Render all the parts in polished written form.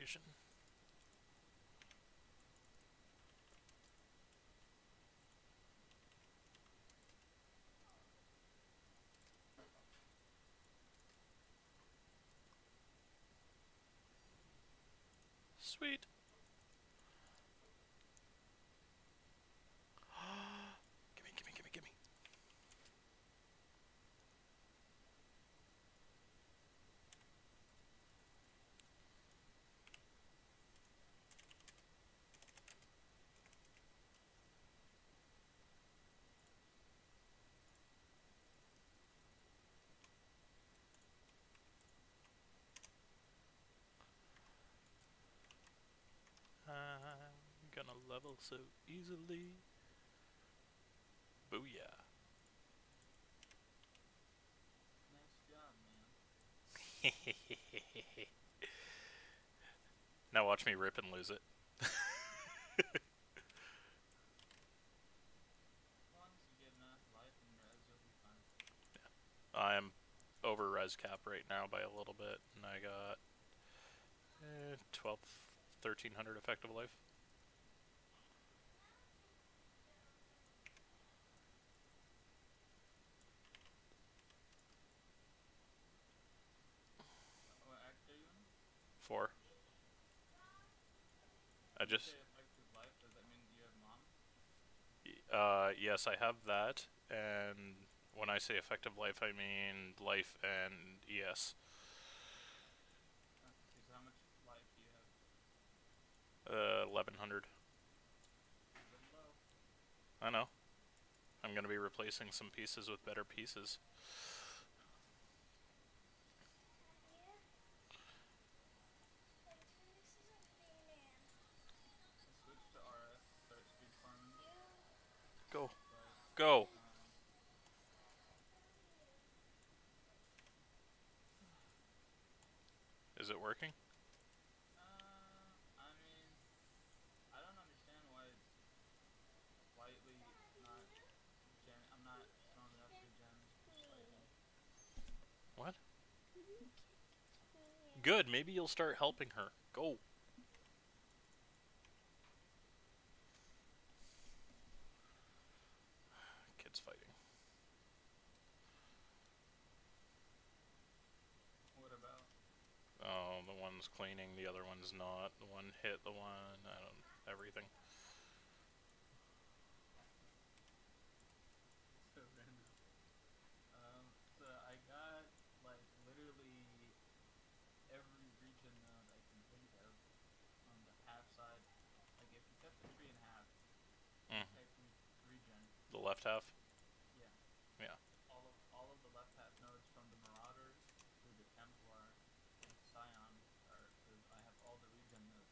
station. Sweet. Gimme, gimme, gimme, gimme. I'm gonna level so easily. Booyah. Nice job, man. Now watch me rip and lose it. Once you get enough life and res, you'll be fine. I am over res cap right now by a little bit, and I got 1300 effective life. What act are you in? 4. I When you just say effective life, does that mean you have mom? yes, I have that, and when I say effective life, I mean life and ES. Okay, so how much life do you have? 1100. A little low. I know. I'm gonna be replacing some pieces with better pieces. I switched to RS to start speed farming. Go. But, Go! Is it working? I mean, I don't understand why it's slightly not gen. I'm not strong enough for gens. Slightly. What? Good, maybe you'll start helping her. Go! Kids fighting. What about? Oh, the one's cleaning, the other one's not. The one hit the one, I don't... everything. So random. So I got like literally every region node I can think of on the half side. Like if you cut the tree in half, Mm. technically regen. The left half? Yeah. Yeah. All of the left half nodes from the Marauder through the Templar and Scion are. I have all the regen nodes,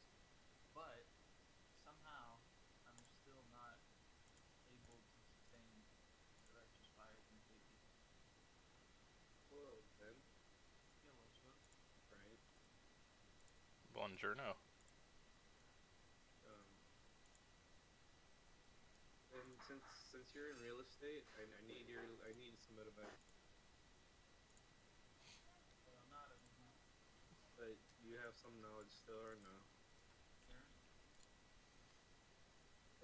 but somehow I'm still not able to sustain the Righteous Fire completely. Hello, Ben. Hello, Swift. Right. Buongiorno. And since you're in real estate, I need some advice. But I'm not anymore. But you have some knowledge still, or no? Sure.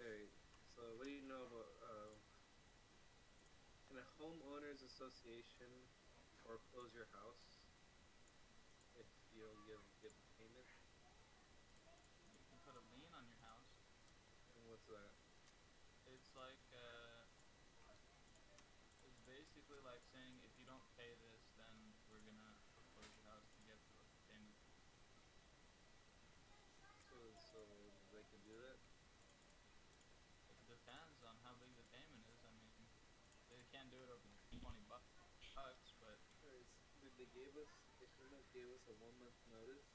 Hey, so what do you know about can a homeowners association foreclose your house if you don't give the payment? You can put a lien on your house. And what's that? It's like it's basically like saying if you don't pay this, then we're gonna foreclose your house and you have to look at payment. So they can do that? It depends on how big the payment is. I mean, they can't do it over $20, but They gave us a 1 month notice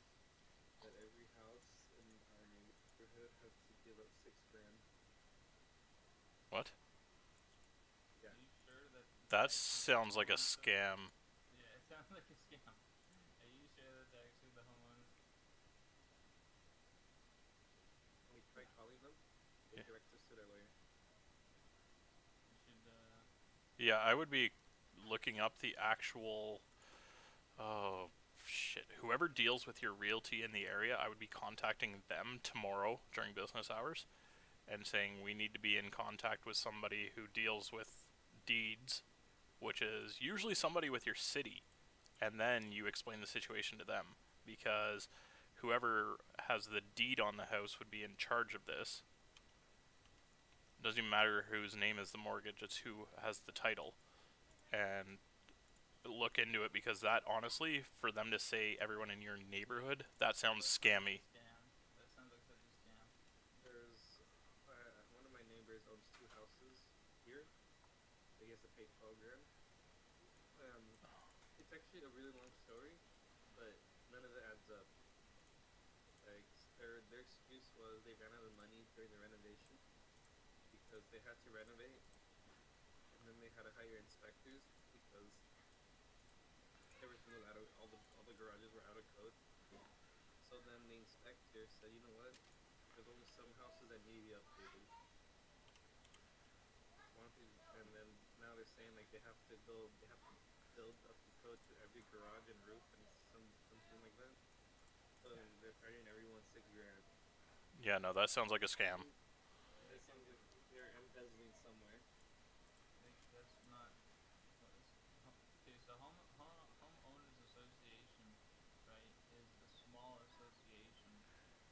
that every house in our neighborhood has to give up $6 grand. What? Yeah. are you sure that That sounds like a scam. Yeah, it sounds like a scam. Are you sure that's actually the homeowners? Can we try calling them? They direct us to their lawyer. You should Yeah, I would be looking up the actual... Oh, shit, whoever deals with your realty in the area, I would be contacting them tomorrow during business hours and saying we need to be in contact with somebody who deals with deeds, which is usually somebody with your city, and then you explain the situation to them, because whoever has the deed on the house would be in charge of this. Doesn't even matter whose name is the mortgage, it's who has the title. And look into it, because that, honestly, for them to say everyone in your neighborhood, that sounds scammy. Scam. That sounds like such a scam. There's one of my neighbors owns 2 houses here. So he has to pay 12 grand. It's actually a really long story, but none of it adds up. Like their excuse was they ran out of money during the renovation because they had to renovate, and then they had to hire inspectors because everything was out of all the garages were out of code. So then the inspector said, you know what? There's only some houses that need to be updated. And then now they're saying like they have to build up the code to every garage and roof and something like that. So they're charging everyone 6 grand. Yeah, no, that sounds like a scam. That sounds like they're embezzling somewhere. Like, that's not. Okay, so homeowners association, right, is a small association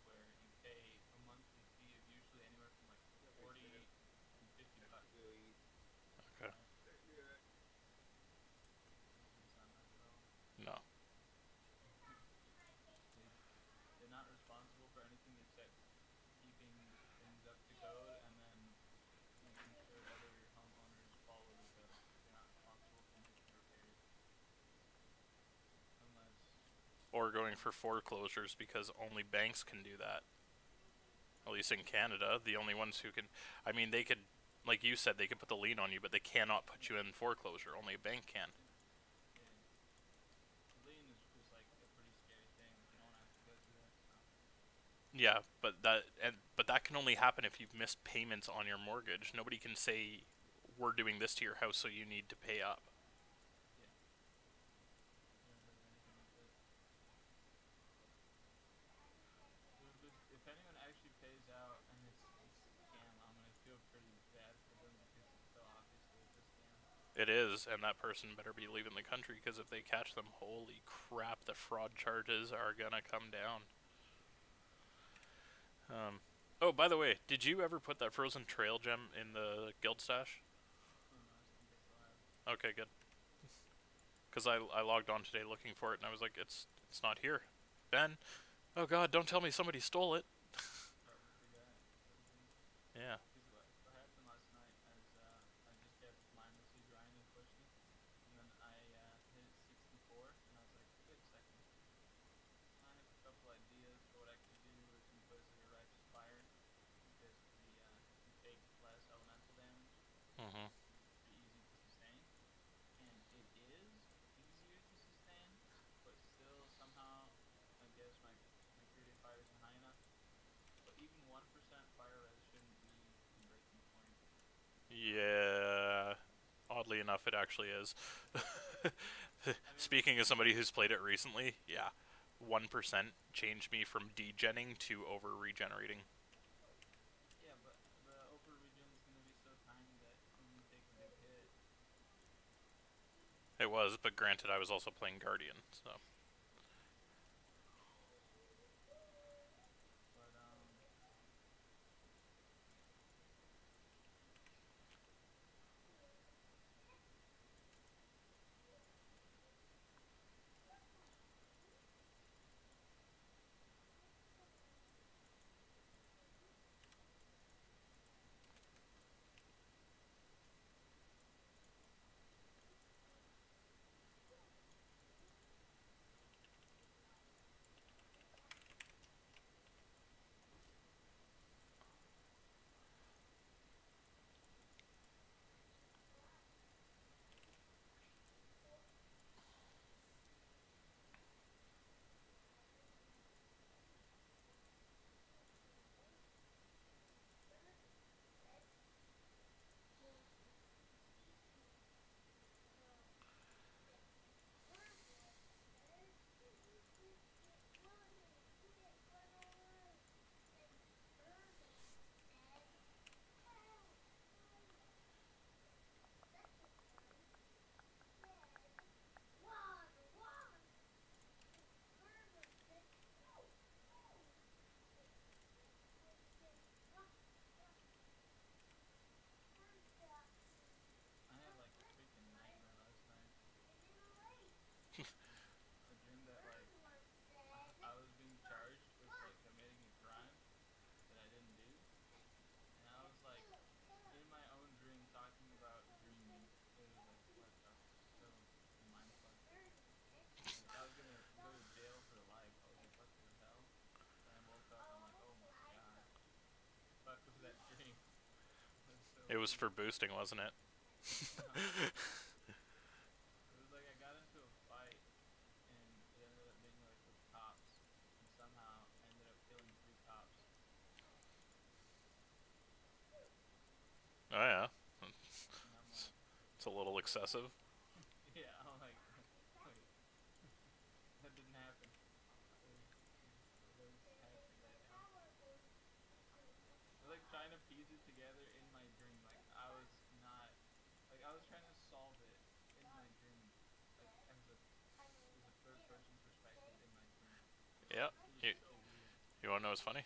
where you pay a monthly fee of usually anywhere from like 40 and 50 bucks. Okay. Yeah. Doesn't sound right at all. No. They're not responsible for anything except keeping things up to code and then making sure other homeowners follow the code. They're not responsible for making repairs. Unless. Or going for foreclosures, because only banks can do that. At least in Canada, the only ones who can. I mean, they could, like you said, they could put the lien on you, but they cannot put you in foreclosure. Only a bank can. Yeah. Lien is like a pretty scary thing. You don't want to have to go through that stuff. Yeah, but that can only happen if you've missed payments on your mortgage. Nobody can say we're doing this to your house, so you need to pay up. Yeah. Never heard of anything like that. So if anyone actually pays out and it's a scam, I'm gonna feel pretty bad for them because it's so obviously it's a scam. It is, and that person better be leaving the country, because if they catch them, holy crap, the fraud charges are gonna come down. Oh, by the way, did you ever put that frozen trail gem in the guild stash? Oh no, I think I still have. Okay, good. Because I logged on today looking for it, and I was like, it's not here. Ben, oh god, don't tell me somebody stole it. Probably forgot. Yeah. Because what happened last night is I just kept mindlessly grinding, pushing, and then I hit 64, and I was like, wait a second. I have a couple ideas for what I could do with Inquisitor Righteous Fire, because you take less elemental damage. Mm-hmm. Pretty easy to sustain, and it is easier to sustain, but still somehow I guess my creative fire isn't high enough. But even 1% fire res shouldn't be the breaking point. Yeah. Oddly enough, it actually is. I mean, Speaking as somebody who's played it recently, yeah. 1% changed me from degenning to over regenerating. yeah, but the over regen is gonna be so tiny that when you take a big hit, It was, but granted, I was also playing Guardian, so. but It was for boosting, wasn't it? It was like I got into a fight, and it ended up being like with cops, and somehow ended up killing 3 cops. Oh yeah, And I'm like, it's a little excessive. yeah, I'm like, wait, that didn't happen. What is happening right now? I was like trying to piece it together in my dream. Like I was not, like I was trying to solve it in my dream, like as a third person perspective in my dream. Yeah. It was You so weird. you wanna know what's funny?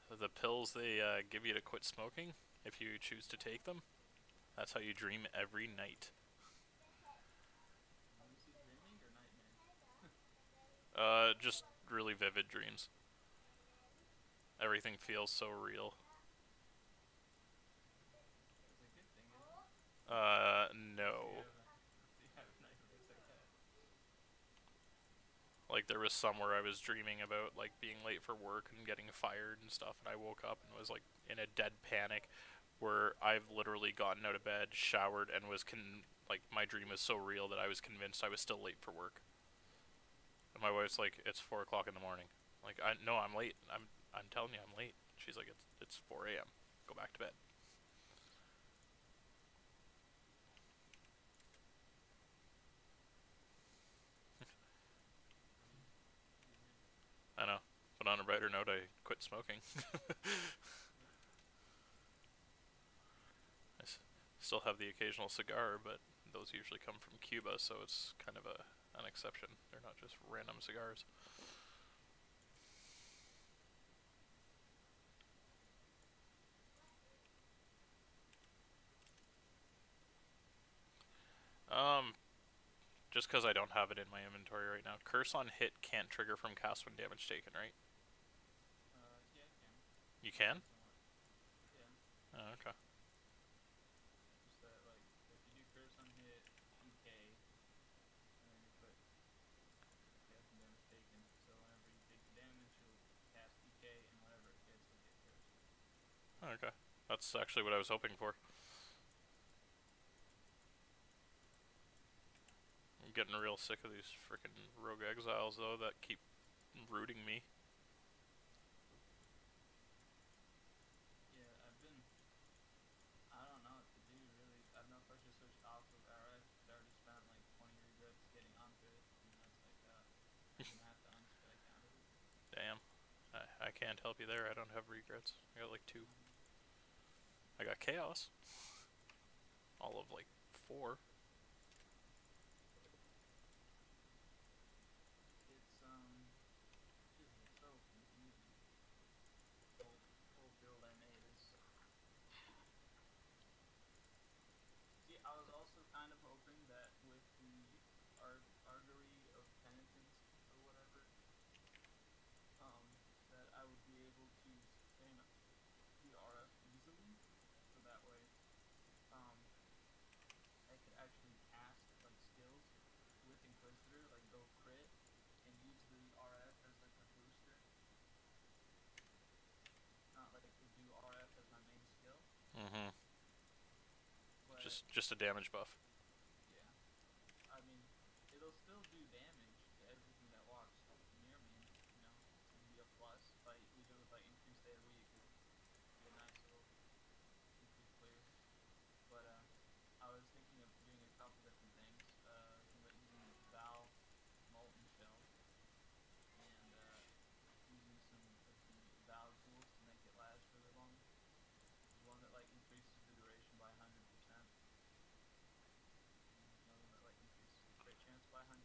What? The pills they give you to quit smoking, if you choose to take them, that's how you dream every night. Lucid dreaming or nightmare? Just really vivid dreams. Everything feels so real. It's a good thing, isn't it? No. Do you have nightmares like that? Like there was some where I was dreaming about like being late for work and getting fired and stuff, and I woke up and was like in a dead panic, where I've literally gotten out of bed, showered, and was like my dream was so real that I was convinced I was still late for work. And my wife's like, "It's 4 o'clock in the morning." Like, no, I'm late. I'm telling you, I'm late. She's like, "It's 4 a.m. Go back to bed." Weird. I know. But on a brighter note, I quit smoking. Still have the occasional cigar, but those usually come from Cuba, so it's kind of an exception. They're not just random cigars. Just because I don't have it in my inventory right now. Curse on hit can't trigger from cast when damage taken, right? Yeah, I can. You can? Yeah. Oh, okay. Just that, like, if you do curse on hit, PK, and then you put cast and damage taken. So whenever you take the damage, you'll cast PK, and whatever it gets, you'll get cursed. Oh, okay. That's actually what I was hoping for. I'm getting real sick of these freaking rogue exiles, though, that keep rooting me. Yeah, I don't know what to do, really. I don't know if I should switch off of RF, because I already spent like 20 regrets getting onto it, and that's like, I'm gonna have to unspec out of it. Damn. I can't help you there. I don't have regrets. I got like 2. I got chaos. All of like 4. It's so confusing. Whole build I made is. See, I was also kind of hoping that with the Argery of Penitence or whatever, that I would be able to sustain the RF easily, so that way, I could actually cast like skills with Inquisitor, like go crit, and use the RF as like a booster. Not like to do RF as my main skill. Mm-hmm. But Just a damage buff. yeah, I mean, it'll still do damage to everything that walks near me. You know, it's gonna be a plus. If I use it with like increased AoE, it could be a nice little increased clear. But I was thinking of doing a couple different things. Thinking about using Val Molten Shell and using some of the Val tools to make it last really long. There's one that like increases the duration by 100%. And there's another one that like increases the crit chance by 100%.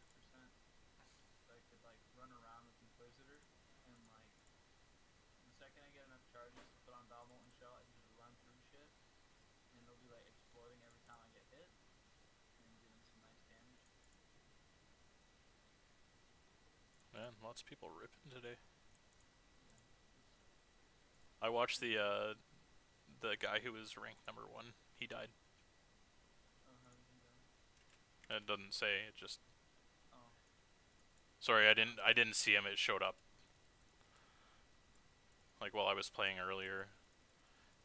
So I could like run around with Inquisitor and like the second I get enough charges to put on Val Molten Shell, I can just run through shit and it'll be like exploding every time I get hit and doing some nice damage. Man, lots of people ripping today. Yeah. I watched the guy who was ranked number 1. He died. Oh, how did he die? It doesn't say. It just. Oh. Sorry, I didn't see him. It showed up. Like while I was playing earlier,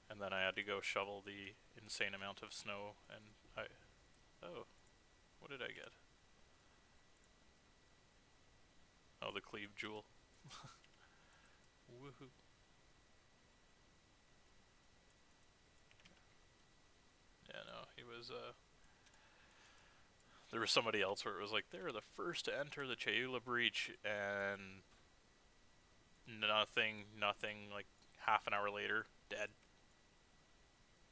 And then I had to go shovel the insane amount of snow, and oh, what did I get? Oh, the cleave jewel. Woohoo. Yeah, no, he was, there was somebody else where it was like, they were the first to enter the Chayula breach, and nothing, like, half an hour later, dead.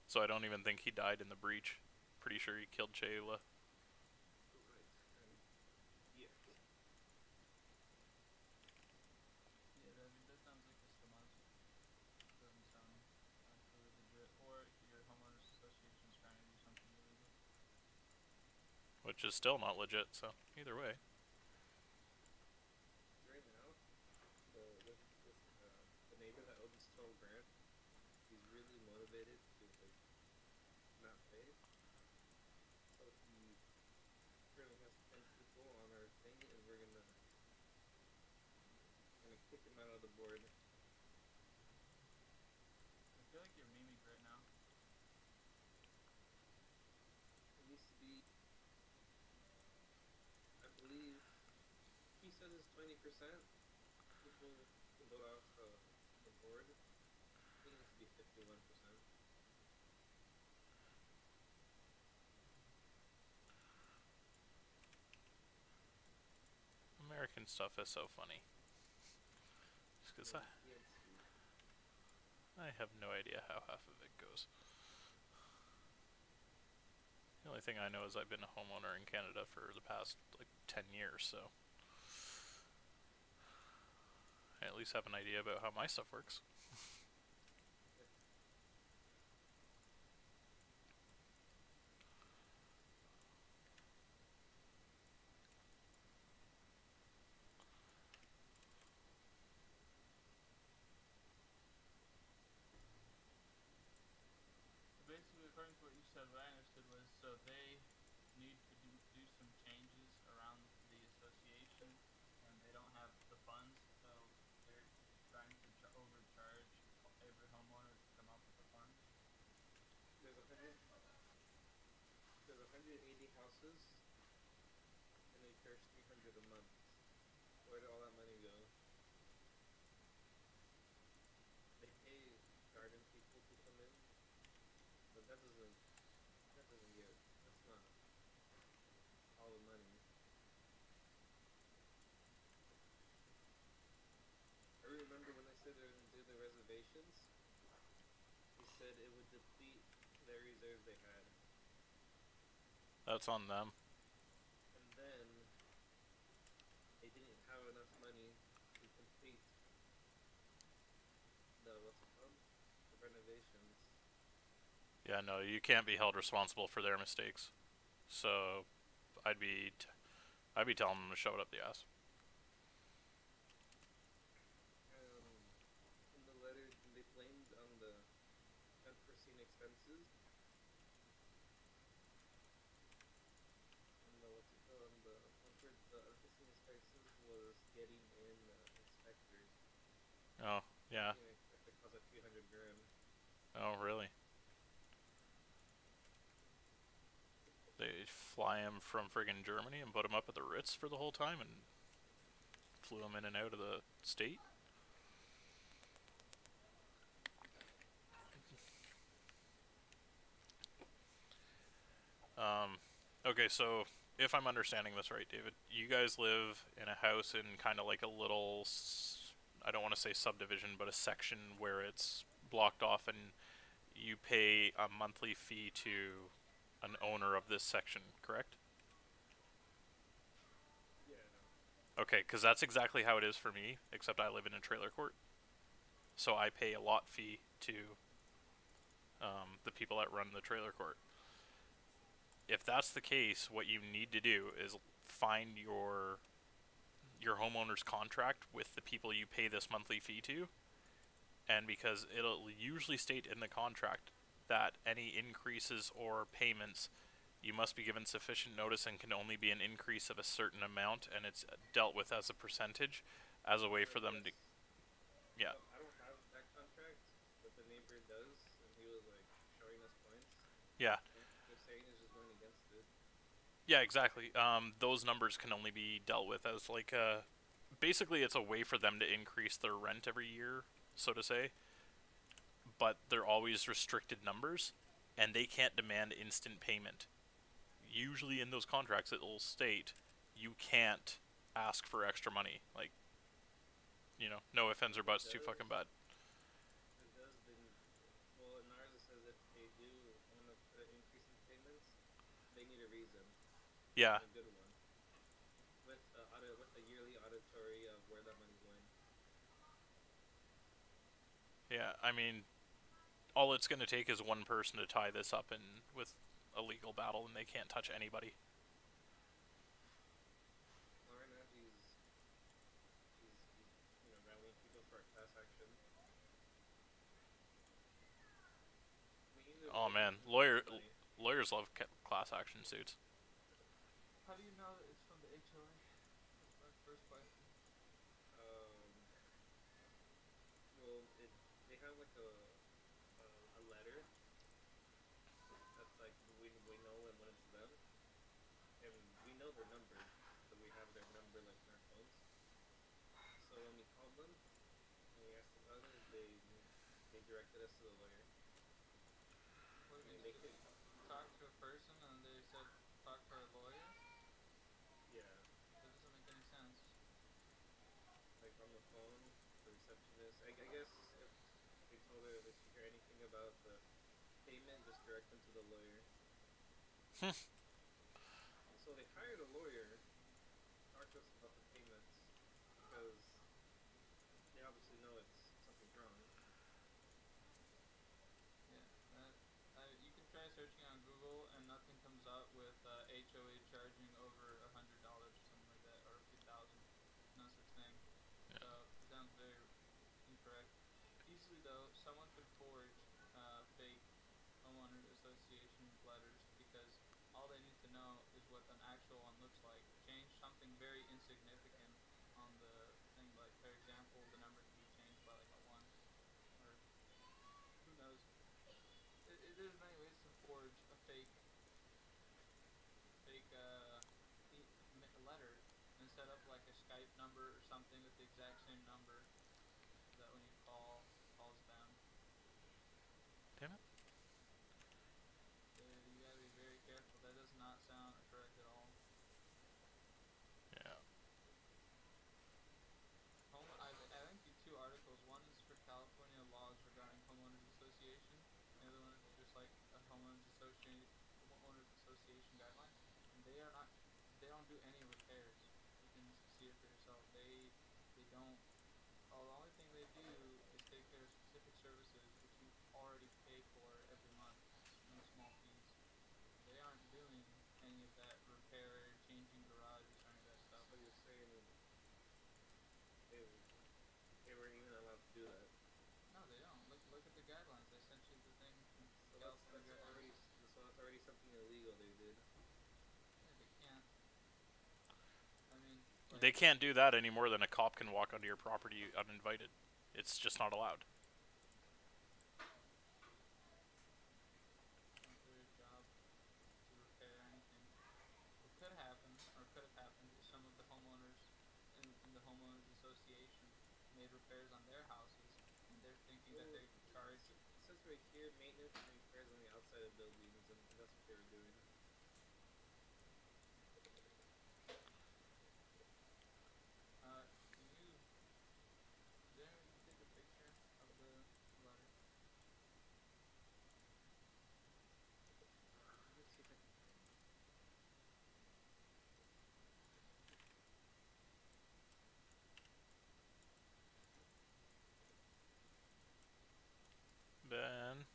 So I don't even think he died in the breach. Pretty sure he killed Chayula. Yeah. Yeah, that sounds like a schemaz. Doesn't sound actually legit. Or your homeowners association is trying to do something illegal. Which is still not legit, so either way. Right now, the neighbor that owes us 12 grand, he's really motivated to like not pay. So he currently has 10 people on our thing, and we're gonna kick him out of the board. I feel like you're mimic right now. It needs to be, I believe, he says it's 20%. People can vote off the board. I think it needs to be 51%. American stuff is so funny. Just because I have no idea how half of it goes. The only thing I know is I've been a homeowner in Canada for the past, like, 10 years, so I at least have an idea about how my stuff works. Basically, according to what you said, what I understood was so they need to do some changes around the association, and they don't have the funds, so they're trying to overcharge every homeowner to come up with the funds. There's 180 houses, and they charge 300 a month. Where did all that money go? They pay garden people to come in, but that's not all the money. I remember when they said they were going to do the reservations, they said it would deplete their reserves they had. That's on them. And then they didn't have enough money to complete the renovations. Yeah, no, you can't be held responsible for their mistakes. So I'd be telling them to shove it up the ass. In the letter, they blamed on the unforeseen expenses. And the unforeseen expenses was getting in inspectors. Oh, yeah. It cost a few $100 grand. Oh, really? They fly him from friggin' Germany and put him up at the Ritz for the whole time and flew him in and out of the state? Okay, so if I'm understanding this right, David, you guys live in a house in kind of like a little, I don't want to say subdivision, but a section where it's blocked off, and you pay a monthly fee to an owner of this section, correct? Yeah. Okay, because that's exactly how it is for me, except I live in a trailer court. So I pay a lot fee to the people that run the trailer court. If that's the case, what you need to do is find your homeowner's contract with the people you pay this monthly fee to, and because it'll usually state in the contract that any increases or payments, you must be given sufficient notice and can only be an increase of a certain amount, and it's dealt with as a percentage, as a way for them to... Yeah. I don't have that contract, but the neighbor does, and he Yeah. They're saying is just going against it. Yeah, exactly. Those numbers can only be dealt with as like basically it's a way for them to increase their rent every year, so to say. But they're always restricted numbers, and they can't demand instant payment. Usually in those contracts, it will state you can't ask for extra money. Like, no offense or If it buts, too does, fucking bad. if it does, then well, in ours it says if they do want to put an increase in payments, they need a reason Yeah, and a good one with a yearly auditory of where that money's going. yeah. I mean, all it's going to take is one person to tie this up in with a legal battle, and they can't touch anybody. Well, right now he's rallying people for a class action. I mean, either Oh way, he's man, gonna lose money. lawyers love class action suits. How do you know that it's from the HOA? That's my first question. Um, well, they have like a letter that's like we know when it's them, and we know their number, so we have their number like in our phones. So when we called them and we asked about it, they directed us to the lawyer. What I do you mean, mean? they So could, you talked to a person and they said talk to our lawyer? yeah, That doesn't make any sense. like on the phone, the receptionist. I guess if they told her if she hear anything about the payment, just direct them to the lawyer. So they hired a lawyer to talk to us about the payments because they obviously know something's wrong. Yeah, you can try searching on Google and nothing comes up with HOA charging over $100 or something like that, or 2,000. No such thing. Yeah. So it sounds very incorrect. Easily though, someone could forge fake homeowner association letters because all they need to know is what an actual one looks like. Change something very insignificant on the thing, like for example, the number could be changed by like a one, or who knows. There's many ways to forge a fake letter and set up like a Skype number or something with the exact same number, so that when you calls them. Damn it. You gotta be very careful. That does not sound correct at all. Yeah. I linked you two articles. One is for California laws regarding homeowners association. The other one is just like a homeowners association guidelines. And they are not. They don't do any repairs. You can see it for yourself. They don't. Oh, the only thing they do is take care of specific services which you already pay for every month. No small fees. They aren't doing any of that repair, changing garages, or any of that stuff. So you're saying they they weren't even allowed to do that? No, they don't. Look at the guidelines. I sent you the thing from So California that's already guidelines. that's already something illegal they did. Yeah, they can't. I mean, They like, can't do that any more than a cop can walk onto your property uninvited. It's just not allowed. it's not their job to repair anything. What could happen, or could have happened, is some of the homeowners in the homeowners association made repairs on their houses, and they're thinking that Well, they could charge. it says right here maintenance and repairs on the outside of buildings, and that's what they were doing. Can you? Is there any way you can take a picture of the letter? Let's see if I can find it. Ben,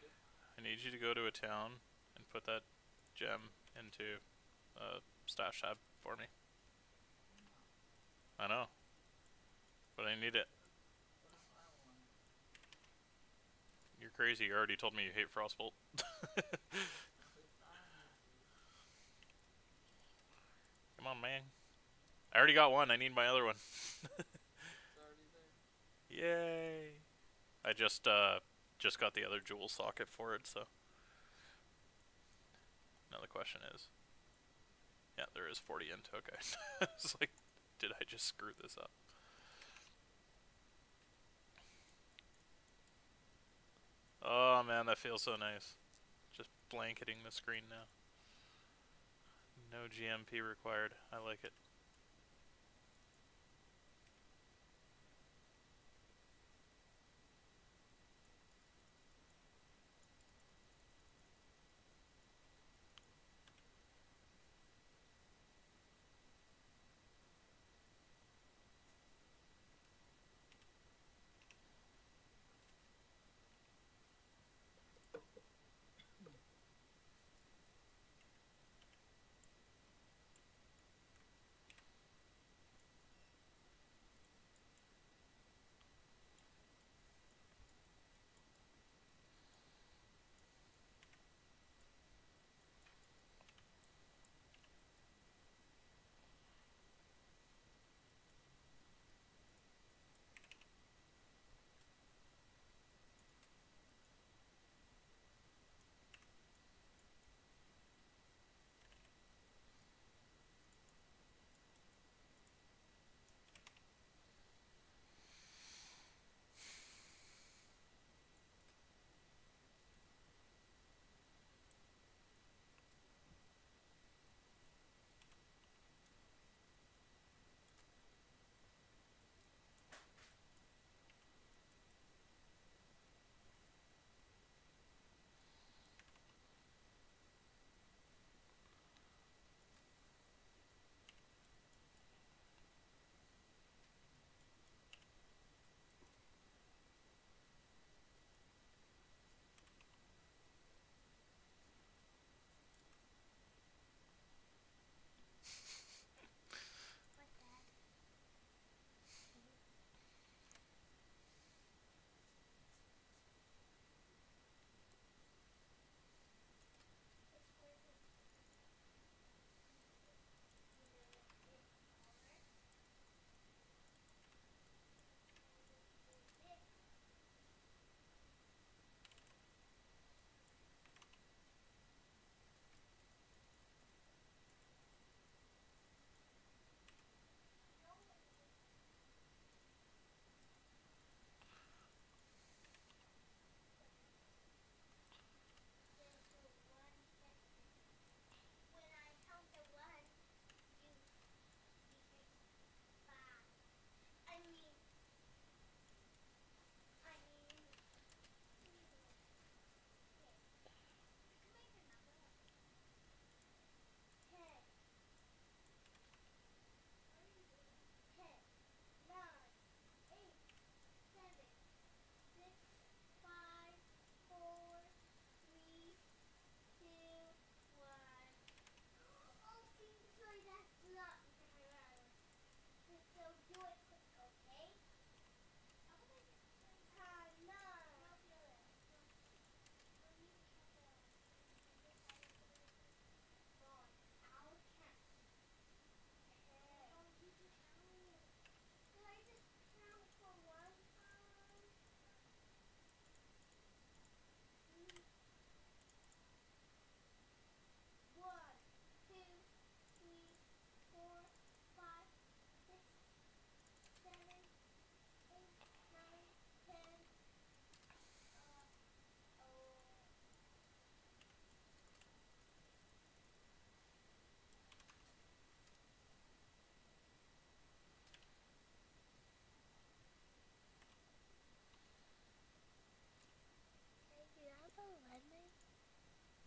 Yep. I need you to go to a town and put that gem into a stash tab for me. I know, but I need it. What if I want it? You're crazy. You already told me you hate Frostbolt. What if I need it? Come on, man. I already got one. I need my other one. It's already there. Yay! I just got the other jewel socket for it, so Now the question is, yeah, there is 40 into. Okay. It's like, did I just screw this up? Oh man, that feels so nice. Just blanketing the screen now. No GMP required. I like it.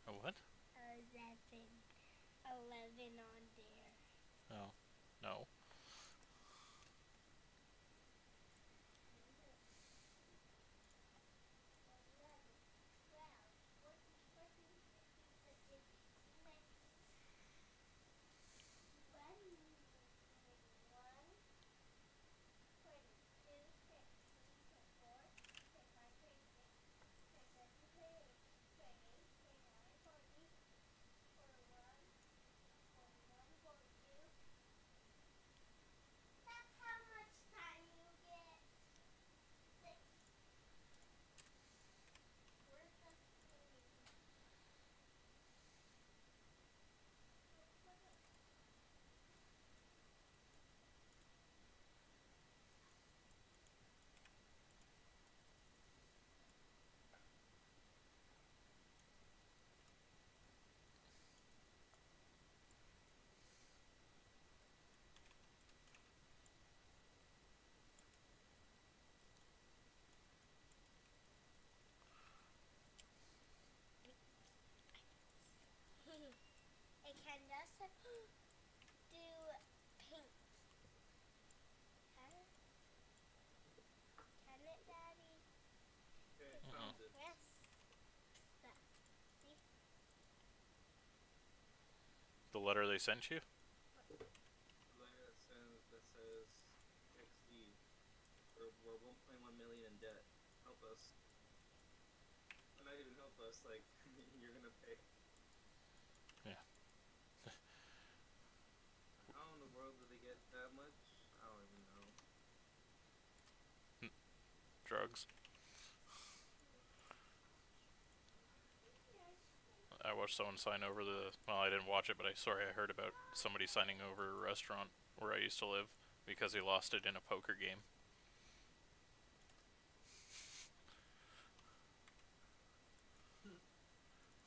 A what? 11 on there. Oh, no. It can just do pink. Can it? Can it, Daddy? Okay, I found it. Yes. That. See? The letter they sent you? Letter that says XD. We're 1.1 million in debt. Help us. Well, not even help us, like, you're gonna pay. Yeah. How in the world did they get that much? I don't even know. Drugs. I watched someone sign over the. Well, I didn't watch it, but I heard about somebody signing over a restaurant where I used to live because he lost it in a poker game.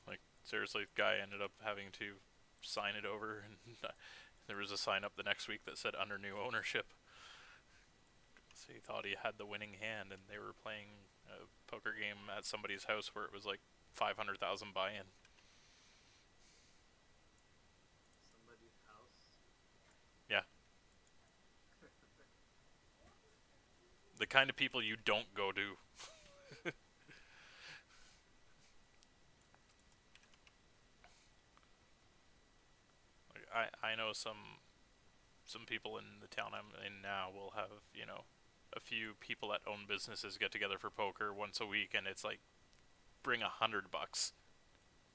Like, seriously, the guy ended up having to sign it over, and there was a sign up the next week that said under new ownership. So he thought he had the winning hand, and they were playing a poker game at somebody's house where it was like 500,000 buy-in. Somebody's house? Yeah. The kind of people you don't go to. Like, I know some people in the town I'm in now will have, you know, a few people that own businesses get together for poker once a week, and it's like, bring $100,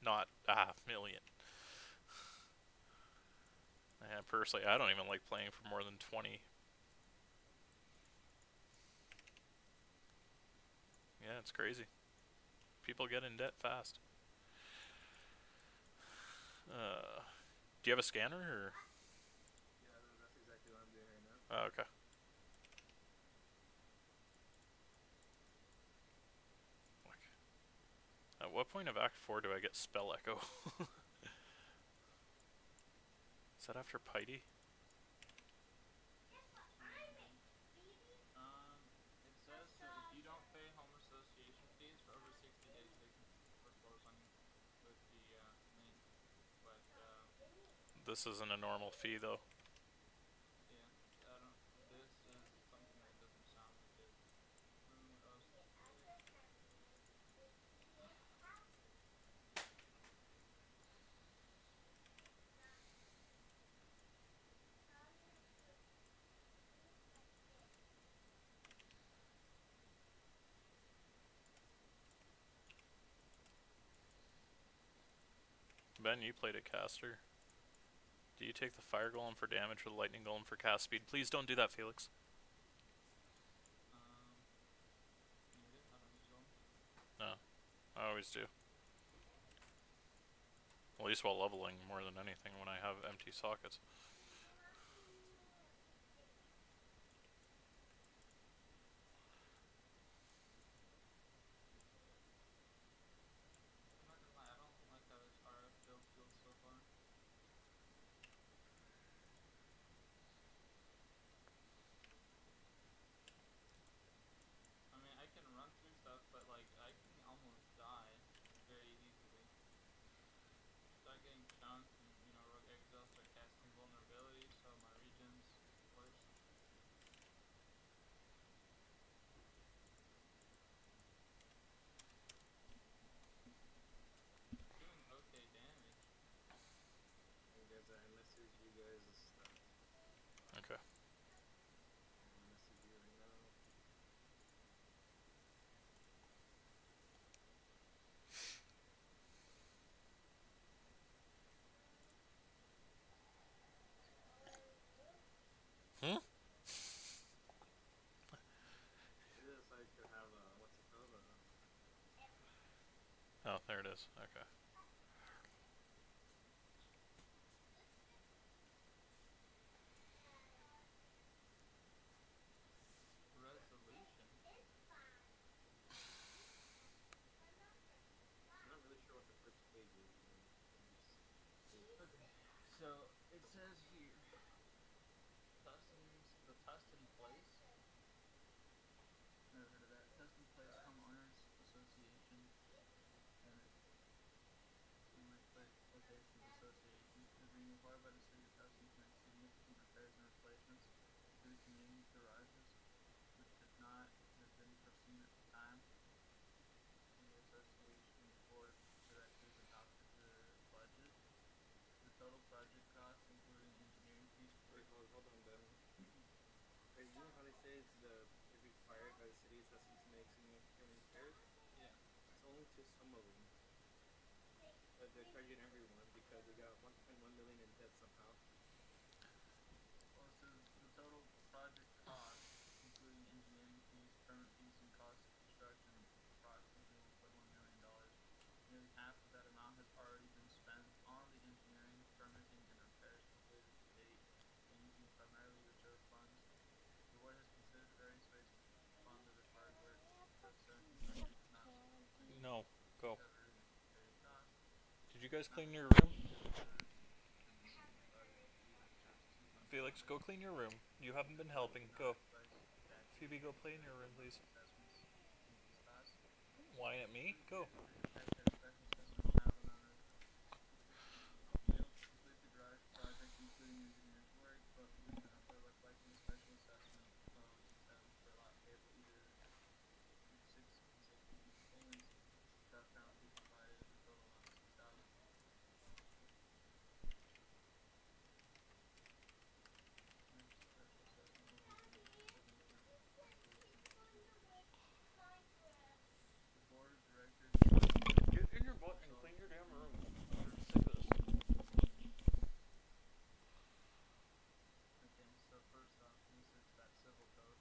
not $500,000. And personally, I don't even like playing for more than 20. Yeah, it's crazy. People get in debt fast. Do you have a scanner, or? Yeah, that's exactly what I'm doing right now. Oh, okay. At what point of Act 4 do I get Spell Echo? Is that after Piety? It says that if you don't pay home association fees for over 60 days, they can foreclose on you with the lien. But This isn't a normal fee, though. yeah, I don't. This is something that doesn't sound legit. What else? Ben, you played a caster. Do you take the Fire Golem for damage or the Lightning Golem for cast speed? Please don't do that, Felix. Neither. I don't use them. No, I always do. At least while leveling, more than anything, when I have empty sockets. I'm not gonna lie, I don't like how this RF build feels so far. I mean, I can run through stuff, but like, I can almost die very easily. Start getting chunked, and you know, Rogue Exile start casting vulnerability, so my regen's worse. Doing okay damage. Hey guys, I messaged you guys this stuff. Okay. I'm gonna message you right now. Hmm? Maybe that's how I could have what's it called? Oh, there it is. Okay. Resolution. I'm not really sure what the first page is. Okay, so it says here, the Tustin Place. Never heard of that. Tustin Place Homeowners Association. And it, you might click, okay, this is association. And required by the city of Hearthstone to make significant repairs and replacements to the community garages, which could not have been foreseen at the time. The association board of directors adopted the budget. The total project cost, including engineering fees, Wait, hold on, Ben. You know how they say it's required by the city of Hearthstone to make significant repairs? yeah. It's only to some of them. But they're charging everyone because they got 1.1 million in debt somehow. Well, it says the total project cost, including engineering fees, permit fees, and cost of construction, approximately $1.1 million. Nearly half of that amount has already been spent on the engineering, permitting, and repairs completed to date, and using primarily reserve funds. The board has considered various ways to fund the required work, but said construction could not significantly No, go. cover the anticipated cost. Did you guys clean your room? Felix, go clean your room. You haven't been helping. Go. Phoebe, go play in your room, please. Whine at me? Go. Failed to complete the garage project, including engineer's work, but believe that they're reflecting special assessment of items for a lot payable either in 6 consecutive payments. Tough penalty provided in the total amount of $6,000. Special assessment will be significant the board of directors Get in your butt and clean your damn room. I'm sick of this. Okay, so first off, this is that civil code.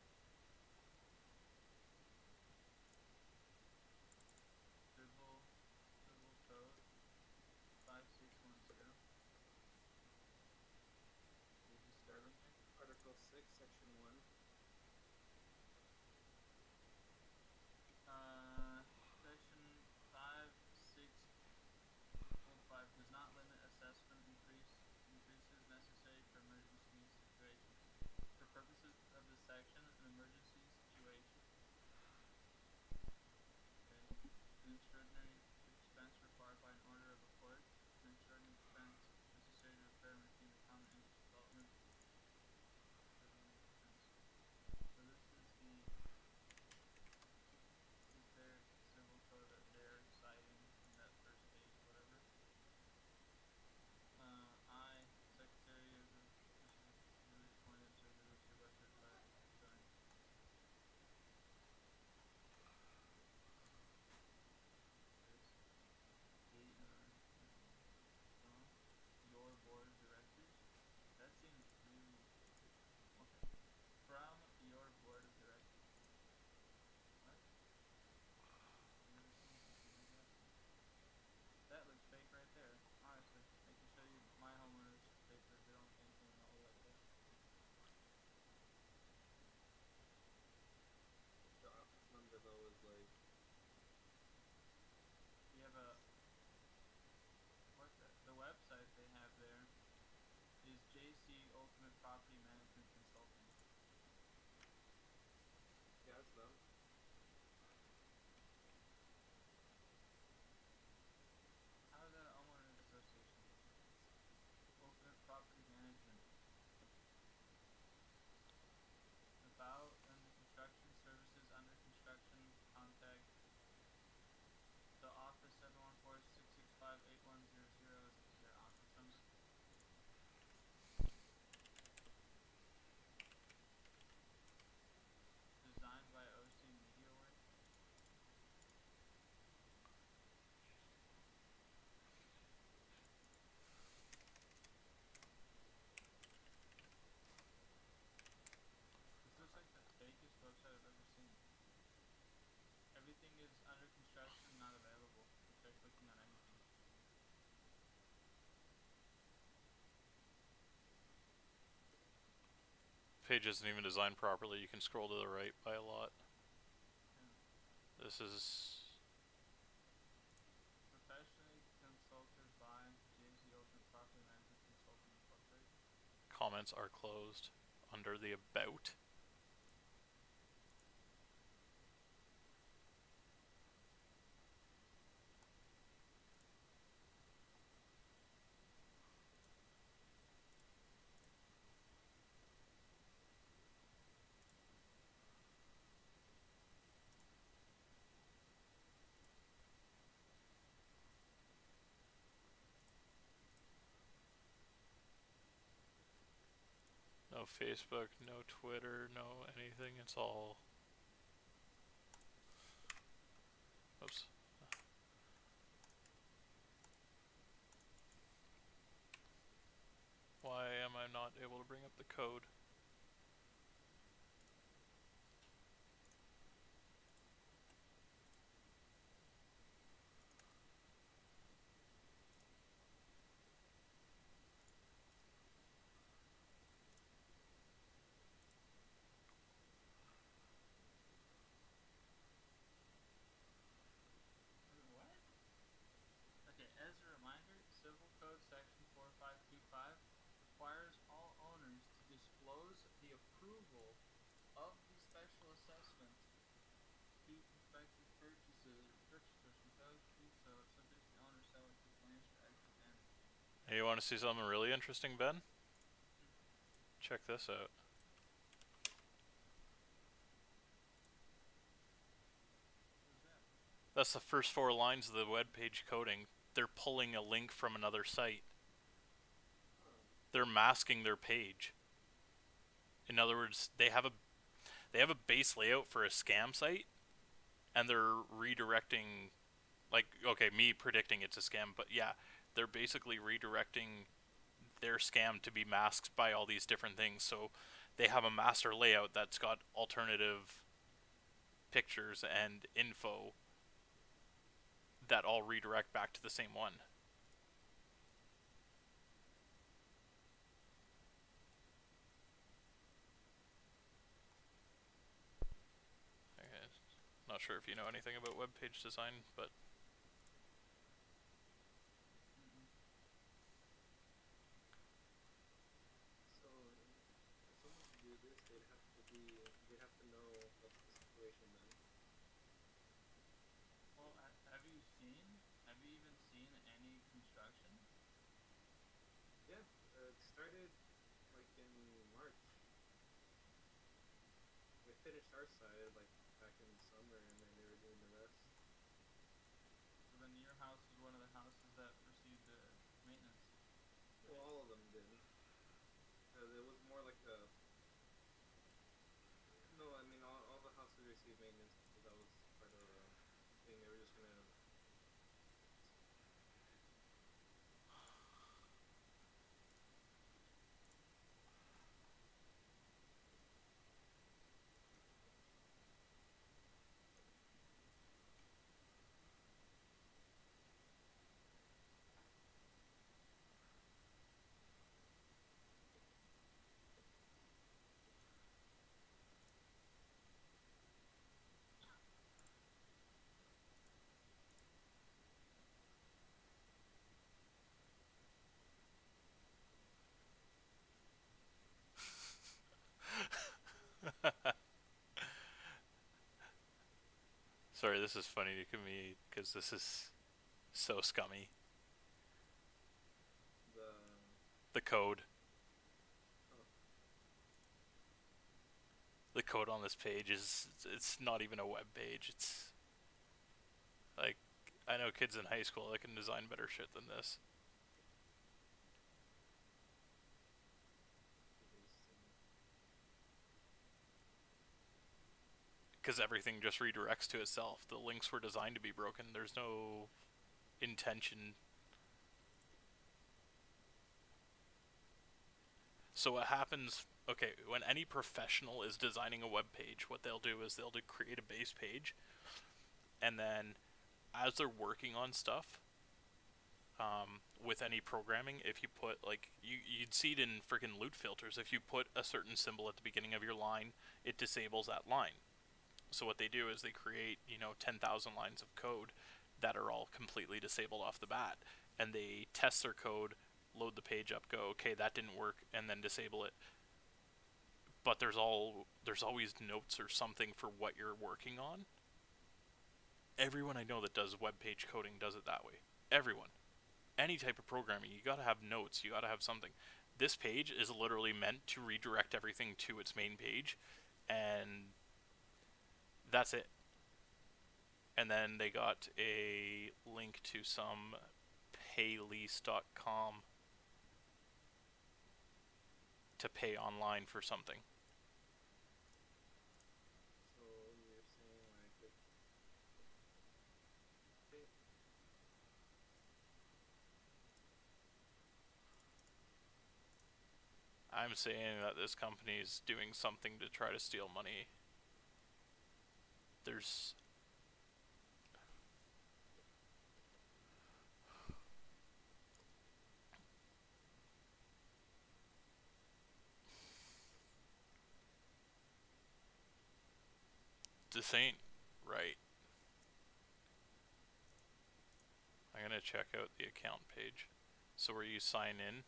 Civil code 5610. Did you start in there? Article 6, Section 1. Section 5605 does not limit assessment increases necessary for emergency situations. For purposes of this section, an emergency situation, okay, an extraordinary expense required by an order of a court, an extraordinary expense necessary to repair and maintain the common interest development. So this is their civil code that they're citing in that first page, whatever. I, Secretary of the duly appointed, so that is hereby certified join. Your board of directors. That seems really okay. From your board of directors. What? You ever seen something like that? That looks fake right there. Honestly, I can show you my homeowner's papers. They don't look anything remotely like this. The office number though is like You have a the website they have there is JC Ultimate Property Management Consulting. yeah, it's them. How is that a homeowners association? Ultimate Property Management. About under construction services under construction contact the office 714-665-8100 is their office number. Designed by OC Media Work. This looks like the fakest website I've ever seen. Everything is under construction, not available. You try clicking on anything. Page isn't even designed properly. You can scroll to the right by a lot. Yeah. This is Professionally consulted by JC Ultimate Property Management Consulting Incorporated. comments are closed under the about. No Facebook, no Twitter, no anything. It's all. Oops. Why am I not able to bring up the code? What? Okay, as a reminder, Civil Code Section 4525 requires all owners to disclose the approval of the special assessment to prospective purchasers from failure to do so, subject to the owner's seller to financial action and. Hey, you want to see something really interesting, Ben? Check this out. What is that? That's the first 4 lines of the web page coding. They're pulling a link from another site. They're masking their page. In other words, they have a base layout for a scam site, and they're redirecting, like, okay, me predicting it's a scam, but yeah, they're basically redirecting their scam to be masked by all these different things. So they have a master layout that's got alternative pictures and info that all redirect back to the same one. Okay. Not sure if you know anything about web page design, but So, for someone to do this, they'd have to know what's the situation then. Well, have you even seen any construction? Yeah, it started like in March. We finished our side like back in summer, and then they were doing the rest. So then your house was one of the houses that received the maintenance. Well, all of them did. It was more like a. No, I mean all the houses received maintenance because that was part of the thing. They were just gonna. sorry, this is funny to me because this is so scummy. The. The code. Oh. The code on this page it's not even a web page. It's like, I know kids in high school that can design better shit than this. Because everything just redirects to itself. The links were designed to be broken. There's no intention. So what happens, okay, when any professional is designing a web page, what they'll do is they'll create a base page, and then as they're working on stuff, with any programming, if you put, like, you'd see it in freaking loot filters, if you put a certain symbol at the beginning of your line, it disables that line. So what they do is they create, 10,000 lines of code that are all completely disabled off the bat, and they test their code, load the page up, go, okay, that didn't work, and then disable it. But there's always notes or something for what you're working on. Everyone I know that does web page coding does it that way. Everyone. Any type of programming, you gotta have notes, you gotta have something. This page is literally meant to redirect everything to its main page, and that's it. And then they got a link to some paylease.com to pay online for something. So you're saying like if okay, I'm saying that this company is doing something to try to steal money. There's this ain't right. I'm gonna check out the account page. So where you sign in.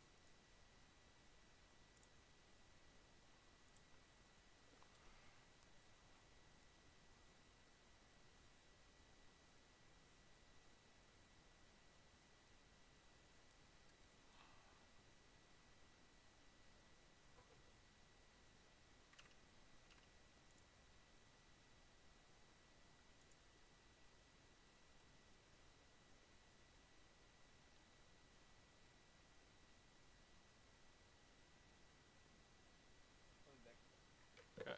going back. Okay.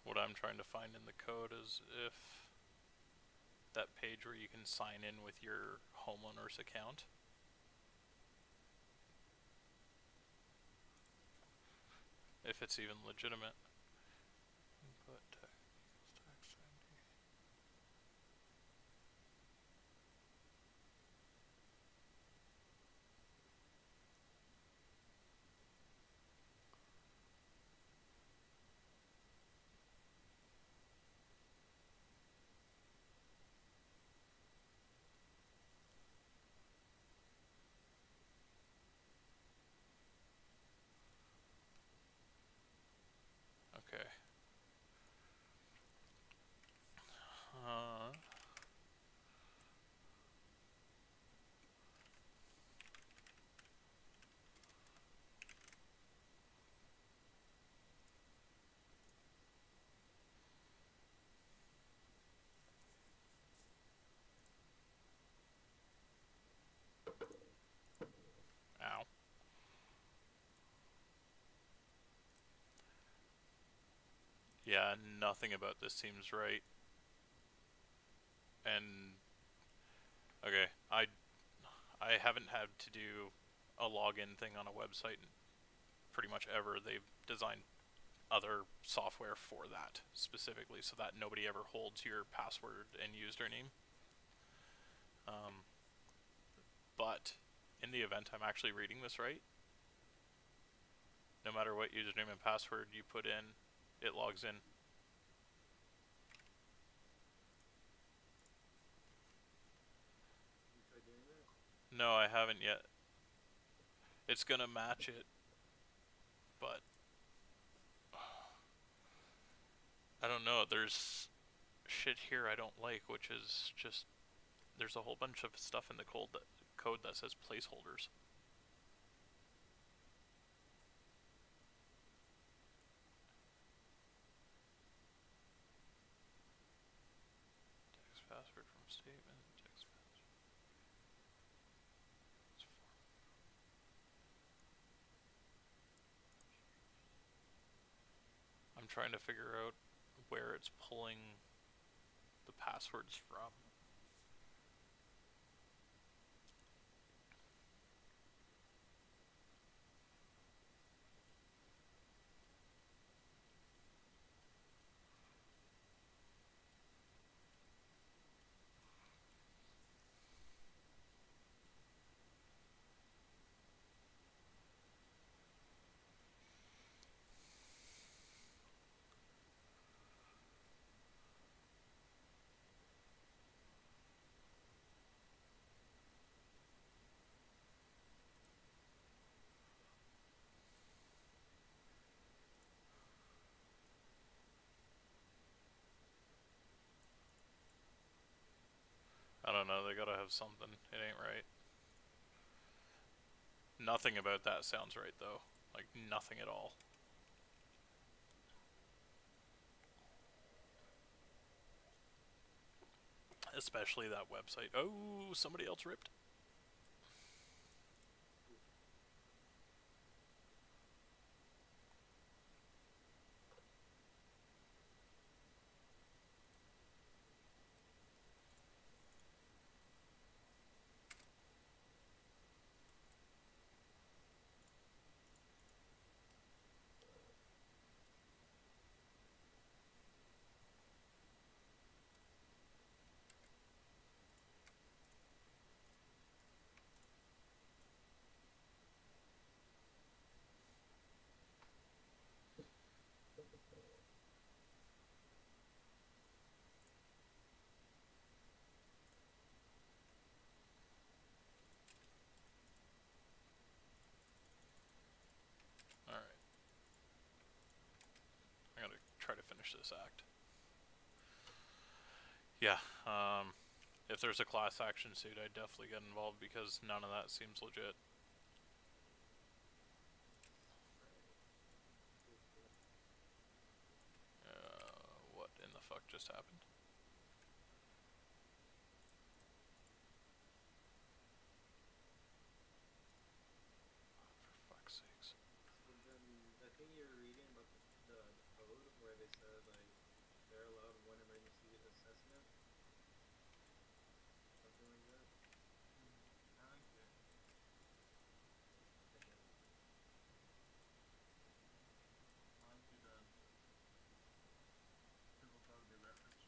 What I'm trying to find in the code is if that page where you can sign in with your homeowner's account. If it's even legitimate. Input tax ID. Okay. Ow. Yeah, nothing about this seems right. And okay, I haven't had to do a login thing on a website pretty much ever. They've designed other software for that specifically so that nobody ever holds your password and username. But in the event I'm actually reading this right, no matter what username and password you put in, it logs in. You try doing that? No, I haven't yet. It's gonna match it, but I don't know. There's shit here I don't like, which is just there's a whole bunch of stuff in the code that says placeholders. Text password from statement. Text password. I'm trying to figure out where it's pulling the passwords from. don't know, they gotta have something. It ain't right. Nothing about that sounds right, though. Like, nothing at all. Especially that website. Oh, somebody else ripped. Alright. I gotta try to finish this act. Yeah, if there's a class action suit, I'd definitely get involved because none of that seems legit. What in the fuck just happened? For fuck's sakes. So then, I think you were reading about the code where they said, like, they're allowed one emergency assessment. Something like that. I like it. I like you to triple code the reference.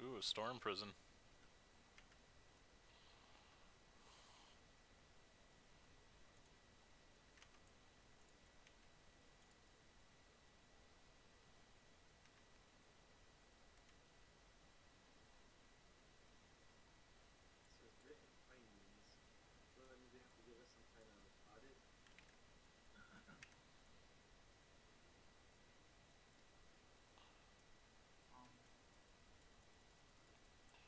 Ooh, a storm prison. So it's written findings. So that means they have to give us some kind of audit.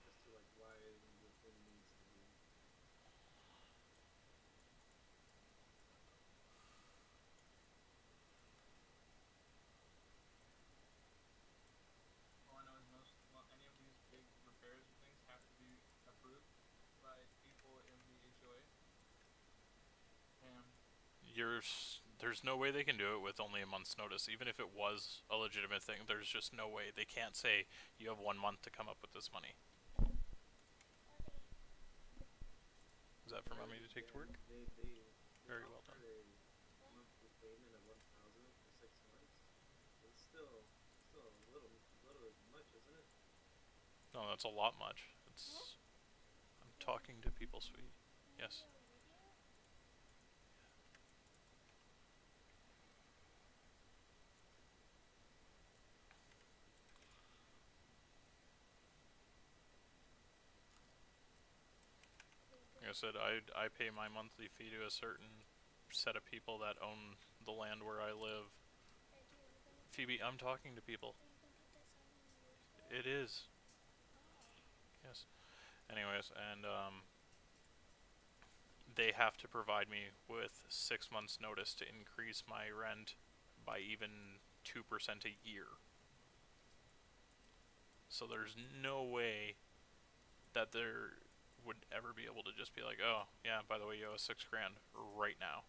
As to like why the thing needs to be. All I know is any of these big repairs and things have to be approved by people in the HOA. And There's no way they can do it with only a month's notice. Even if it was a legitimate thing, there's just no way. They can't say, you have 1 month to come up with this money. Is that for mommy to take to work? They Very well done. offered a monthly payment of 1,000 for 6 months. It's still a little much, isn't it? No, that's a lot much. I'm talking to people, sweetie. Yes. Like I said, I pay my monthly fee to a certain set of people that own the land where I live. Phoebe, I'm talking to people. It is. Yes. Anyways, and they have to provide me with 6 months notice to increase my rent by even 2% a year. So there's no way that there would ever be able to just be like, oh, yeah, by the way, you owe us $6 grand right now.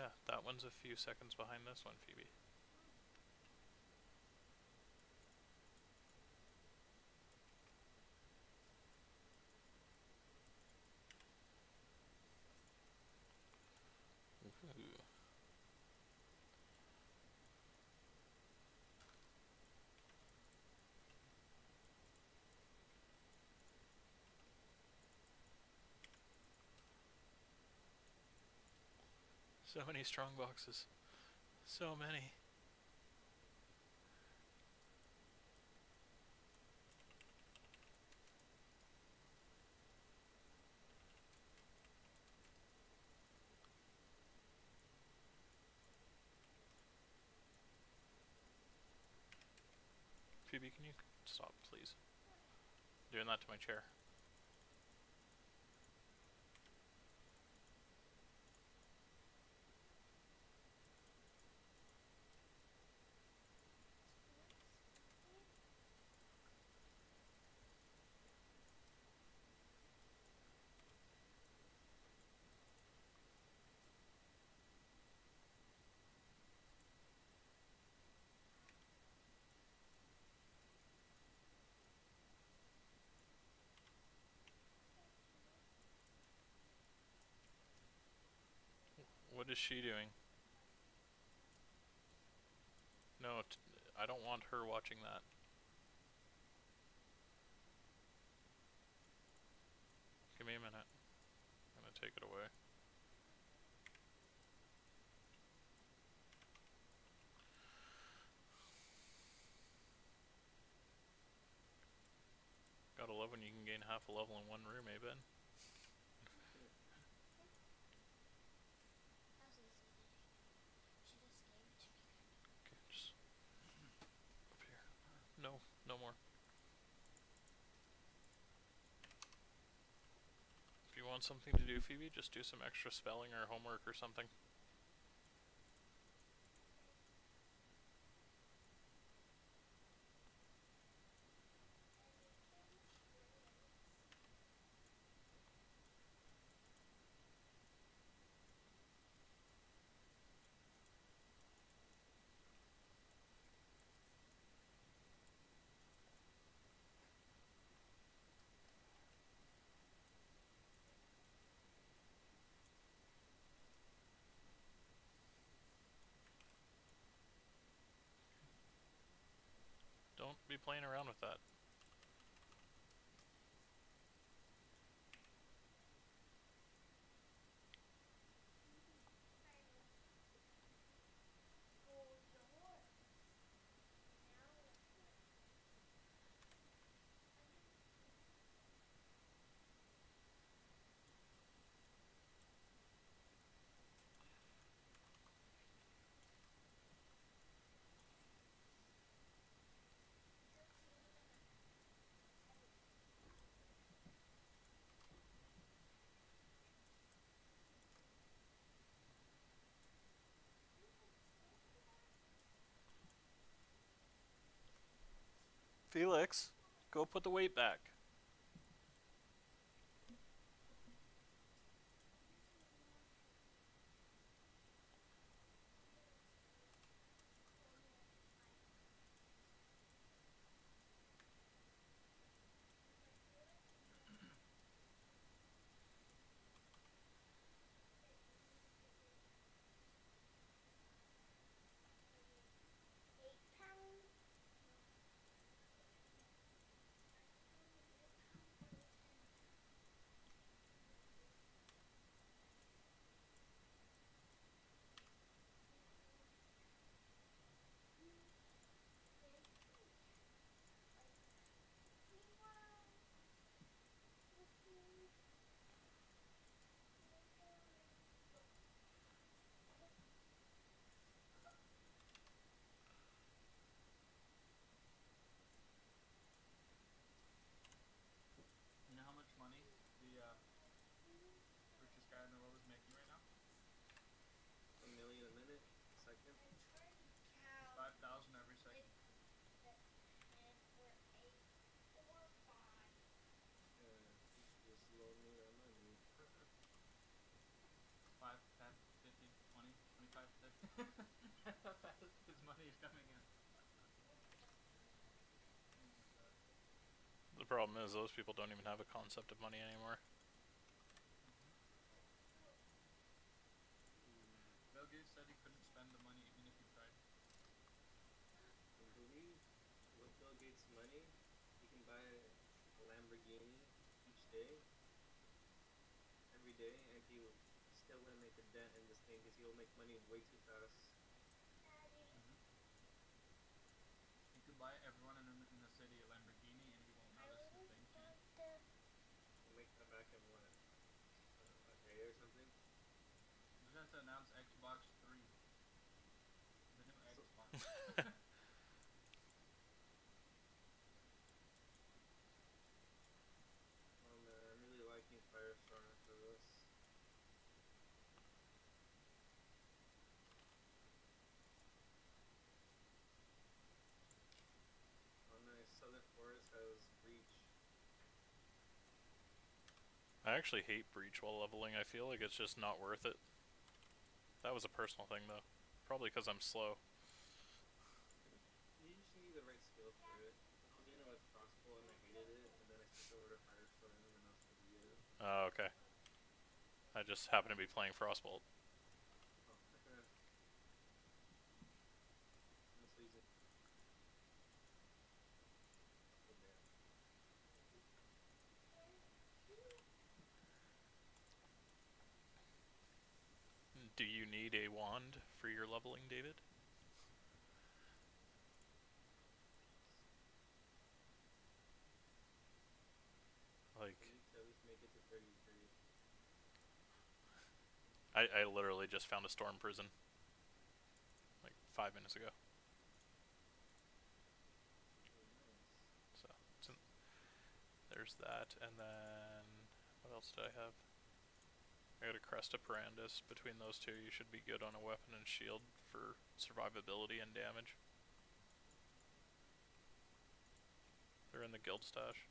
Yeah, that one's a few seconds behind this one, Phoebe. Ooh. So many strong boxes. So many. Phoebe, can you stop, please? Doing that to my chair. What is she doing? No, I don't want her watching that. Give me a minute. I'm gonna take it away. Gotta love when you can gain half a level in one room, eh, Ben? That was easy to do. She just gave it to me. Okay, just up here. No, no more. If you want something to do, Phoebe, just do some extra spelling or homework or something. Don't be playing around with that. Felix, go put the weight back. You know how much money the richest guy in the world is making right now? $1 million a minute, second. 5,000 every second. You should just loan me that money. 5, 10, 50, 20, coming in. Oh my god. The problem is those people don't even have a concept of money anymore. Bill Gates said he couldn't spend the money even if he tried. I believe with Bill Gates' money, he can buy a Lamborghini each day, every day, and he still wouldn't make a dent in this thing because he'll make money way too fast. He could buy everyone in the city a Lamborghini and he won't notice a thing change. He'll make that back in what? A day or something? Just have to announce Xbox 3. The new So- Xbox. Oh man, I'm really liking Firestorm after this. Oh nice, Southern Forest has Breach. I actually hate Breach while leveling. I feel like it's just not worth it. That was a personal thing though. Probably because I'm slow. You just need the right skill for it. I was doing it with Frostbolt and I hated it, and then I switched over to Firestorm and then I was pretty good. Oh, okay. I just happen to be playing Frostbolt. Oh, that's easy. Oh damn. Do you need a wand for your leveling, David? Like, I need to at least make it to 33. I literally just found a storm prison. Like 5 minutes ago. Oh nice. So, there's that, and then what else did I have? I got a Crest of Parandus. Between those two, you should be good on a weapon and shield for survivability and damage. They're in the guild stash.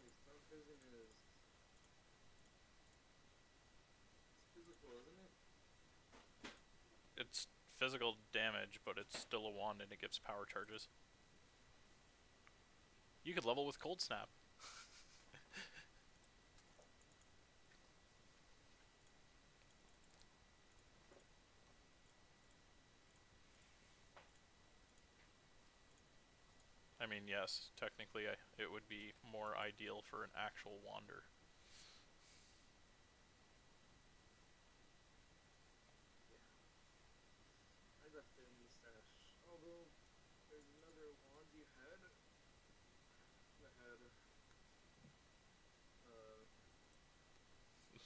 Wait, Storm Prison is... It's physical, isn't it? It's physical damage, but it's still a wand and it gives power charges. You could level with Cold Snap. I mean, yes, technically it would be more ideal for an actual wander. I left it in the stash. Although, there's another wand you had that had,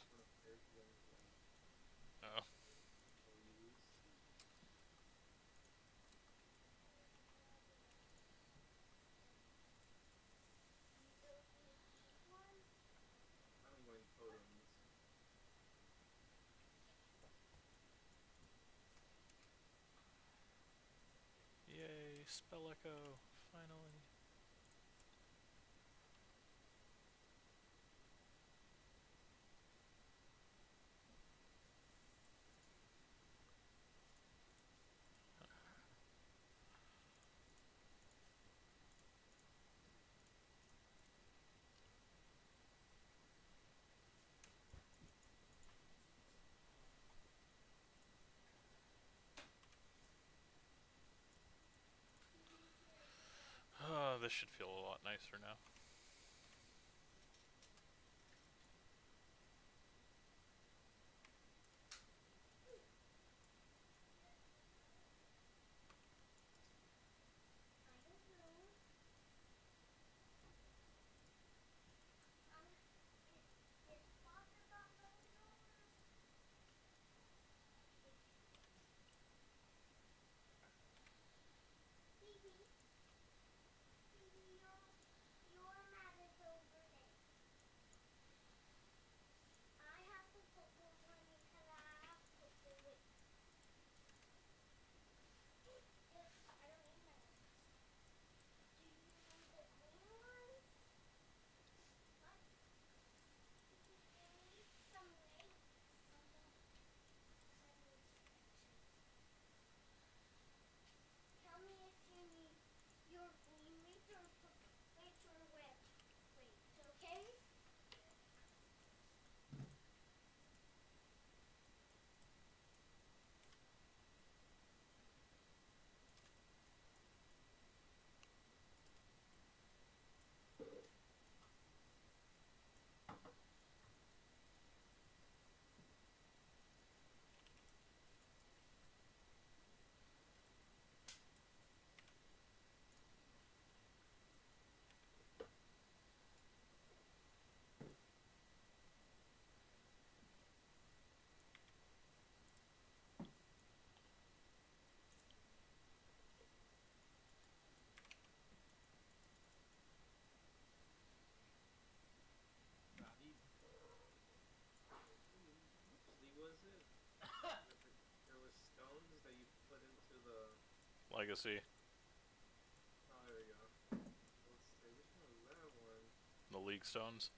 one of Air Gems Oh. I'll use. I'm going totems. Yay, Spell Echo, finally. This should feel a lot nicer now. Legacy. Oh, there we go. Let's see, which one was that one? The League Stones.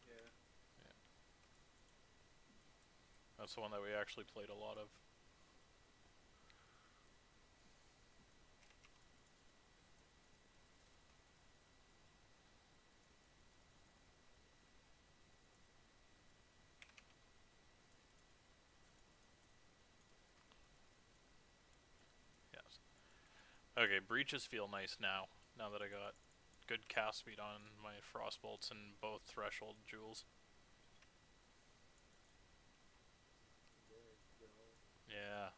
Yeah. That's the one that we actually played a lot of. Yes. Okay, breaches feel nice now. Now that I got good cast speed on my Frostbolts and both threshold jewels. There we go. Yeah.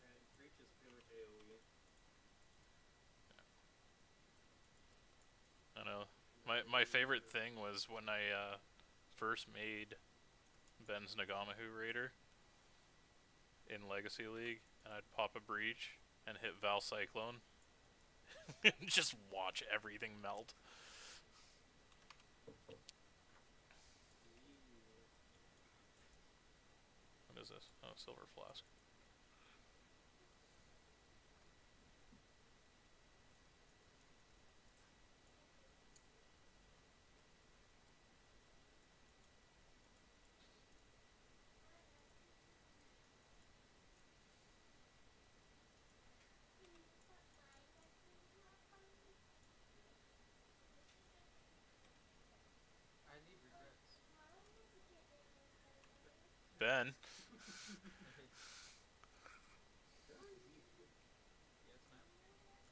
And Breach is pretty much AoE. I know. My favorite thing was when I first made Ben's Nagamahu Raider in Legacy League, and I'd pop a breach and hit Val Cyclone and just watch everything melt. What is this? Oh, silver flask. I need regrets. Ben,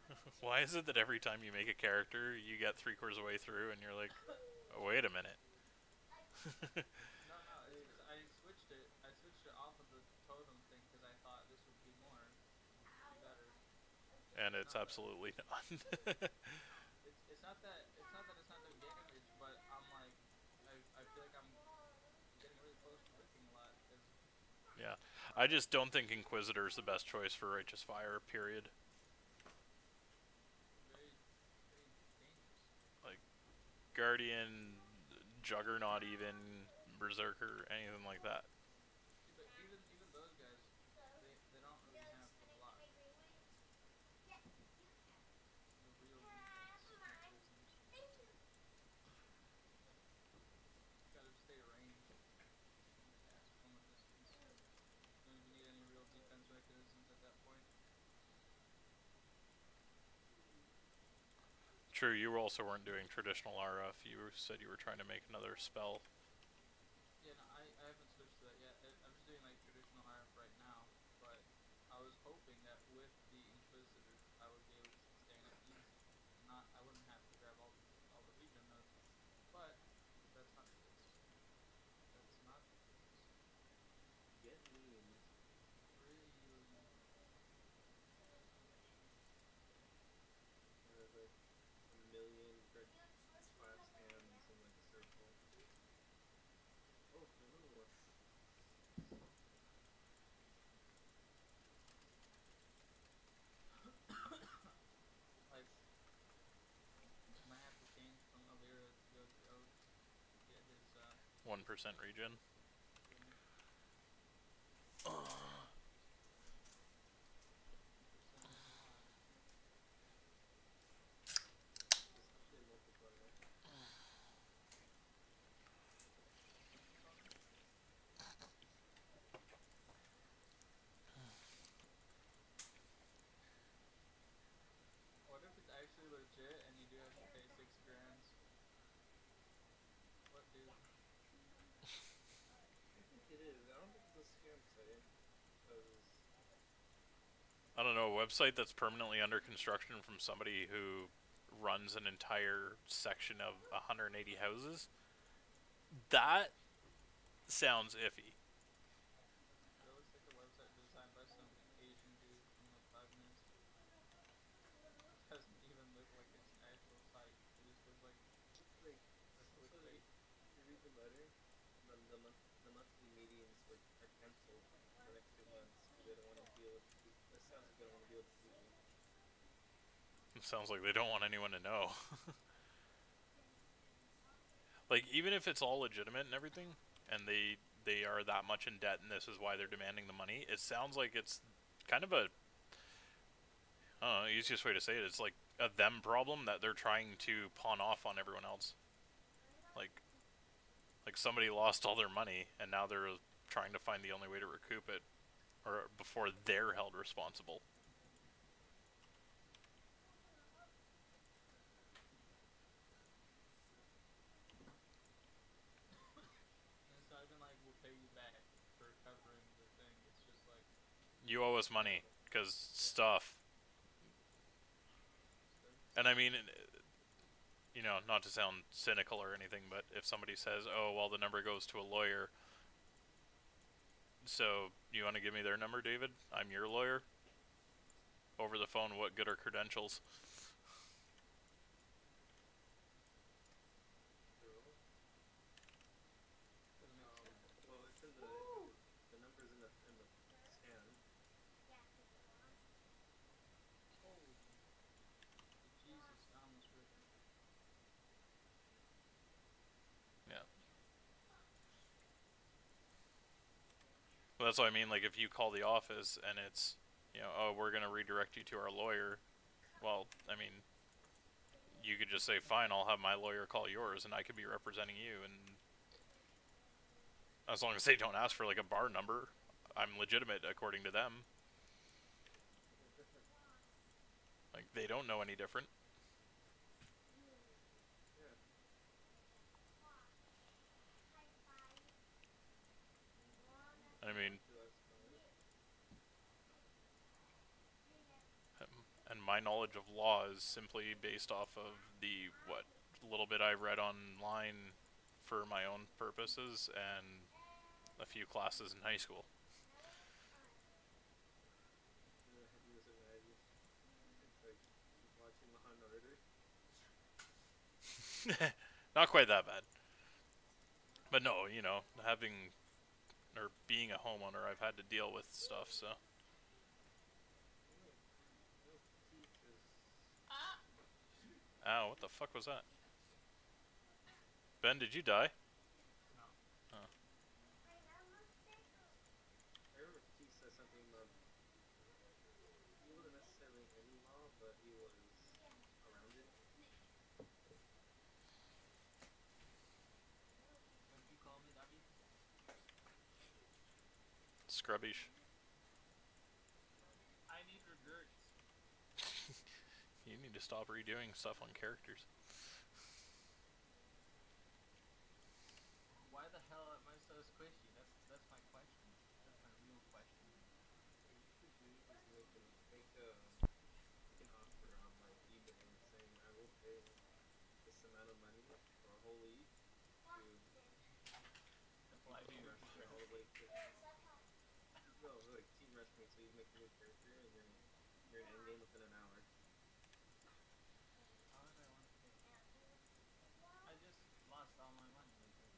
Yes, ma'am. why is it that every time you make a character, you get 3/4 of the way through and you're like, oh, wait a minute. No, I switched it. I switched it off of the totem thing because I thought this would be more, be better. And it's absolutely not. It's not that it's not doing damage, but I'm like, I feel like I'm getting really close to breaking a lot. Cause Yeah. I just don't think Inquisitor is the best choice for Righteous Fire, period. very dangerous. Like, Guardian, Juggernaut even, Berserker, anything like that. See, but even those guys, they don't really have a lot. The real defense mechanisms. Gotta stay ranged and cast from a distance. Don't even need any real defense mechanisms at that point. True, you also weren't doing traditional RF. You said you were trying to make another spell. Yeah, no, I haven't switched to that yet. I'm just doing like traditional RF right now, but I was hoping that with the Inquisitor, I would be able to sustain it easy. I wouldn't have to grab all the regen nodes, but that's not the case. That's not the case. Get memes. Really. There's like a million red class hands in like a circle. Oh, another one. Like, might have to change from Alira to go to Oak to get his 1% regen. Especially multiplayer. What if it's actually legit and you do have to pay $6 grand? What, dude? I think it is. I don't think it's a scam site. Because I don't know, a website that's permanently under construction from somebody who runs an entire section of 180 houses? That sounds iffy. That looks like a website designed by some Asian dude from like 5 minutes. It doesn't even look like it's an actual site. It just looks like like a so clickbait. if you read the letter, the monthly meetings are cancelled for the next 2 months because they don't want to deal with. It sounds like they don't want to deal with people. It sounds like they don't want anyone to know. Like, even if it's all legitimate and everything, and they are that much in debt and this is why they're demanding the money, it sounds like it's kind of a I don't know, the easiest way to say it is like a them problem that they're trying to pawn off on everyone else. Like somebody lost all their money and now they're trying to find the only way to recoup it, or before they're held responsible. And it's not even like we'll pay you back for covering the thing. It's just like You owe us money because stuff. And I mean, you know, not to sound cynical or anything, but if somebody says, "Oh, well, the number goes to a lawyer," so you want to give me their number, David? I'm your lawyer. Over the phone, what good are credentials? doesn't make sense. Well, it's in the numbers in the scan. Holy Jesus, I almost ripped it. Yeah. Well, that's what I mean. Like, if you call the office and it's, you know, oh, we're gonna redirect you to our lawyer. Well, I mean, you could just say, fine, I'll have my lawyer call yours, and I could be representing you, and as long as they don't ask for like a bar number, I'm legitimate according to them. Like, they don't know any different. Yeah. I mean, So that's fine. and my knowledge of law is simply based off of the, what, little bit I read online for my own purposes and a few classes in high school. You just imagine. It's like watching Law and Order. Not quite that bad. But no, you know, having, or being a homeowner, I've had to deal with stuff, so. Ow, what the fuck was that? Ben, did you die? No. Oh. I remember T said something about he wasn't necessarily in law, but he was around it. What you call me, David? Scrubbish. I need regrets. You need to stop redoing stuff on characters. Why the hell am I so squishy? That's my question. That's my real question. What you should do is make an offer on like eBay saying I will pay this amount of money for a whole league to Apply to team your wrestling all the way to no, like team wrestling. So you make a new character and you're in endgame within an hour. How would I want to pay? I just lost all my money right there.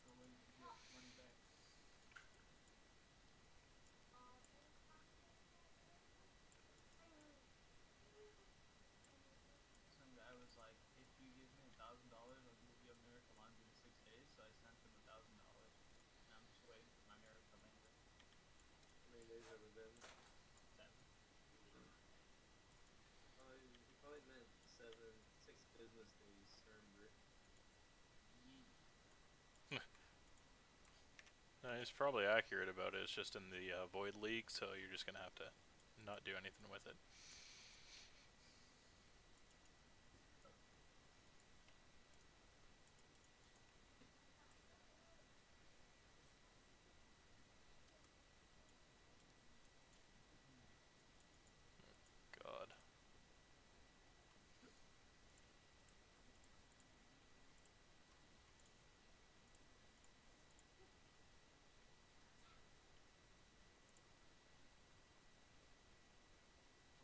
The way to get money back. Some guy was like, if you give me $1,000, I'll give you a miracle launch in 6 days. So I sent him $1,000, and I'm just waiting for my miracle lander. How many days have it been? 7. He probably meant 6 business days, remember? He's probably accurate about it. It's just in the Void League, so you're just gonna have to not do anything with it. God.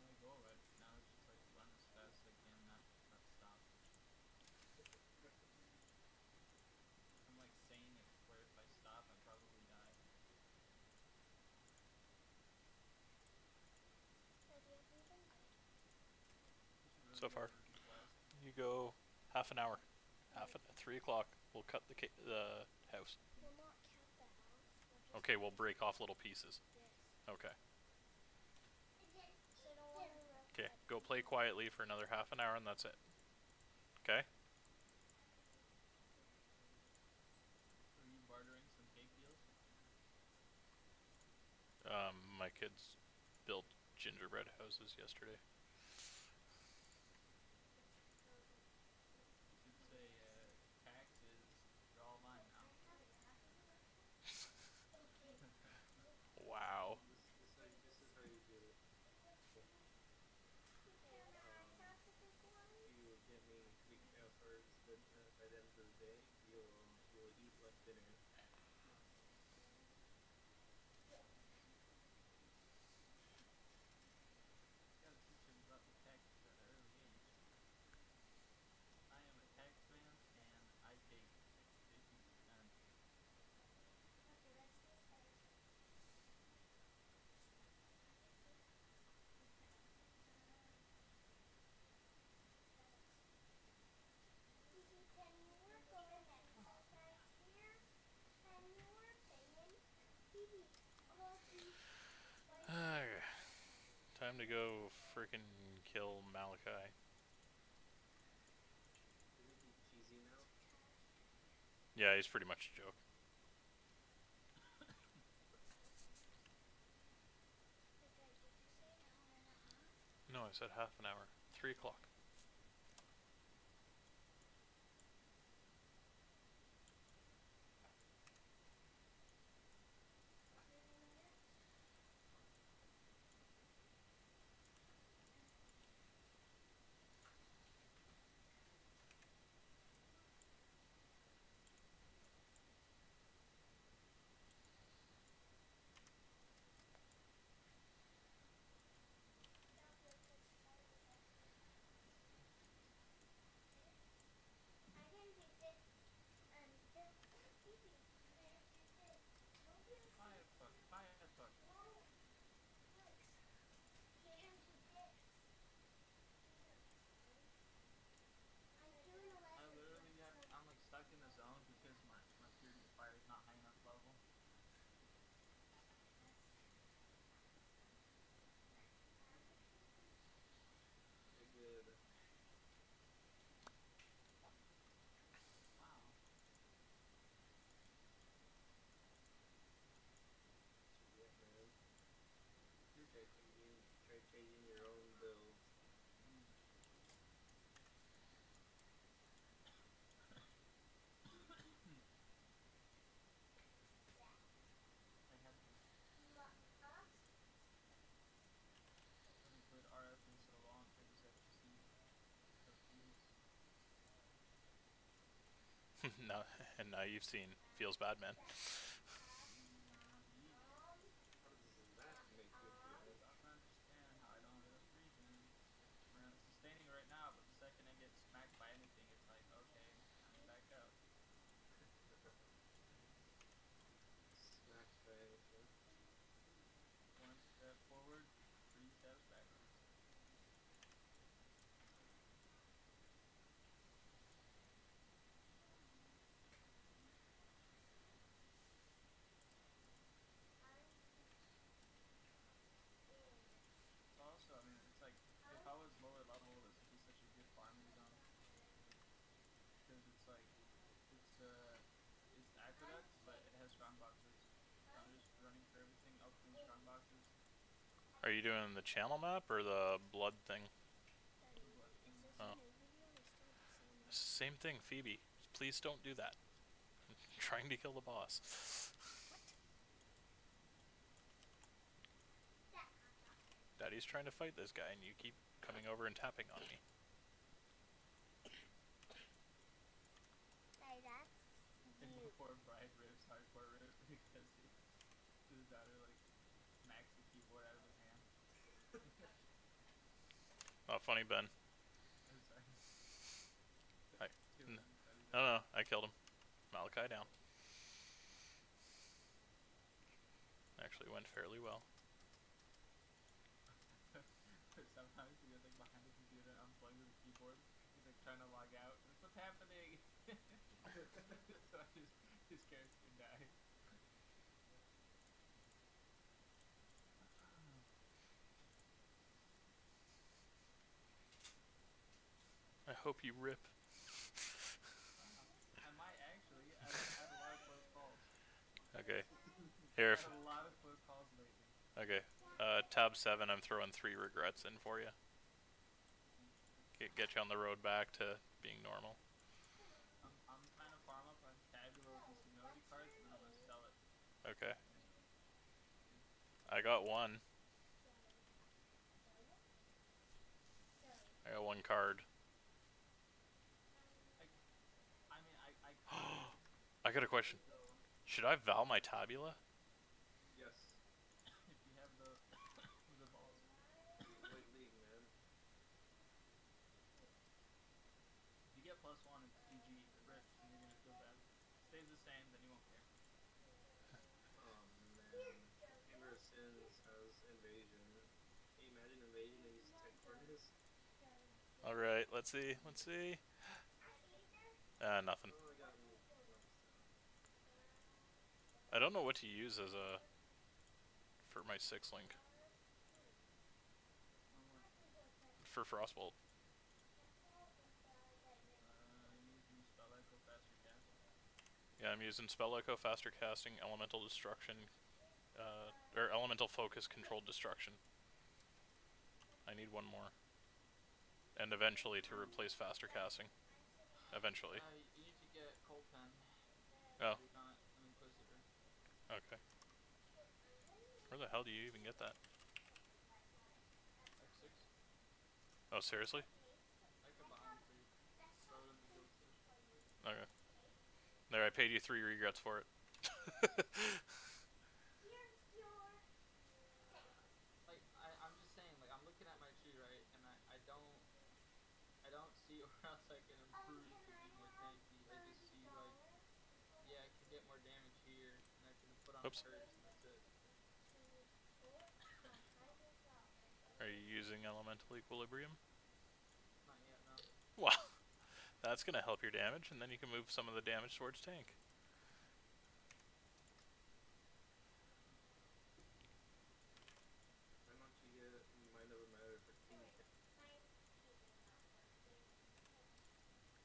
My goal right now is just like run as fast as I can, not stop. I'm like saying it where if I stop, I probably die. So far. You go half an hour. 3 o'clock. We'll cut the house. We'll not cut the house. We'll Okay, we'll break off little pieces. Yes. Okay. So I don't want to wreck Okay, that go piece. play quietly for another half an hour and that's it. Okay? Are you bartering some cake deals? My kids built gingerbread houses yesterday. You should say taxes. They're all mine now. Wow. This is how you do it. If you give me 3 chaos hearts, then by the end of the day, you'll eat like dinner. Gotta teach him about the taxes at an early age. I am a tax man and I take 50%. Time to go frickin' kill Malachi. Isn't he cheesy now? Yeah, he's pretty much a joke. No, I said half an hour. 3 o'clock. Firefuck, firefuck. I literally have, I'm like stuck in the zone because my purity of fire is not high enough level. You're good. Wow. Yeah, man. Try changing your own build. Mm. I had to. Haven't played RF in so long for this FC. No, and now you've seen. Feels bad, man. How does that make you feel? I don't understand how I don't have enough regen. I'm sustaining right now, but the second I get smacked by anything, it's like, okay, time to back up. Smacked by anything. 1 step forward, 3 steps backwards. It's also, I mean, it's like, if I was lower level, this would be such a good farming zone. Because it's like, it's aqueduct, but it has strong boxes. So I'm just running for everything, opening strong boxes. Are you doing the channel map or the blood thing? Oh. Same thing, Phoebe. Please don't do that. I'm trying to kill the boss. Daddy's trying to fight this guy and you keep coming over and tapping on me. And before Bride rips, hardcore rip, because his daughter, like, smacks the keyboard out of his hand. Not funny, Ben. I'm sorry. No, I killed him. Malachi down. Actually went fairly well. Sometimes he was like behind the computer unplugged the keyboard. He's like trying to log out. Like, what's happening? So his character died. hope you rip. I might actually. I've had a lot of close calls. Okay. Here. I've had a lot of close calls lately. Okay. Tab 7, I'm throwing 3 regrets in for you. Get you on the road back to being normal. I'm trying to farm up on Tabula with these humility cards, and then I'm gonna sell it. Okay. I got one. I got 1 card. I mean, I I got a question. though, Should I Val my Tabula? Yes. if you have the the balls. White League, man. If you get +1, it's GG. It rips, and you're gonna feel bad. Stays the same, then you won't care. Oh man. Chamber of Sins has invasion. Can you imagine invasion and use 10 corners? Alright, let's see. Let's see. Nothing. Oh, I got knocks down. I don't know what to use as a for my 6-link. For Frostbolt. Using Spell Echo, faster casting. Yeah, I'm using Spell Echo, faster casting, elemental destruction, or elemental focus, controlled destruction. I need 1 more. And eventually to replace faster casting. Eventually. You need to get Cold Pen. Oh. You're not an Inquisitor. Okay. Where the hell do you even get that? X6. Oh, seriously? I could buy one for you. Throw it in the guild station. Okay. There, I paid you 3 regrets for it. Like, I'm just saying, like, I'm looking at my tree, right, and I don't see where else I can improve to be more tanky. I just see, like, yeah, I can get more damage here, and I can put on Oops. curse, and that's it. Are you using elemental equilibrium? Not yet, no. Wow. That's gonna help your damage, and then you can move some of the damage towards tank. Why don't you get Mind Over Matter for King?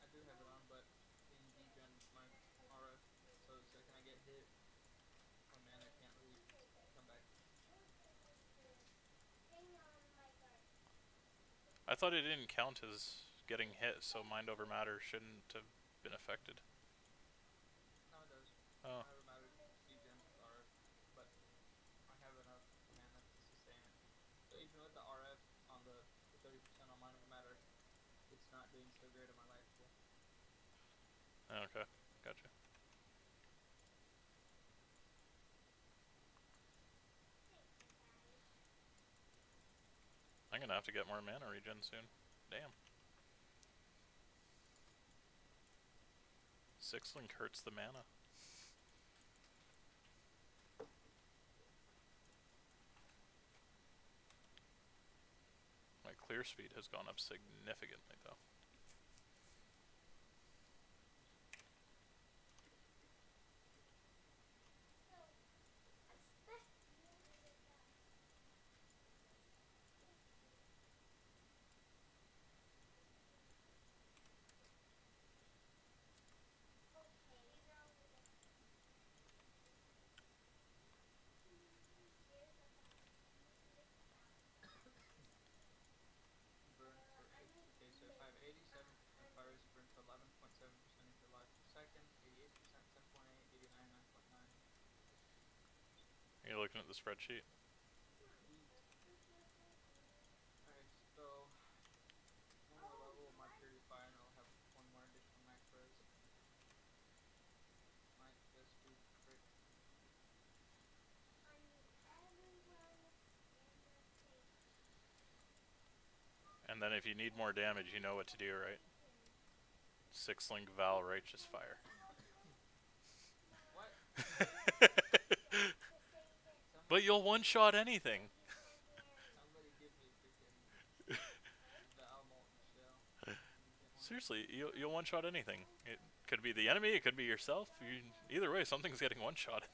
I do have it on, but in degen, my RF, so the second I get hit, my mana can't really come back. I thought it didn't count as getting hit, so Mind Over Matter shouldn't have been affected. No, it does. Oh. I have a matter degen with RF, but I have enough mana to sustain it. So even with the RF on the 30% on Mind Over Matter, it's not doing so great on my life pool. Okay, gotcha. I'm gonna have to get more mana regen soon. Damn. 6-link hurts the mana. My clear speed has gone up significantly though. Burn for 8. Okay, so if I have 87% fire rate, burn for 11.7% of your life per second, 88%, 10.8, 89, 9.9. Are you looking at the spreadsheet? Alright, so one more level of my purity fire and I'll have 1 more additional max res. Might just be perfect. And then if you need more damage, you know what to do, right? 6-link Val Righteous Fire. What? But you'll one-shot anything. Somebody give me freaking Val Molten Shell. Seriously, you'll one-shot anything. It could be the enemy, it could be yourself. Either way, something's getting one-shotted.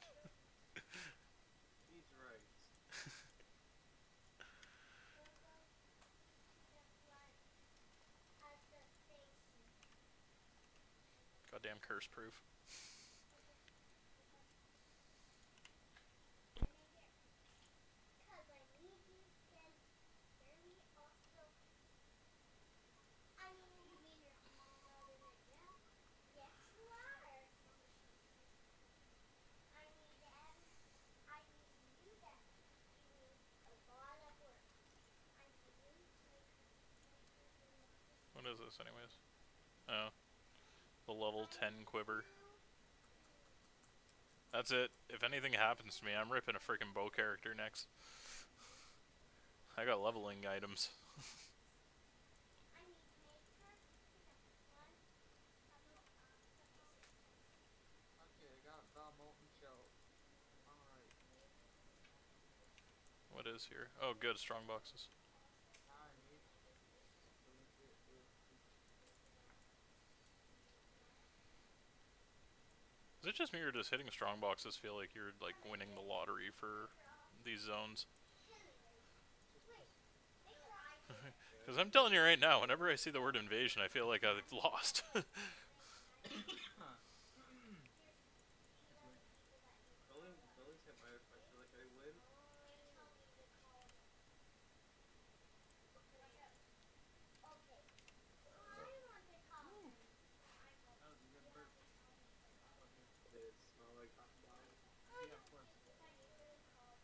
He's right. goddamn curse proof. What is this, anyways? Oh, the level 10 quiver. That's it. If anything happens to me, I'm ripping a freaking bow character next. I got leveling items. Okay, I got the molten shell. Alright. What is here? Oh, good, strong boxes. Now I need to link it with Is it just me or does hitting strong boxes feel like you're like winning the lottery for these zones? Because I'm telling you right now, whenever I see the word invasion, I feel like I've lost. The only time I feel like I win. that was a good burp. Okay. Did it smell like hot dog? Yeah, of course. Hot.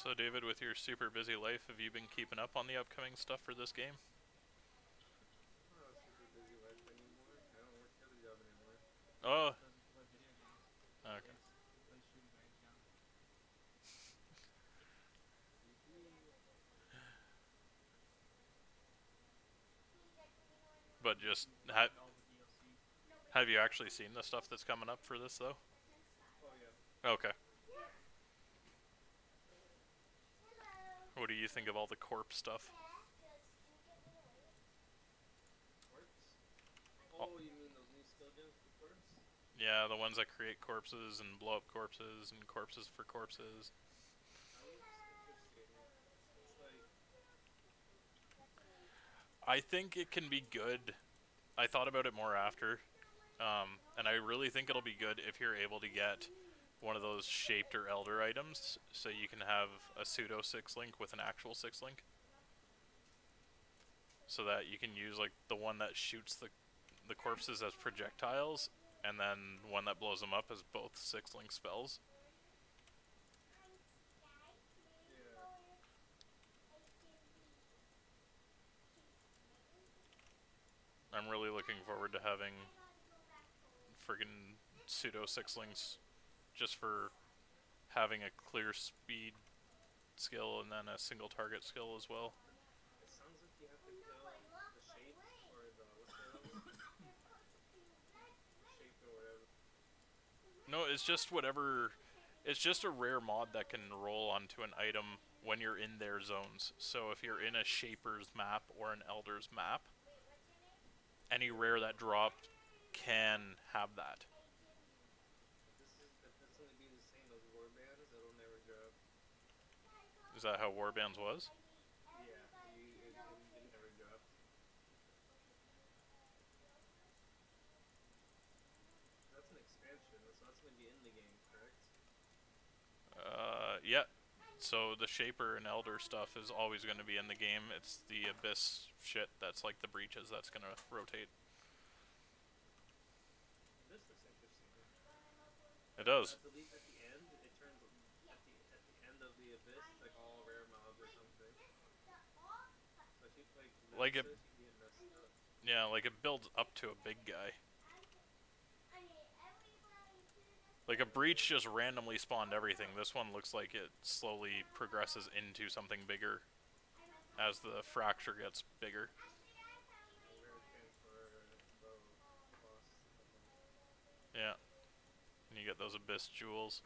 So David, with your super busy life, have you been keeping up on the upcoming stuff for this game? I'm not a super busy life anymore. I don't work at the job anymore. Oh, Doesn't play video games. okay. He plays shooting range now. But just, Bought all the DLC. have you actually seen the stuff that's coming up for this, though? Oh yeah. Okay. What do you think of all the corpse stuff? Corpse? Oh, you mean those new skill gems for corpse? Yeah, the ones that create corpses and blow up corpses and corpses for corpses. That looks interesting. It's like, I think it can be good. I thought about it more after. And I really think it'll be good if you're able to get one of those shaped or elder items, so you can have a pseudo 6-link with an actual 6-link. So that you can use like the one that shoots the corpses as projectiles, and then one that blows them up as both 6-link spells. yeah. I'm really looking forward to having friggin' pseudo 6-links just for having a clear speed skill and then a single target skill as well. It sounds like you have to kill the shape or the what's the other one? Shape or whatever. No, it's just whatever. It's just a rare mod that can roll onto an item when you're in their zones. So if you're in a Shaper's map or an Elder's map, any rare that dropped can have that. If that's gonna be the same as warbands, it'll never drop. Is that how Warbands was? Yeah, it never dropped. That's an expansion, so that's gonna be in the game, correct? Yeah. So the Shaper and Elder stuff is always going to be in the game. It's the Abyss shit that's like the breaches that's going to rotate. This looks interesting. It does. I believe at the end, it turns at the end of the abyss, it's like all rare mobs or something. So if you Like it- Nemesis, you'd be messed up. Yeah, like it builds up to a big guy. Like a breach just randomly spawned everything. This one looks like it slowly progresses into something bigger as the fracture gets bigger. Rare transfer, bow, boss, Yeah. And you get those Abyss jewels.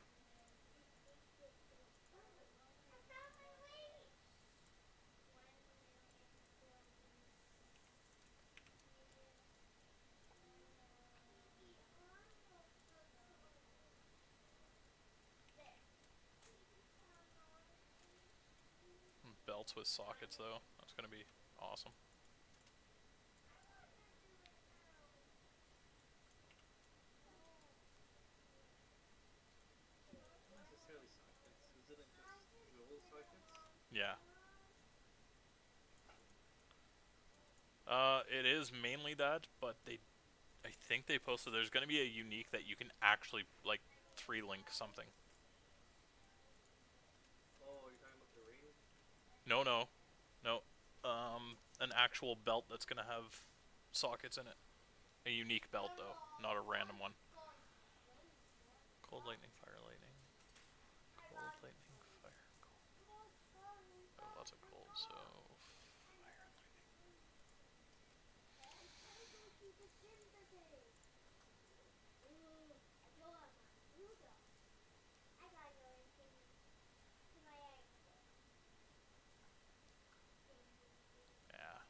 belts with sockets though. That's gonna be awesome. Not necessarily sockets. Isn't it just jewel sockets? Yeah. It is mainly that, but I think they posted there's gonna be a unique that you can actually like 3-link something. Oh, you're talking about the ring? No, no, no. An actual belt that's gonna have sockets in it. A unique belt though, not a random one. Cold lightning, fire lightning. Cold lightning, fire, cold. Oh, lots of cold, so fire lightning. Yeah.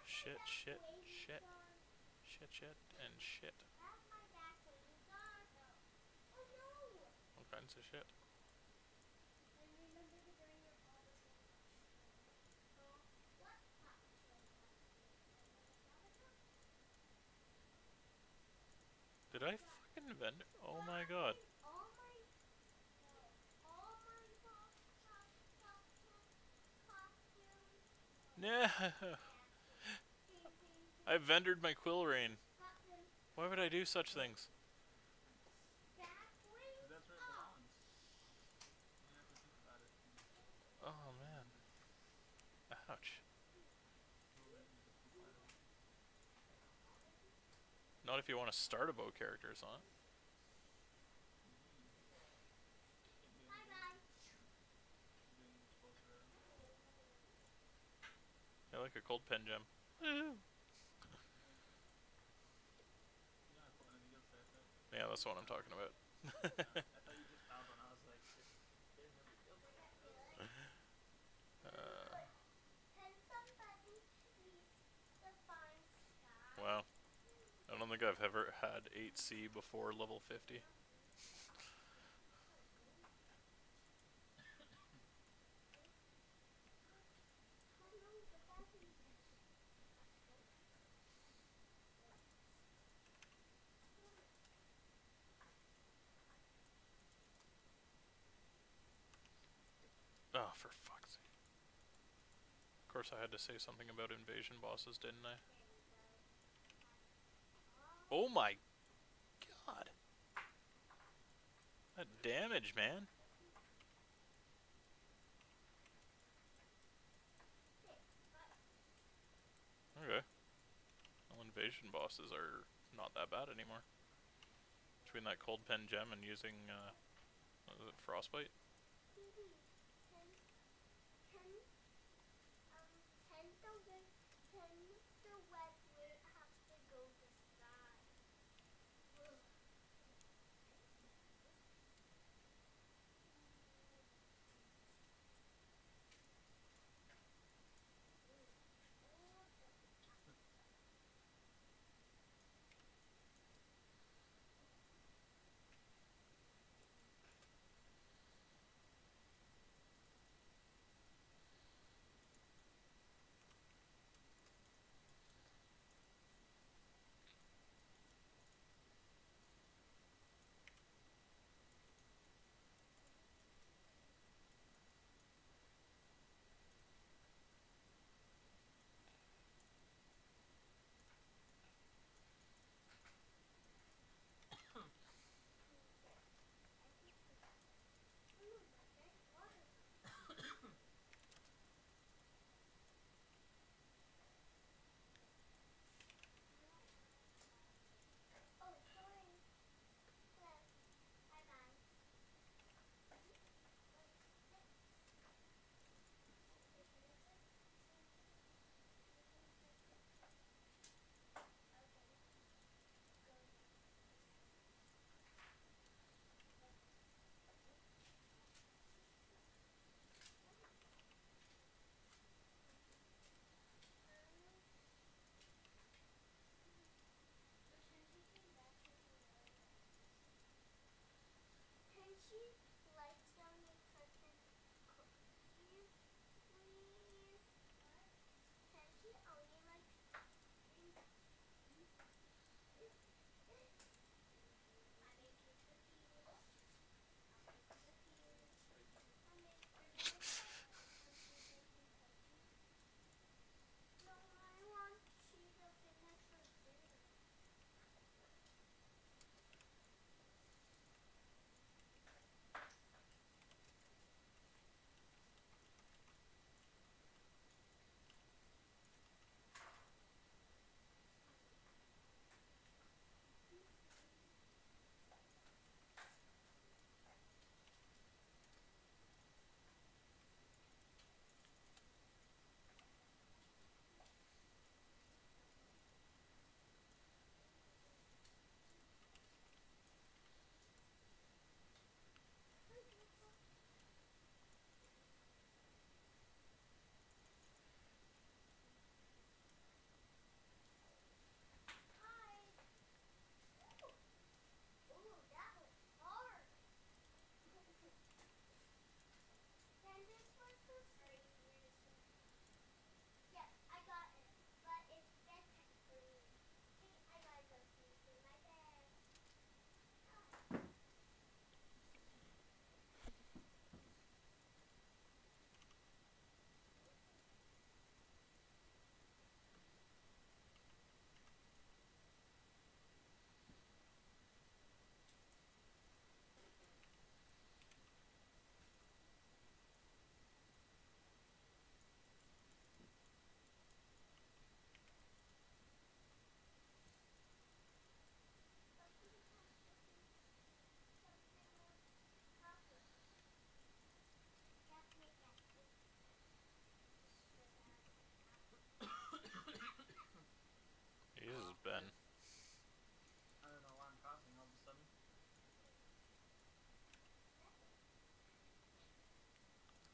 Shit, shit, shit. Shit, shit, and shit. All kinds of shit. Did I fucking vendor? Oh my god. Nah. I vendored my quill rain. Why would I do such things? Because that's where it belongs. You don't have to think about it. Oh man. Ouch. Not if you want to start a bow character, son. I like a cold pen gem. Yeah, that's what I'm talking about. I thought you just found one. I was like, they didn't really build that. Wow. I don't think I've ever had 8C before level 50. Oh, for fuck's sake. Of course I had to say something about invasion bosses, didn't I? Oh my god. That damage, man. Okay. Well, invasion bosses are not that bad anymore. Between that cold pen gem and using, what was it, frostbite?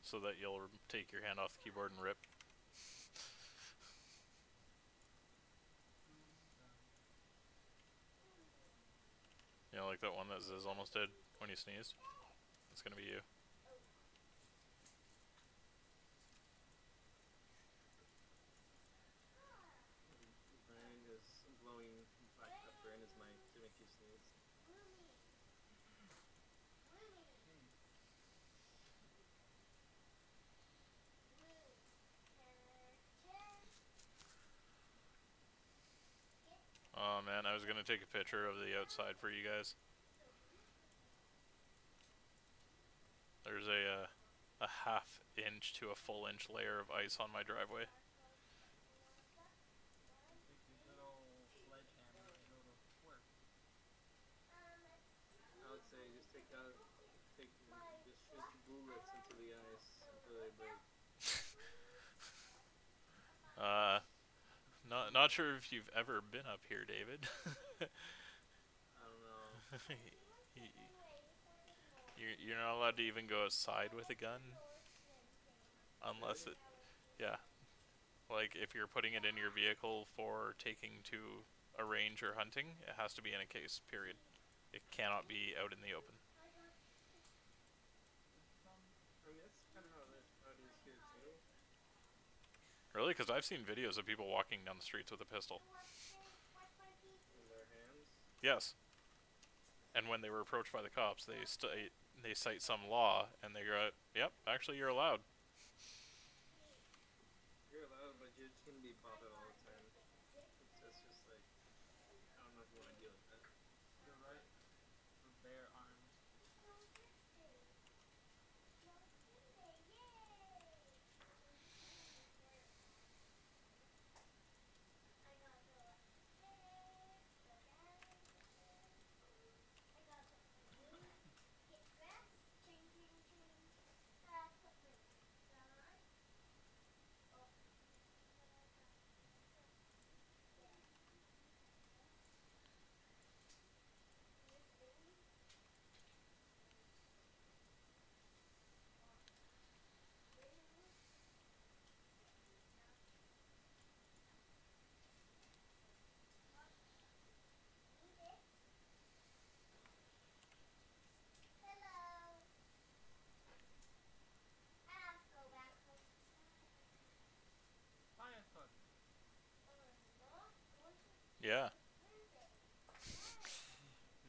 so that you'll take your hand off the keyboard and rip. You know, like that one that Ziz almost did when he sneezed? It's gonna be you. Brian is blowing black pepper in his mic to make you sneeze. Oh man, I was gonna take a picture of the outside for you guys. There's a half inch to a full inch layer of ice on my driveway. Take your good old sledgehammer and go to work. I would say just just shoot bullets into the ice until they break. Not sure if you've ever been up here, David. I don't know. You're not allowed to even go outside with a gun, unless it, yeah, like if you're putting it in your vehicle for taking to a range or hunting, it has to be in a case, period. It cannot be out in the open. I mean, that's kind of how it is here too. Really? Because I've seen videos of people walking down the streets with a pistol. In their hands. Yes. And when they were approached by the cops, they cite some law, and they go, "Yep, actually you're allowed." You're allowed, but you're just gonna be bothered all the time. It's just like, I don't know if you want to deal with that. The right for bare arms. Yeah. Is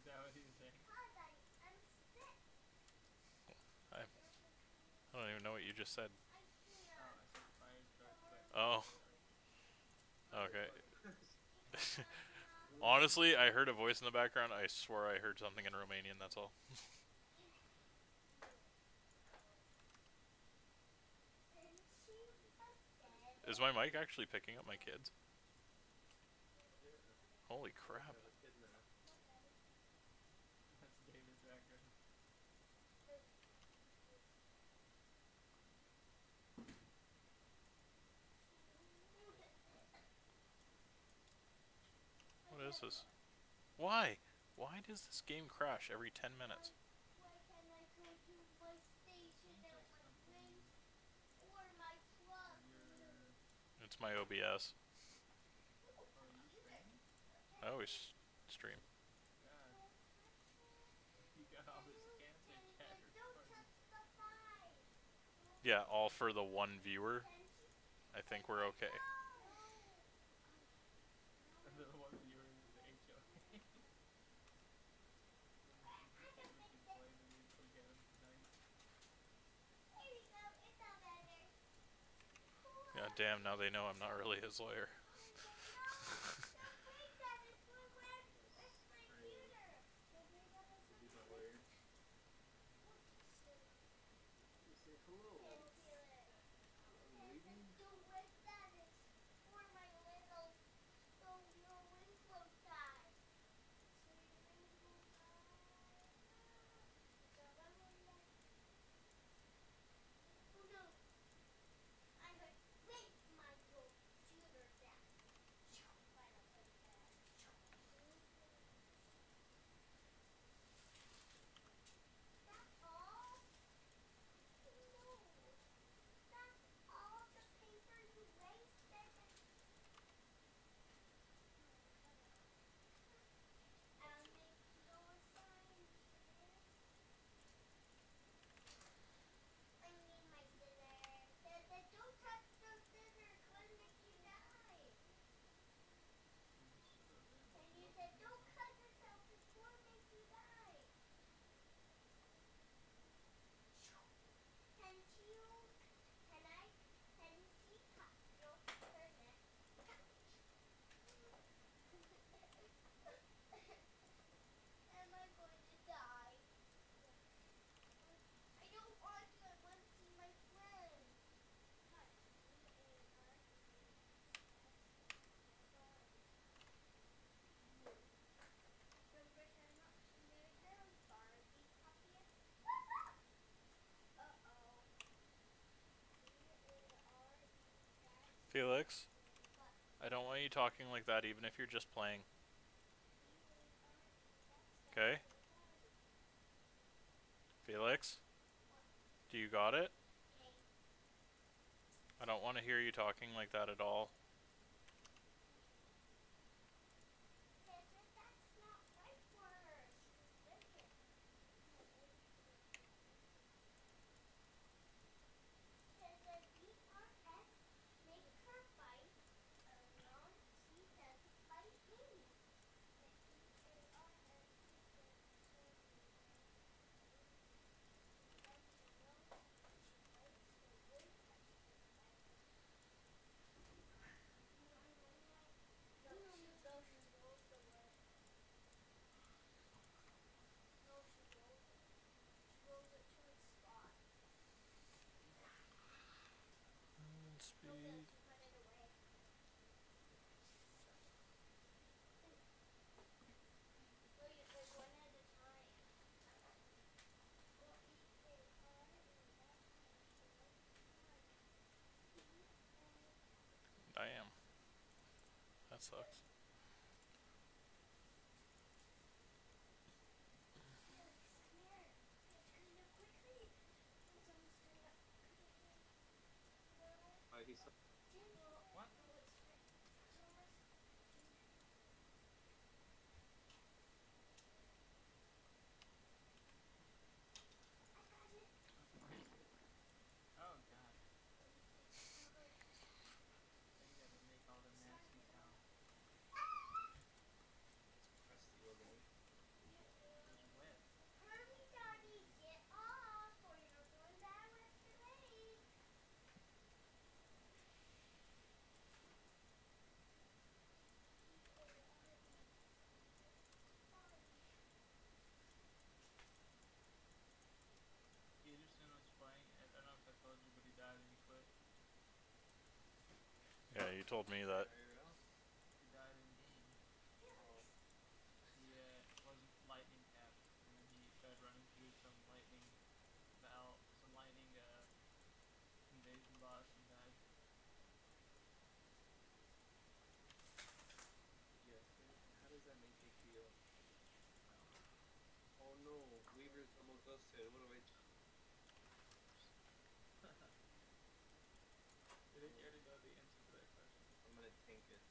that what he was saying? I don't even know what you just said. Oh, I said fire truck, but Oh. Okay. Honestly, I heard a voice in the background. I swore I heard something in Romanian, that's all. Is my mic actually picking up my kids? Holy crap. I have a kid now. that's David's background. What is this? Why? Why does this game crash every 10 minutes? It's my OBS. Oh, are you streaming? I always stream. God. You got all this cancer cat recording. Yeah, all for the one viewer. I think we're okay. The one viewer is the HOA. We can play the music we get him tonight. God damn, now they know I'm not really his lawyer. Be my lawyer. You say hello. I'm leaving. Felix, I don't want you talking like that even if you're just playing. Okay? Felix? Do you got it? I don't want to hear you talking like that at all. Speed. I am. That sucks. He saw. What? Oh god. I gotta make all the nasty sounds. Crusty, wasn't it? It was wet. Peterson was playing, I don't know if I told you, but he died and he quit. Yeah, you told me that. IRL? He died in game. Oh, He wasn't lightning capped, and then he tried running through some lightning invasion boss and died. yes. How does that make you feel? No. Oh no, Weaver's double ghosted. What do I do? I think you already know the answer to that question. I'm gonna tank it.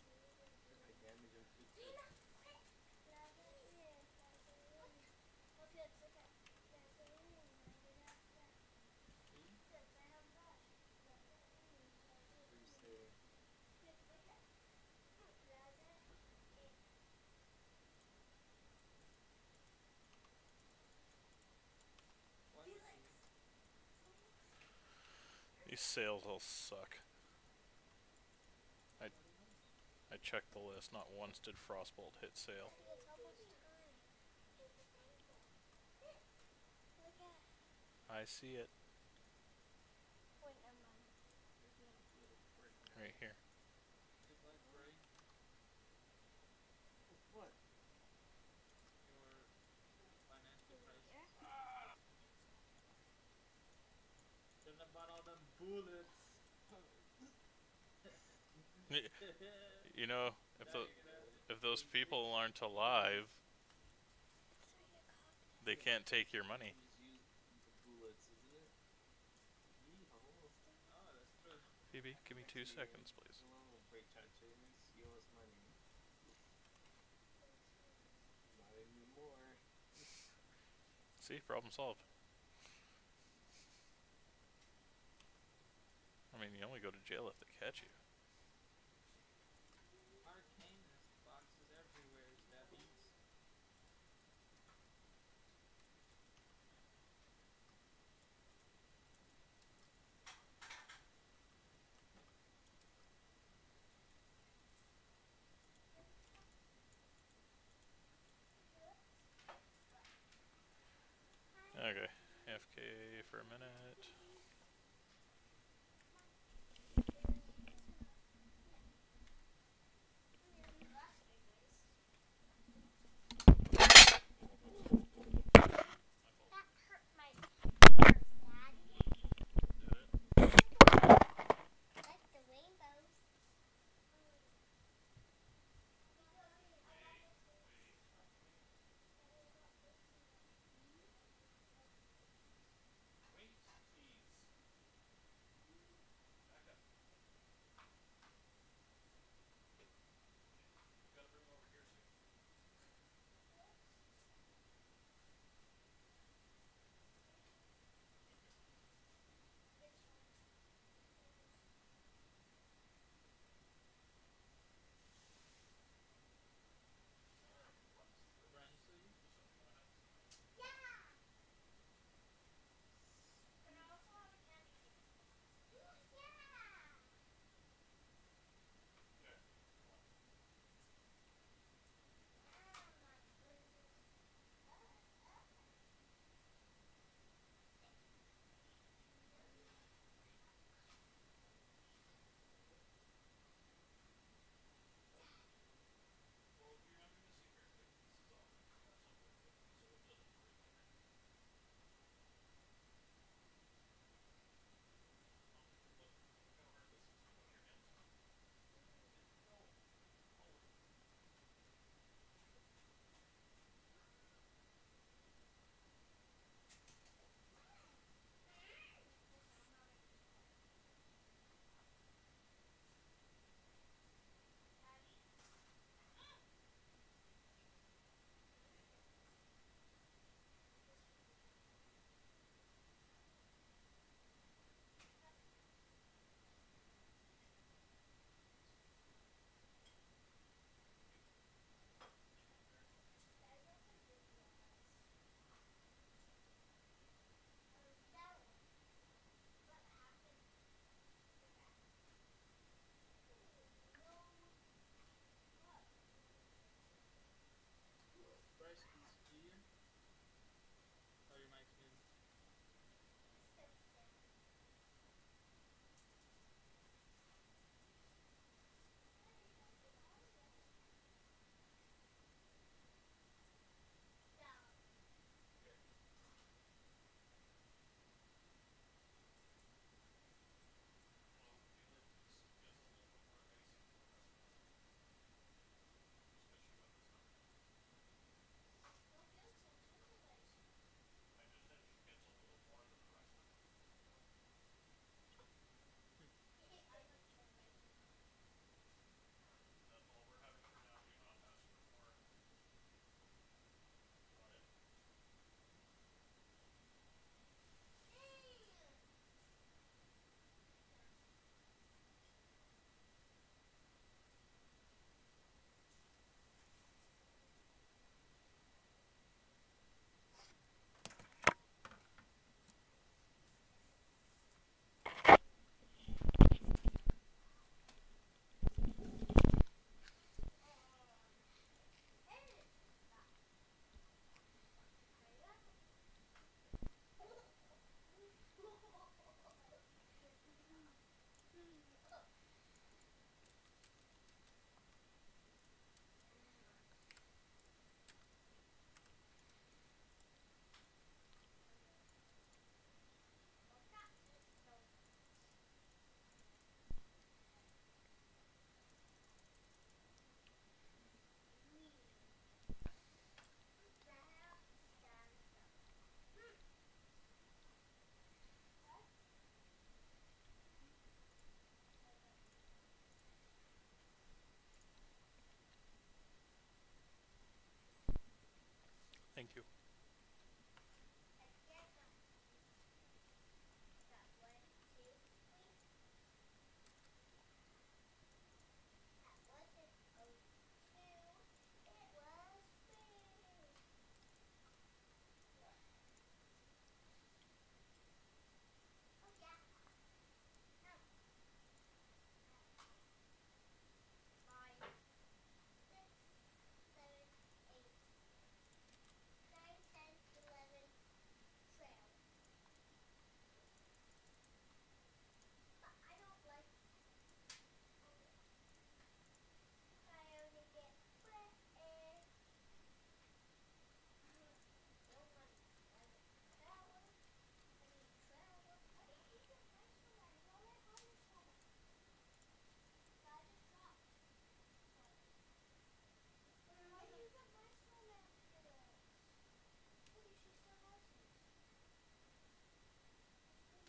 I damage him too quick. See? What do you say? What? These sales all suck. I checked the list. Not once did Frostbolt hit sale. I see it. There's a little quirk now. Right here. Hey Blackberry, What? your financial crisis. Shouldn't have bought all them bullets. You know, Now you're gonna have to if those people aren't alive, they can't take your money. You just use the bullets, isn't it? Oh. Oh, that's true. Phoebe, give me 2 seconds, please. Hello, break chargers. You owe us money. Not anymore. See, problem solved. I mean, you only go to jail if they catch you. Arcanist boxes everywhere, Steffies. Okay, FK for a minute.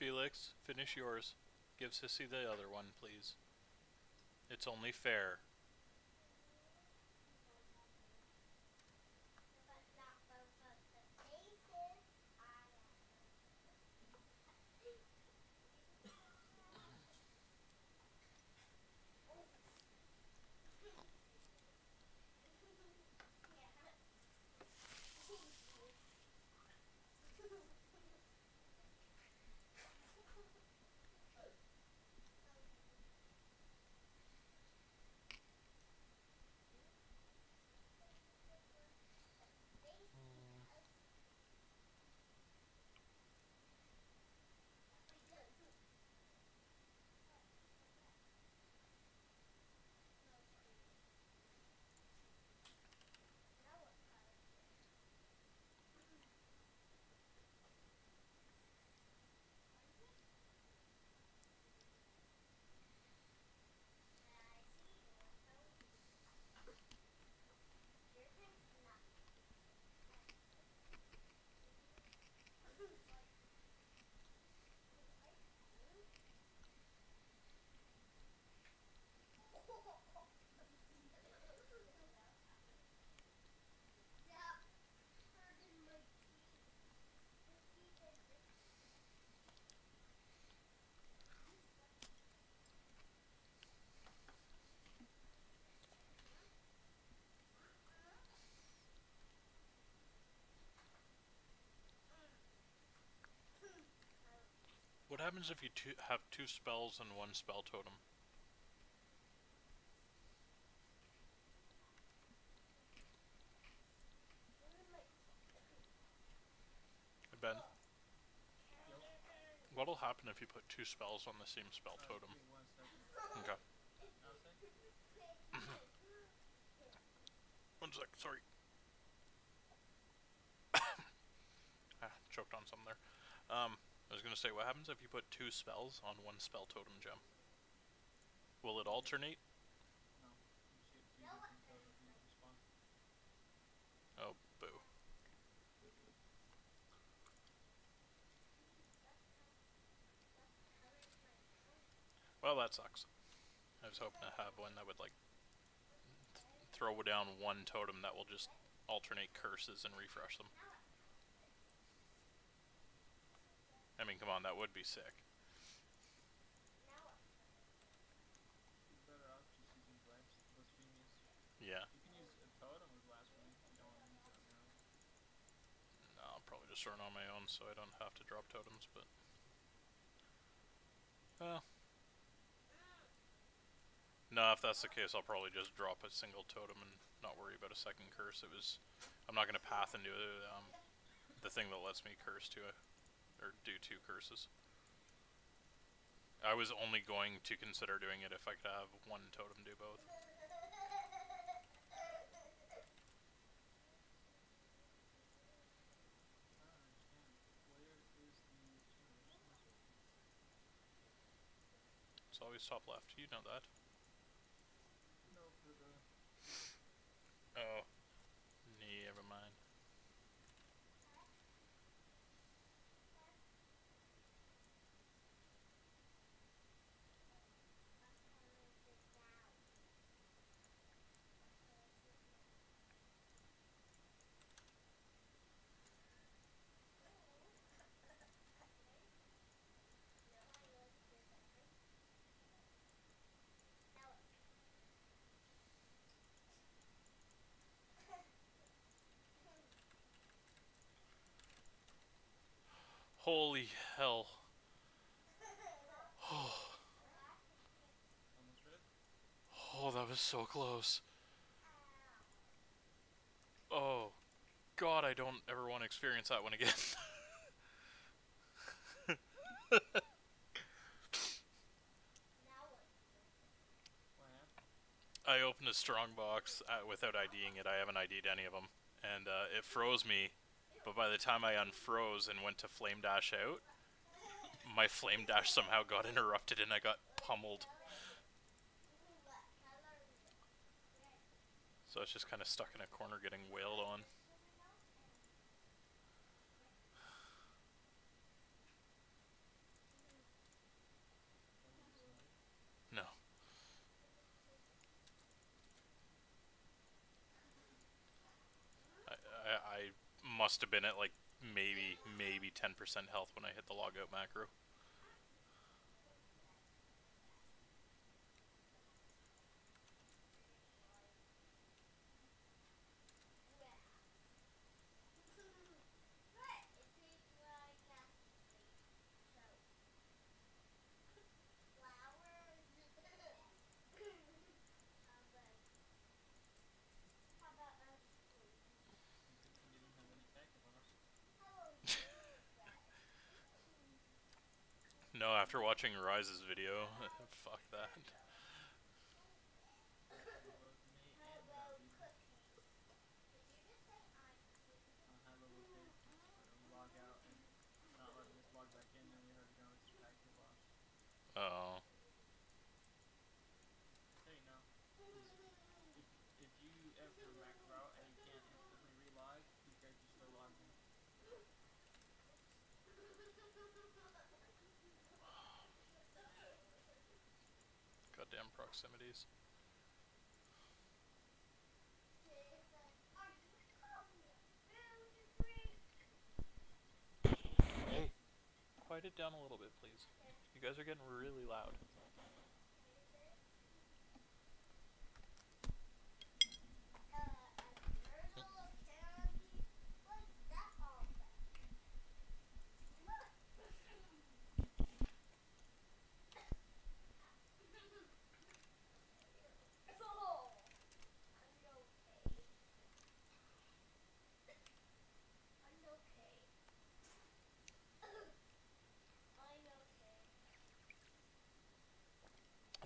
Felix, finish yours. Give Sissy the other one, please. It's only fair. But not both of the faces. What happens if you have 2 spells and 1 spell totem? Hey Ben, what'll happen if you put 2 spells on the same spell totem? Give me 1 second. Okay. Now say? 1 sec, sorry. Choked on something there. I was gonna say, what happens if you put 2 spells on 1 spell totem gem? Will it alternate? No. You shoot 2 different totals and respawn. Oh, boo. Well, that sucks. I was hoping to have one that would, like, throw down 1 totem that will just alternate curses and refresh them. I mean, come on, that would be sick. You're better off just using blasphemous. Yeah. You can use a totem with blasphemy if you don't want to use it on your own. No, I'll probably just run on my own so I don't have to drop totems, but... Well... No, if that's the case, I'll probably just drop a single totem and not worry about a second curse. I'm not gonna path into the thing that lets me curse to or do 2 curses. I was only going to consider doing it if I could have 1 totem do both. I don't understand. Where is the exchange? It's always top left. You know that. No, for the... Oh. Never mind. Holy hell. Almost red? Oh, that was so close. Oh, God, I don't ever want to experience that one again. What happened? I opened a strong box without IDing it. I haven't ID'd any of them. And it froze me. But by the time I unfroze and went to flame dash out, my flame dash somehow got interrupted and I got pummeled. So I was just kind of stuck in a corner getting wailed on. must have been at like maybe 10% health when I hit the logout macro. You didn't have any tech loss. No, after watching Rise's video, fuck that. Both me and David. Hello, okay. Log out and not letting us log back in, and we heard a gun packet loss. Oh. So you know, if you ever max out and you can't instantly relog, you guys are still logged in. Goddamn proximities. Hey, quiet it down a little bit, please. You guys are getting really loud.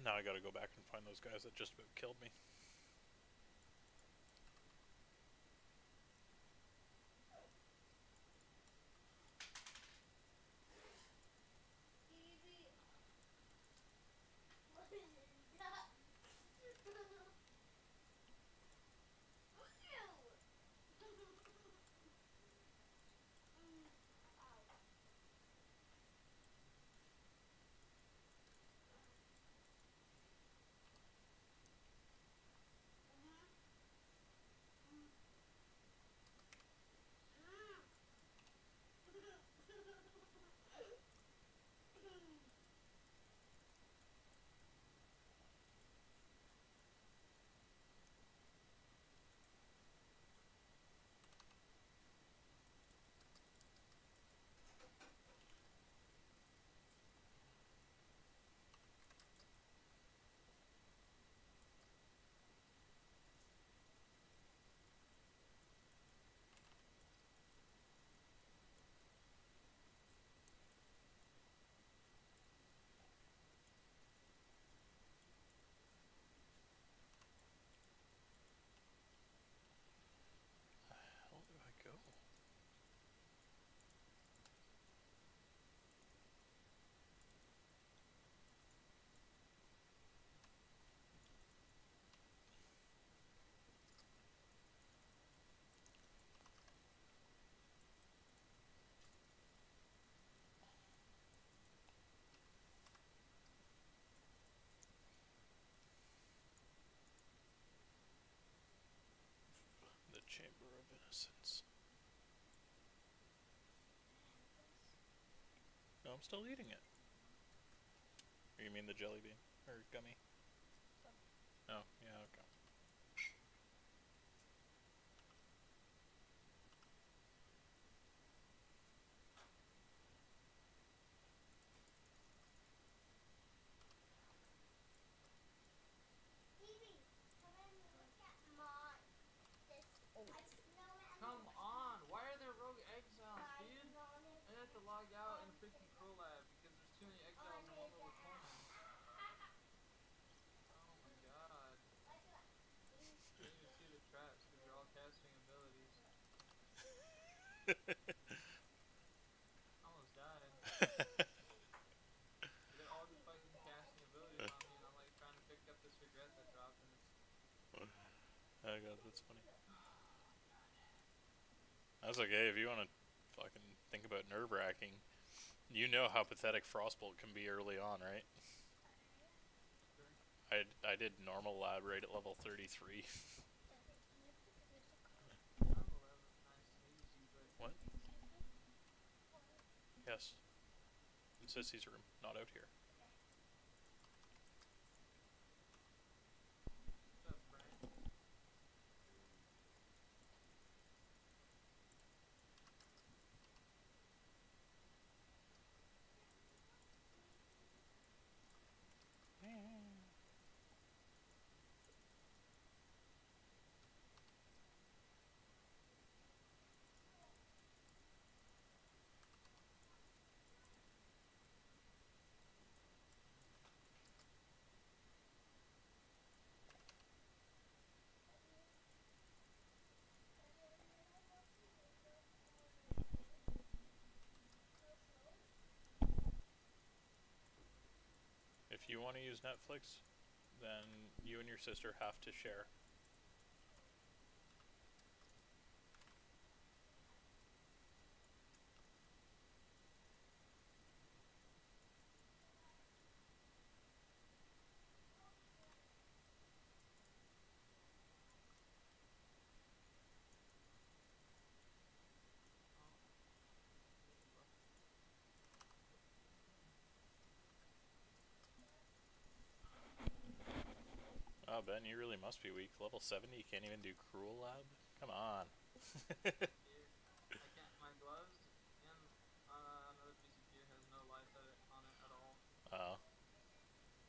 Now I gotta go back and find those guys that just about killed me. How do I go? The Chamber of Innocence. No, I'm still eating it. Or you mean the jelly bean? Or gummy? Oh, yeah, okay. Come on! Why are there rogue exiles, dude? I have to log out in freaking Pro Lab because there's too many exiles in one little corner. Oh my god. Can't even see the traps because they're all casting abilities. Almost died. They're all just fucking casting abilities on me, and I'm like trying to pick up this regret that dropped, and it's. Oh god, that's funny. That's okay if you want to fucking think about nerve-wracking. You know how pathetic Frostbolt can be early on, right? Sure. I did normal lab right at level 33. Normal level is nice and easy, but Yes. In Sissy's room, not out here. What's up, Brian? If you want to use Netflix, then you and your sister have to share. Oh, Ben, you really must be weak. Level 70, you can't even do Cruel Lab? Come on. Here, I can't. My gloves and another piece of gear has no life on it at all. Oh.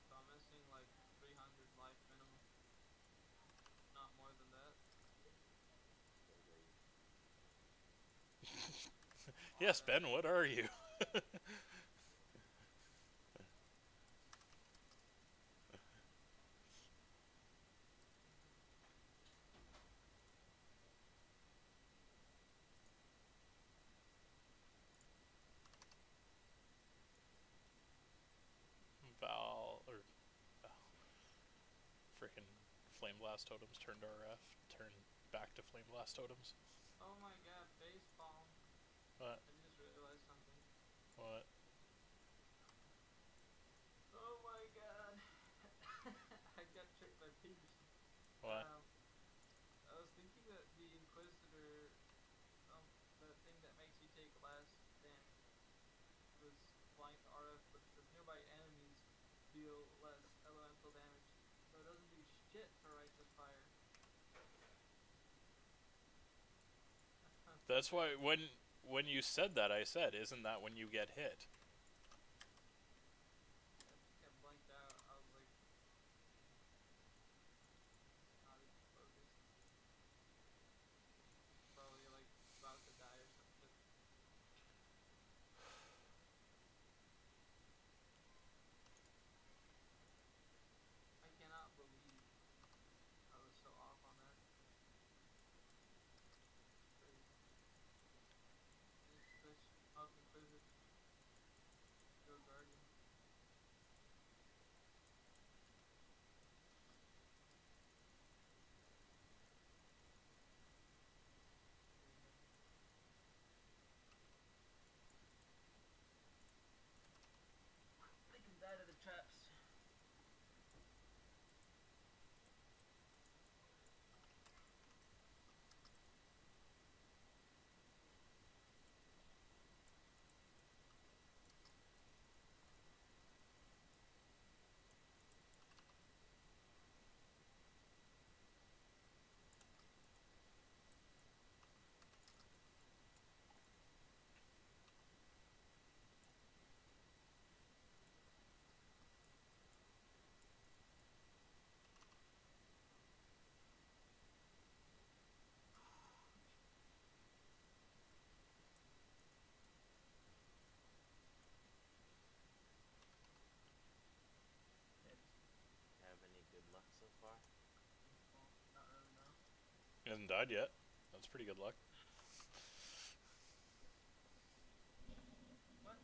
So I'm missing like 300 life minimum. Not more than that. Yes, Ben, what are you? Freaking Flame Blast totems turned RF, turned back to Flame Blast totems. Oh my god, face palm. What? I just realized something. What? Oh my god. I got tricked by Peterson. What? I was thinking that the Inquisitor, the thing that makes you take less damage, was flying to RF, but it says nearby enemies deal less elemental damage. So it doesn't do shit for Righteous Fire. That's why when you said that, I said, isn't that when you get hit? I think I blanked out. I was like, not even focused. Probably like about to die or some shit. I cannot believe I was so off on that. Crazy. Next switch. Up Inquisitor. Go Guardian. They can die to the traps. Have any good luck so far? Well, not really, no. He hasn't died yet. That's pretty good luck. What?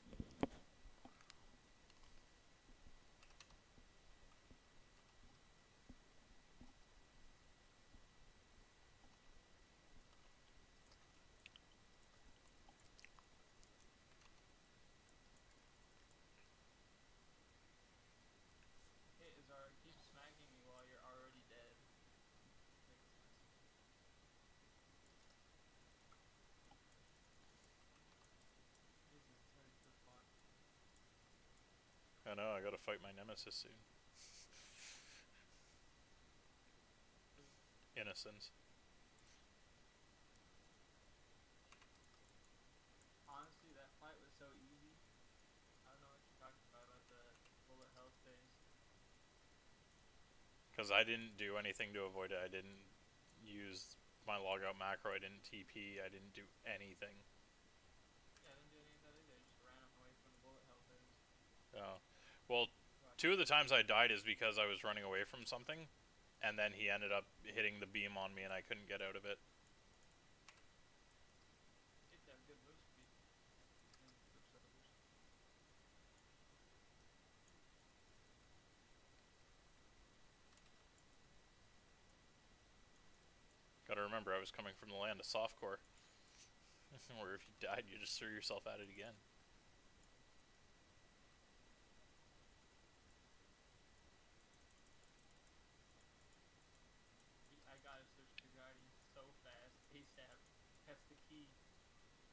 Hey, Azara, keep smacking me while you're already dead. Makes sense. I know, I gotta fight my nemesis soon. Innocence. Honestly, that fight was so easy. I don't know what you're talking about the bullet health phase. Because I didn't do anything to avoid it. I didn't use my logout macro. I didn't TP. I didn't do anything. Yeah, I didn't do any of that either. I just ran away from the bullet hell phase. Oh. Well, 2 of the times I died is because I was running away from something, and then he ended up hitting the beam on me and I couldn't get out of it. You have to have good move speed. And quicksilvers. Gotta remember, I was coming from the land of softcore. Where if you died, you just threw yourself at it again. I gotta switch to Guardian so fast. ASAP. That's the key.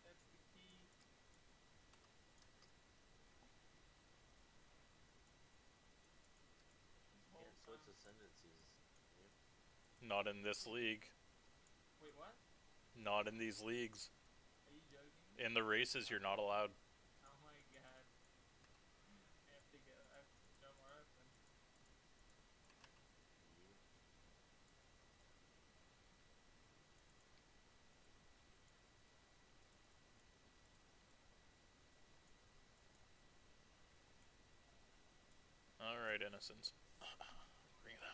That's the key. You can't switch ascendancies, can you? Not in this league. Wait, what? Not in these leagues. Are you joking? In the races, you're not allowed. Oh my god. I have to jump more up then. You? Alright, innocence. Bring it on.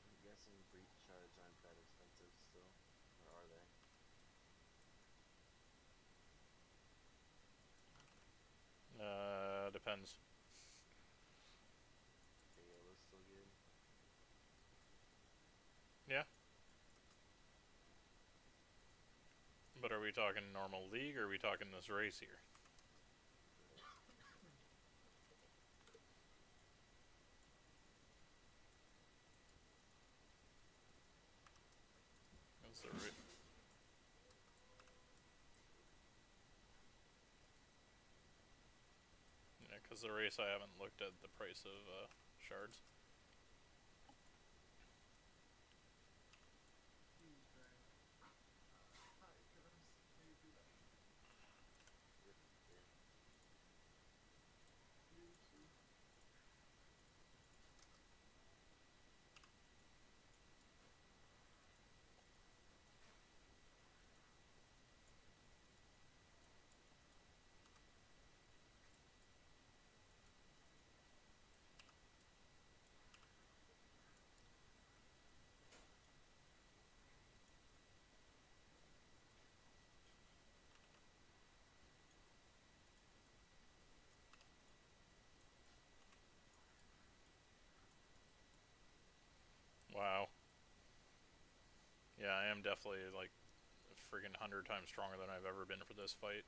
I'm guessing breach shards aren't that expensive still, or are they? Depends. KO is still good. Yeah. But are we talking normal league, or are we talking this race here? That's the right. Yeah, because the race I haven't looked at the price of shards. Jesus Christ. Hi, can I maybe do that? Yeah. Seriously. Wow. Yeah, I am definitely like a friggin' 100 times stronger than I've ever been for this fight.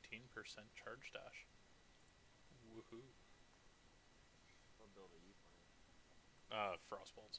18% charge dash. Woohoo. What build are you playing? Frostbolts.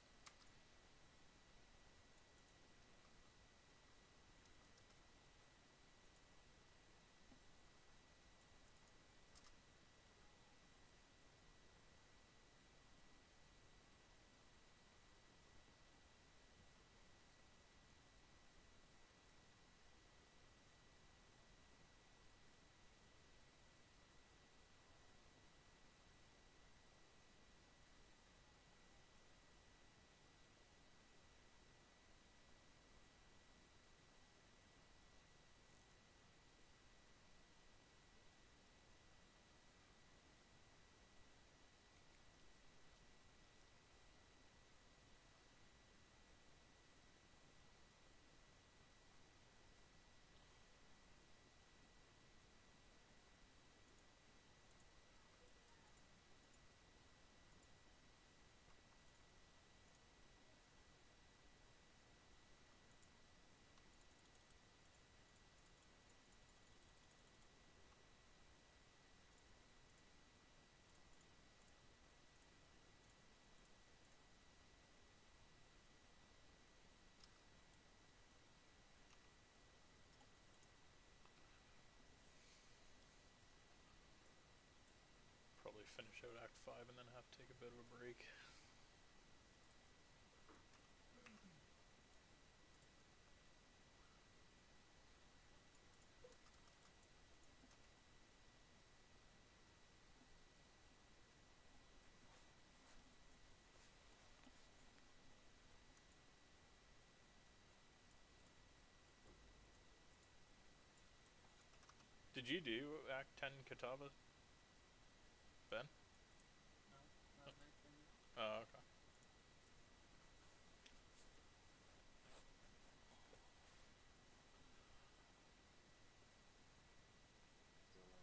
Probably finish out Act 5 and then have to take a bit of a break. Did you do Act 10 Katava, Ben? No, not my thing. Oh, okay. Still in.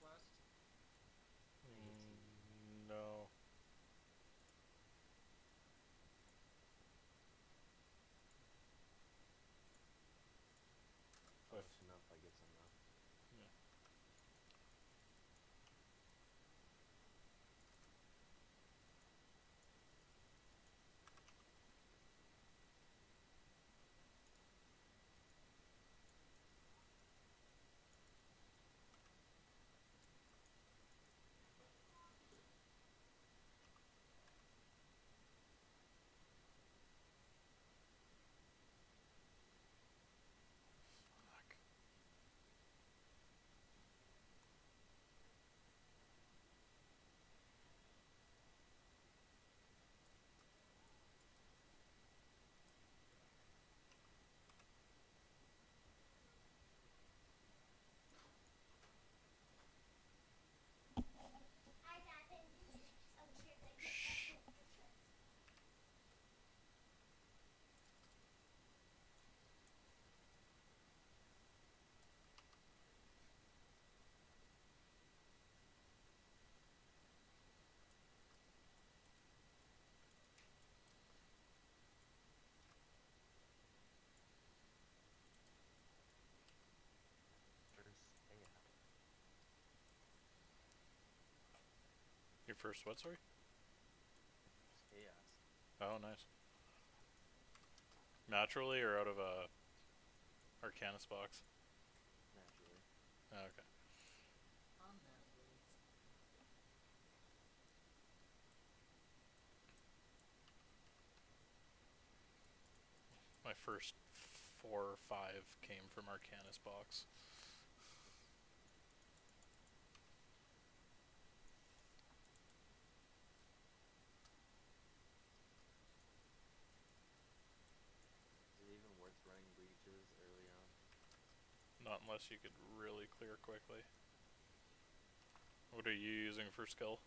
Northwest? No. I'll let you know if I get some though. Yeah. Fuck. I got it. Shh. First chaos. Your first what, sorry? First chaos. Oh, nice. Naturally or out of a Arcanus box? Naturally. Oh, okay. Unnaturally. My first 4 or 5 came from Arcanus box. Is it even worth running breaches early on? Not unless you could really clear quickly. What are you using for skill?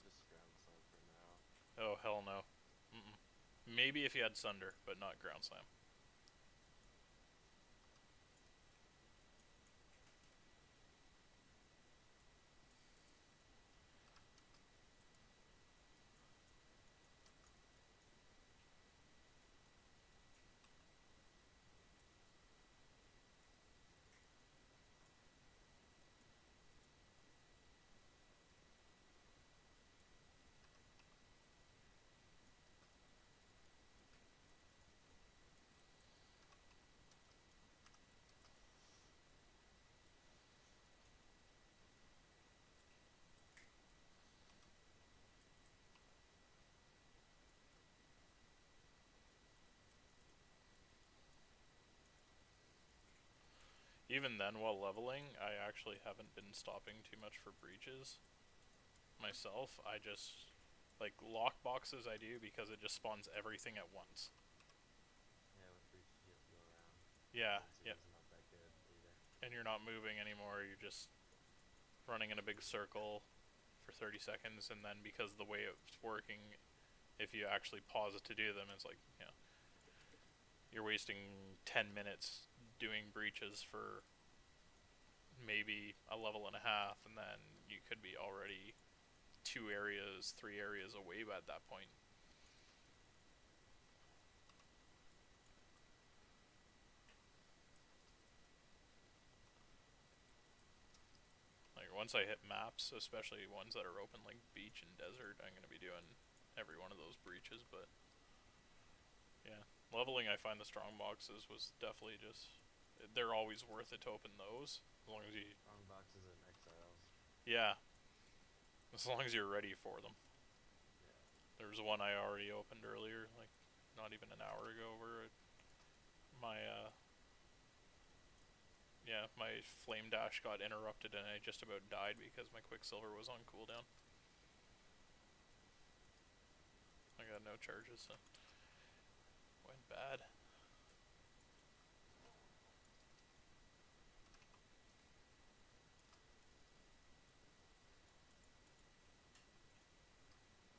Just ground slam for now. Oh, hell no. Mm-mm. Maybe if you had Sunder, but not Ground Slam. Even then, while leveling, I actually haven't been stopping too much for breaches. Myself, I just... Like, lock boxes I do because it just spawns everything at once. Yeah, with breaches you have to go around. Yeah, yep. Density's not that good either. And you're not moving anymore, you're just running in a big circle for 30 seconds, and then because the way it's working, if you actually pause it to do them, it's like, you know, you're wasting 10 minutes doing breaches for maybe a level and a half, and then you could be already 2 areas, 3 areas away at that point. Like, once I hit maps, especially ones that are open like beach and desert, I'm going to be doing every one of those breaches, but yeah. Leveling, I find the strong boxes was definitely just... They're always worth it to open those, as long as you... Strong boxes and exiles. Yeah. As long as you're ready for them. Yeah. There was one I already opened earlier, like, not even an hour ago, where my, yeah, my flame dash got interrupted and I just about died because my Quicksilver was on cooldown. I got no charges, so... Went bad.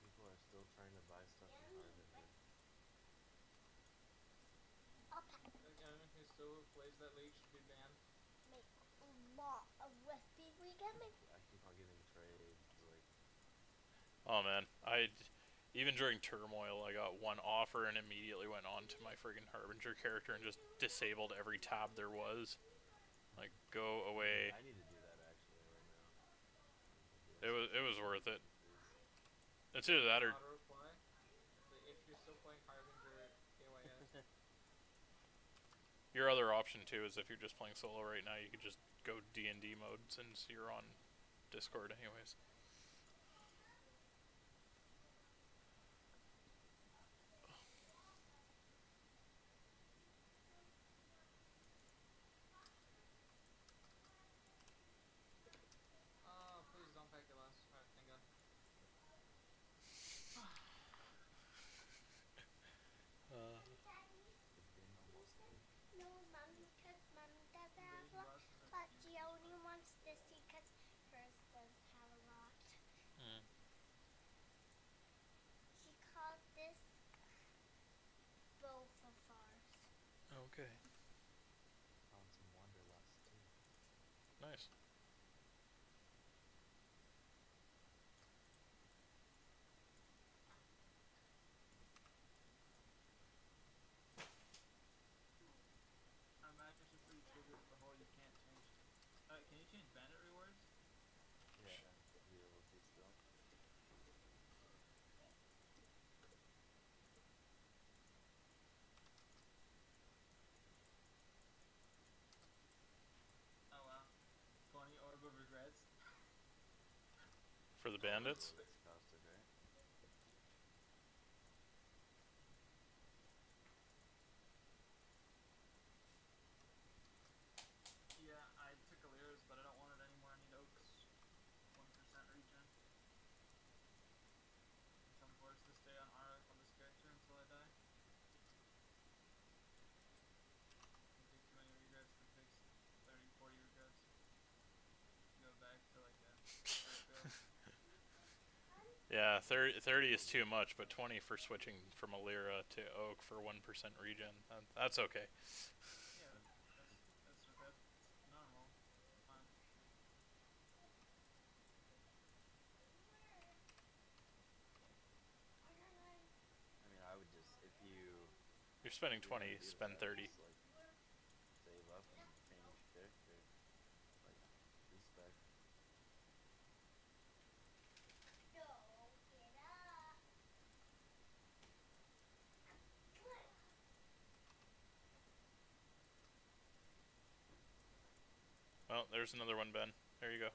People are still trying to buy stuff from Harvard. Anyone who still plays that league should be banned. Make a lot of Oh man, even during turmoil, I got one offer and immediately went on to my friggin' Harbinger character and just disabled every tab there was. Like, go away. I need to do that actually right now. It was worth it. It's either that or Auto reply. If you're still playing Harbinger KYS. your other option too is if you're just playing solo right now, you could just go D&D mode since you're on Discord anyways. Oh, please don't pack your last. Alright, thank God. It's been almost there. No, Mum, because Mum doesn't have Invasion one, glasses are but cute. she only wants to see because hers does have a lot. Mm. She called this both of ours. Okay, Found some wanderlust too. nice. Our matches are pretty triggered with the whole you can't change. Can you change bandit rewards? Yeah, be able to still. Oh wow. 20 Orb of Regrets. For the bandits? It's costed, right? Yeah, I took Alira's, but I don't want it anymore. I need Oaks. 1% regen. So I'm forced to stay on Aura on this character until I die. Can't take too many regrets, then takes 30, 40 regrets. Go back to like a start build. Yeah, 30 is too much, but 20 for switching from Alira to Oak for 1% regen. That's okay. Yeah, that's normal. Fine. I mean, I would just if you You're spending if you're 20, gonna do spend that, 30. just like save up and change character. Like respect. No, get up. Well, there's another one, Ben. There you go.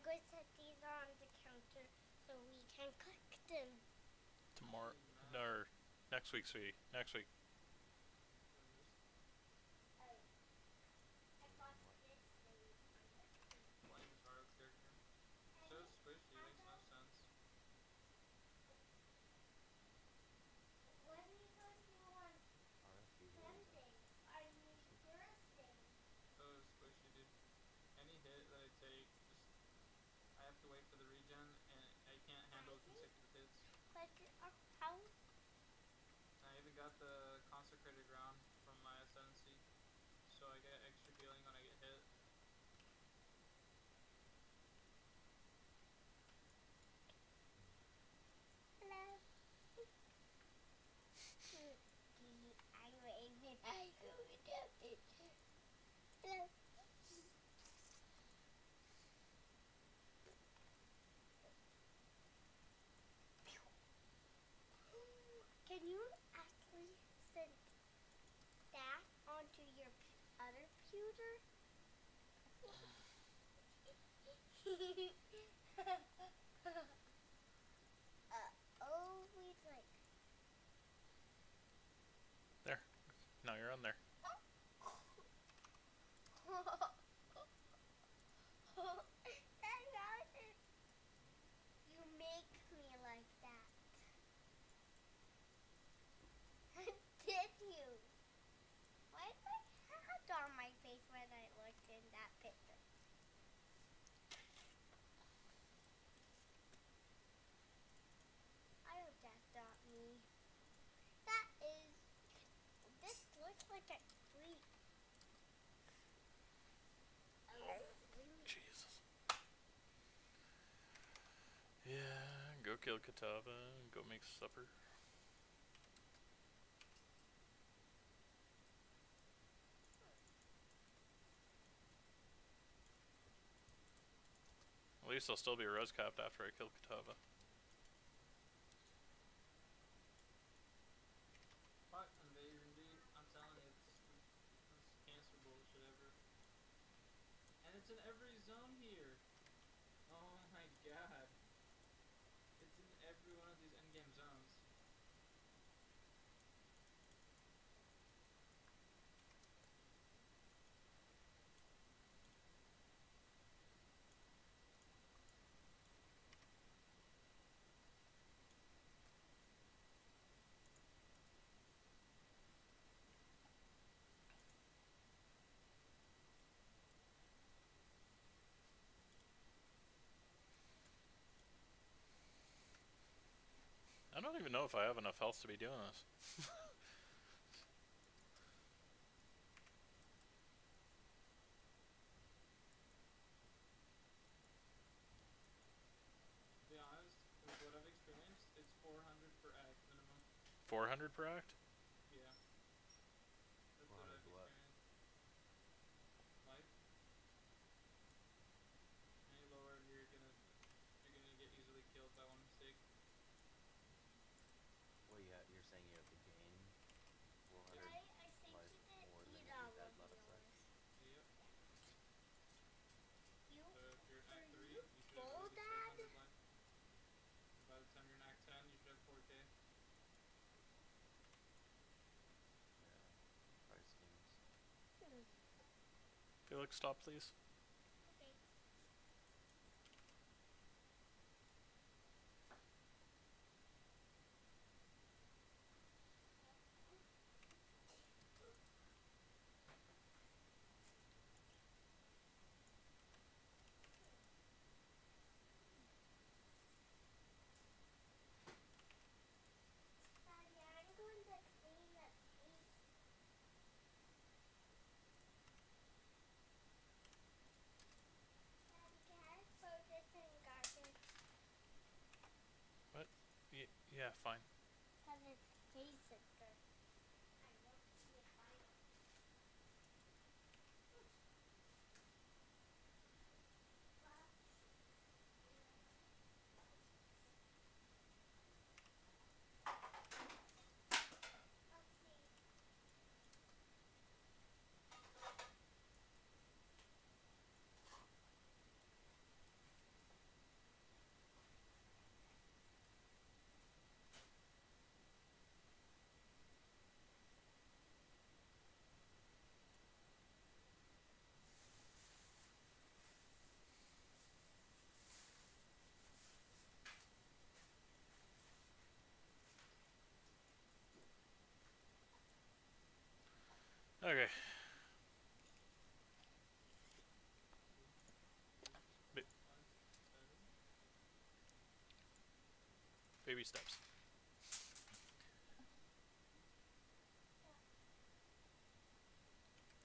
go set these on the counter so we can cook them. Tomorrow, or next week, sweetie. Next week. Oh. I got this thing on the Playing this hard character. So squishy, makes no sense. When are you going to on RF usually Wednesday? I mean Thursday. So squishy, dude. Any hit that I take, just I have to wait for the regen, and I can't handle consecutive hits. Like how? I even got the consecrated ground from my SNC, so I get extra healing when I get hit. Hello. I'm waving. I'm going up it. Hello. Can you actually send that onto your other computer? Always like. There. Now you're on there. You make me like that. Did you? Why is my hat on my face when I looked in that picture? I hope that's not me. That is. This looks like a creep. Jesus. Yeah, go kill Katava and go make supper. At least I'll still be res capped after I kill Katava. Fuck invasion, dude. I'm telling you, it's cancer bullshit ever. And it's in every zone here. Oh my god. It's in every one of these endgame zones. I don't even know if I have enough health to be doing this. To be honest, with what I've experienced, it's 400 per act minimum. 400 per act? Yeah. That's what 400 I've what? experienced. Life. Any lower, you're gonna get easily killed by one mistake. Well, yeah, you're saying you have to gain 400 I think life you did more than eat you all had of left side. Yep. You, So if you're in are Act 3, you you should have full, at least Dad? 1200 life. And by the time you're in Act 10, you should have 4k. Yeah. Price schemes. Felix, stop please. Okay. Daddy, I'm going to clean the tape. Daddy, can I throw this in garbage? What? Yeah, fine. Because it's tasted good. I want to see if I don't. Let's see. Okay. Ba- 5, 7. baby steps.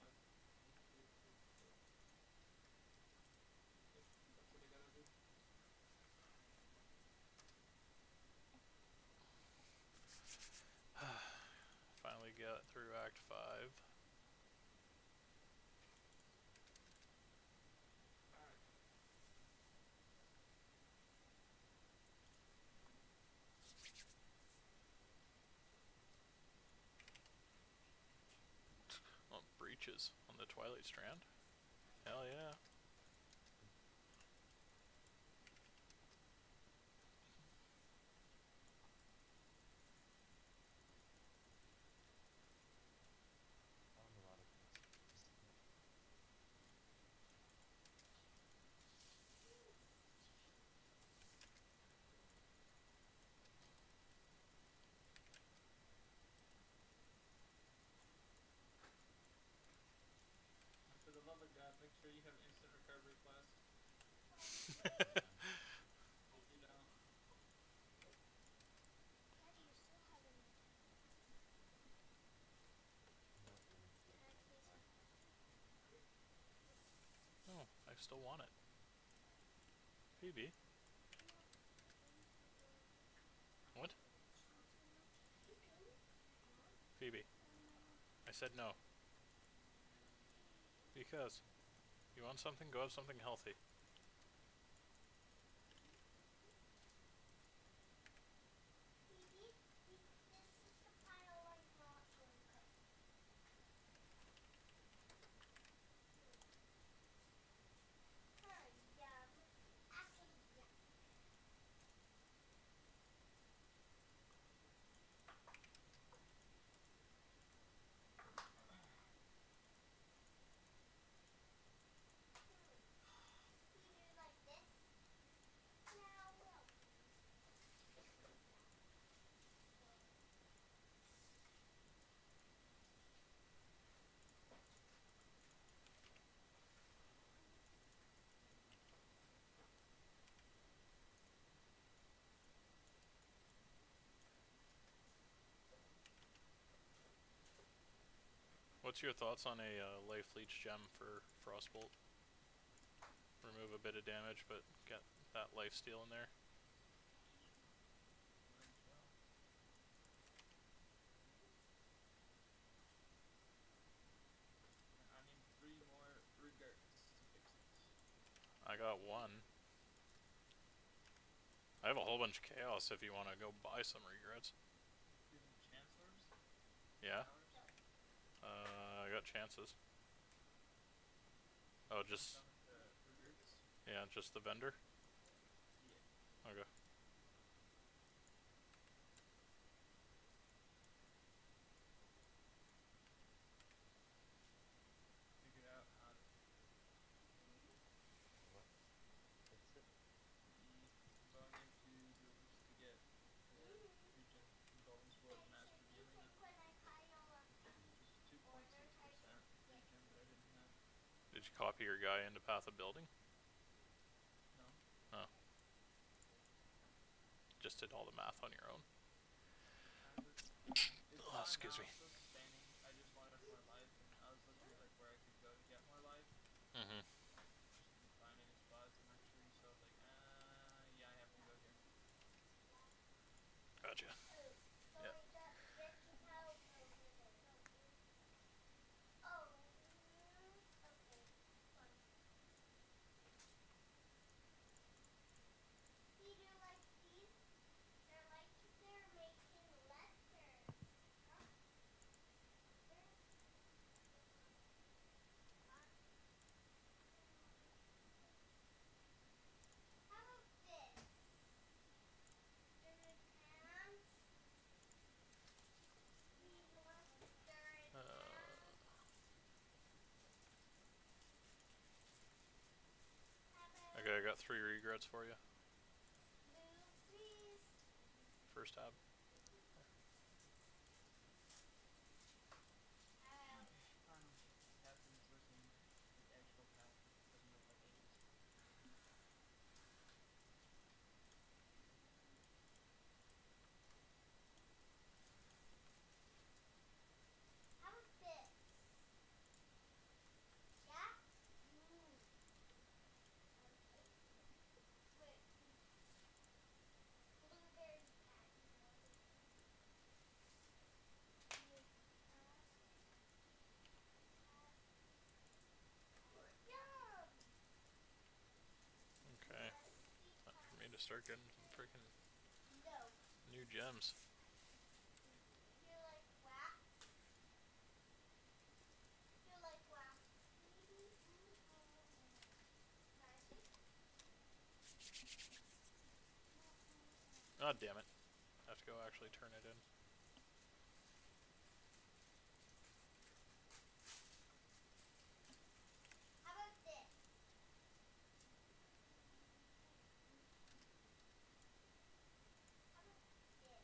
Yep. That's what I gotta do. Finally got through Act 5. Alright. Oh, breaches on the Twilight Strand. Hell yeah. Found a lot of messages. And for the love of God, make sure you have instant recovery flask. If you don't, Daddy, you still haven't. Nothing Can I left taste on it? Oh, I still want it. Phoebe. What? Phoebe. I said no. Because you want something, go have something healthy. Phoebe, this is the pile I'm not going to cook. Yum. Actually, yum. You do like this? Now, well. What's your thoughts on a life leech gem for Frostbolt? Remove a bit of damage, but get that life steal in there. might as well. I need 3 more regards to fix this. I got one. I have a whole bunch of chaos if you want to go buy some regrets. Do you need chancellors? Yeah, Powers? I got chances. Oh, just, Some of the regards? yeah, just the vendor? Yeah. Okay. Figured out how to what? Fix it? I'm going into rules to get the regen from Golden Sword and Master Dealing, When I pile up which is 2.6% regen that I didn't have. Did you copy your guy into Path of Building? No. Oh. Just did all the math on your own. It's Oh, fine excuse now, me. I'm still sustaining. I just wanted more life, and I was looking at like where I could go to get more life. Mm-hmm. Just couldn't find any spots in my tree, so I was like, yeah, I have to go here. Gotcha. Oh, so Yep. Rick can help over there. Oh, okay. Fun. Do you like these? They're like they're making letters. Huh? How about this? Stir pants. We want stir pants. How about Okay, I got 3 regrets for you. blue, please? First tab. Okay, fine. start getting some freaking No. new gems. You like wax? You like wax, baby? Nice. Oh, damn it. I have to go actually turn it in. How about this? How about this? Yeah?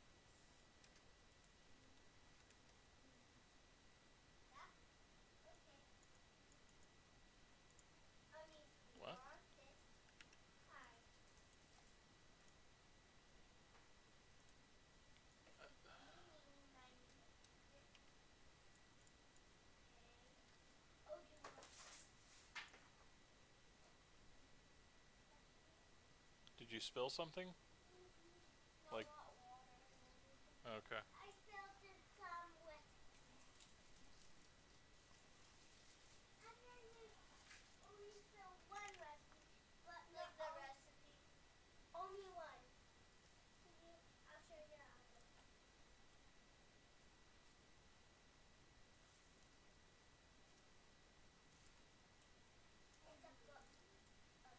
Okay. Honestly, you What? want this? Hi. Meaning my okay. Oh, you want Did you spill something? no Like- hot water or anything? Okay. I spilled in some whiskey. And then you only spill one recipe, but like the recipe. Only one. Can you? I'll show you how to. It's a book. Okay.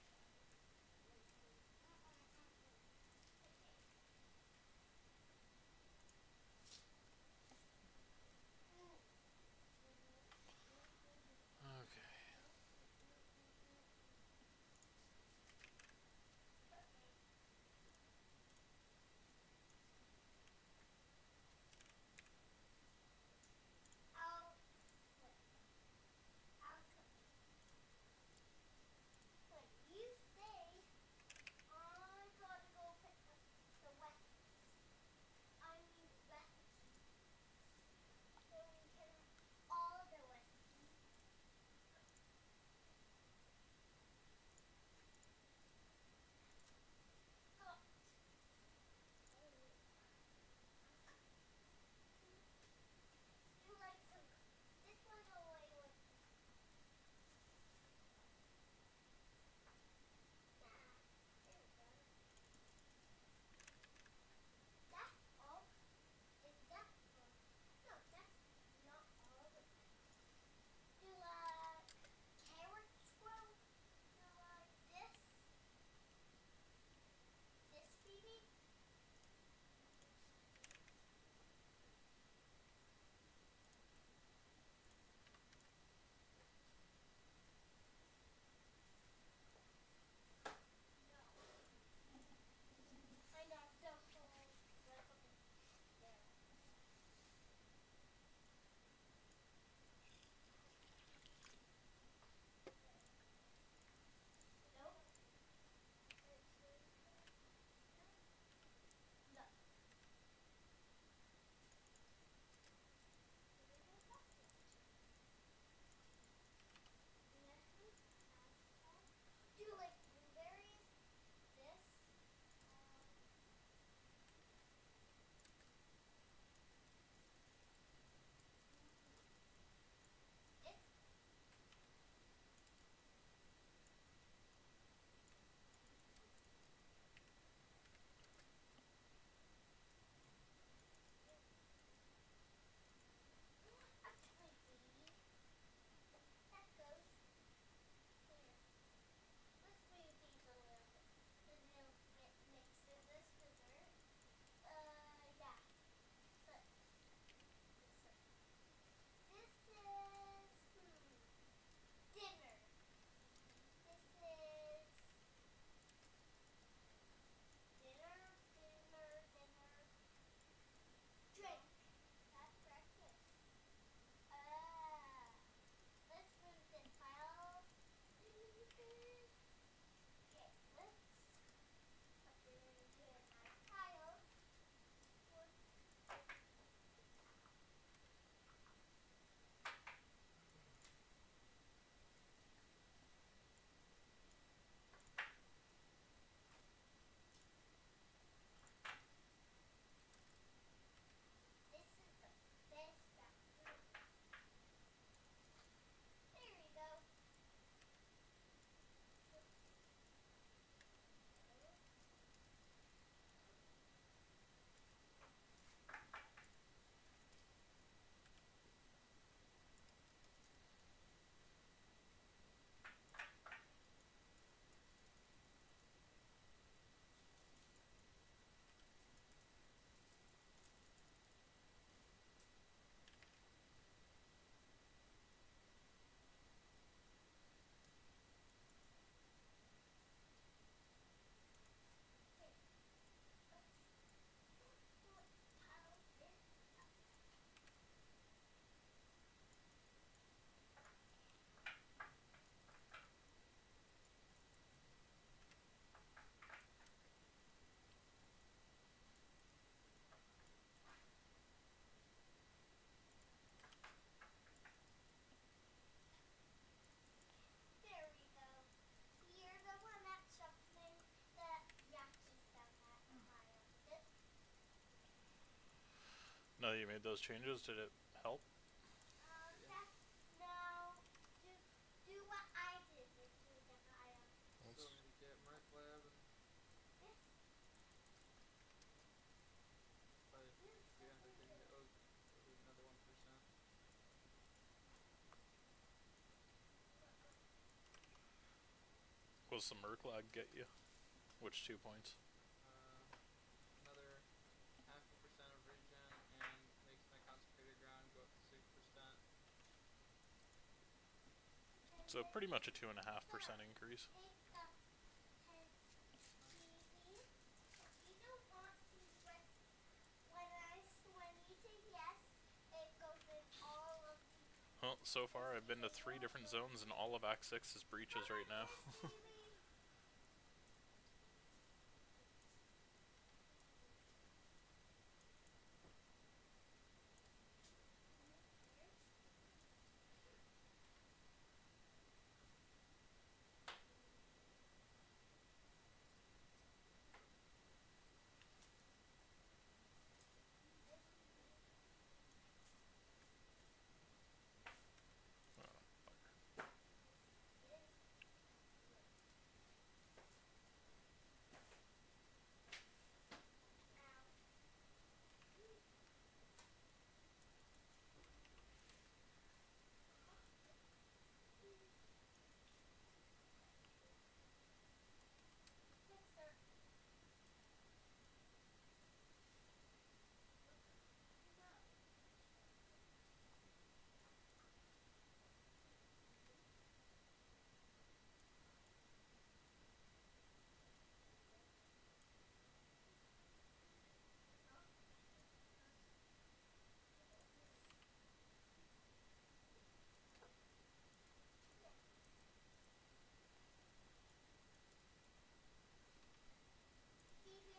Now that you made those changes, did it help? No, just do what I did with Josiah. Still need to get Merc Lab and Yes. probably if we end up getting the Oak, it'll be another 1%. What's the Merc lag get you? Which 2 points? Another 0.5% of regen and makes my consecrated ground go up to 6%. So pretty much a 2.5% increase. You don't want to, but when you say yes, it goes in all of the. Well, so far I've been to 3 different zones and all of Act 6 is breaches right now.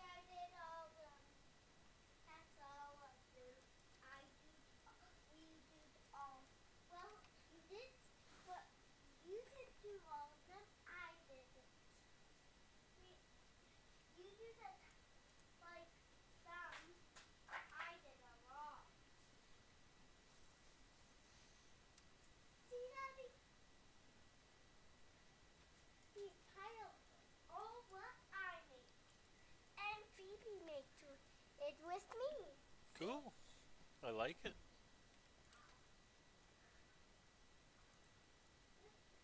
I did all of them. That's all of them. We did all. Well, you did, but you didn't do all of them. I didn't. You did like some. I did a lot. See, Daddy? These tiles are all what I made. And Phoebe made it with me. Cool. I like it.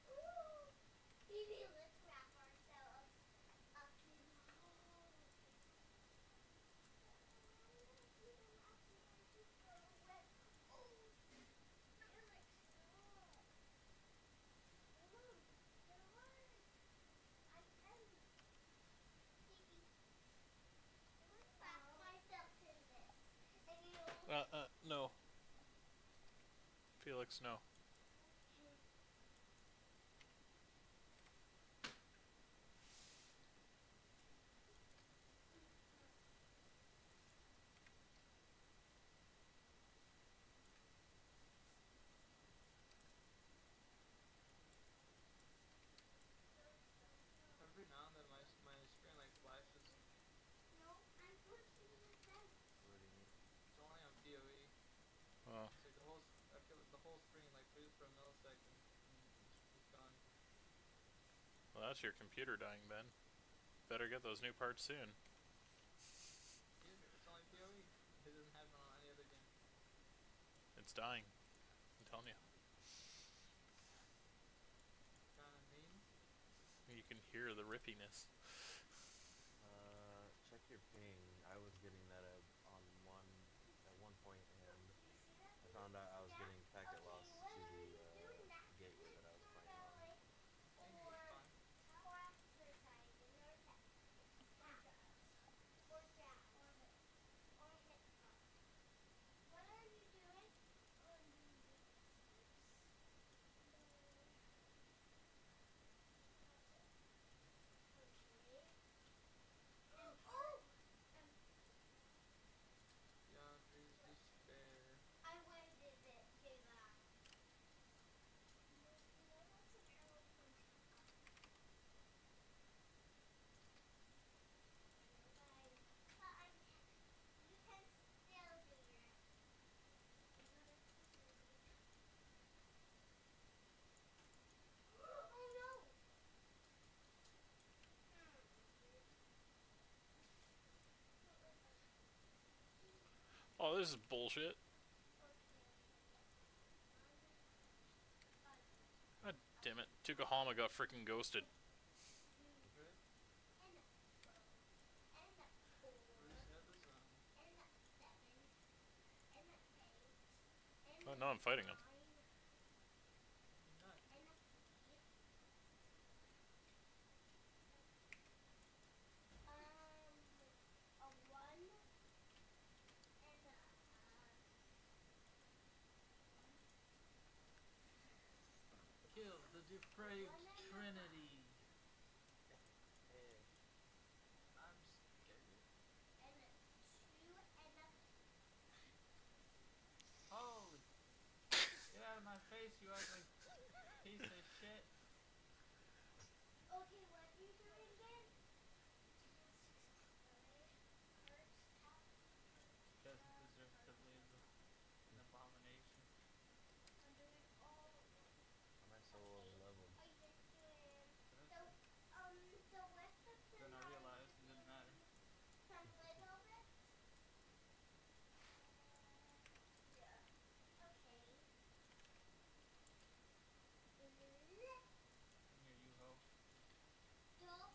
Ooh. Phoebe, let's wrap ourselves up in No. Felix, no. Every now and then my screen like flashes. No, I'm pushing the fence. What do you mean? It's only on PoE. Oh. It's like I feel like the whole screen like freezes for a millisecond and it's gone. Well, that's your computer dying, Ben. Better get those new parts soon. It's only PoE. It doesn't happen on any other game. It's dying. I'm telling you. Kinda mean. You can hear the rippiness. Check your ping. I was getting that at one point, and I found out I was getting packet loss to the gateway that I was playing on. Ping is fine. What are you doing? Oh, this is bullshit. God damn it. Tukahama got freaking ghosted. Okay. Where's the other son? Oh, no, I'm fighting him. You're not. A one and Kill the depraved trinity. Hey, I'm scared. two and Holy. Get out of my face, you ugly piece of shit. okay, what are you doing again? Because it deserves to live. An abomination. I'm doing all of them. my soul is leveled. I did doing That's the it. the rest of them. Then I realized it didn't matter. Some little bit. Yeah. Okay. Come here, you hoe. Don't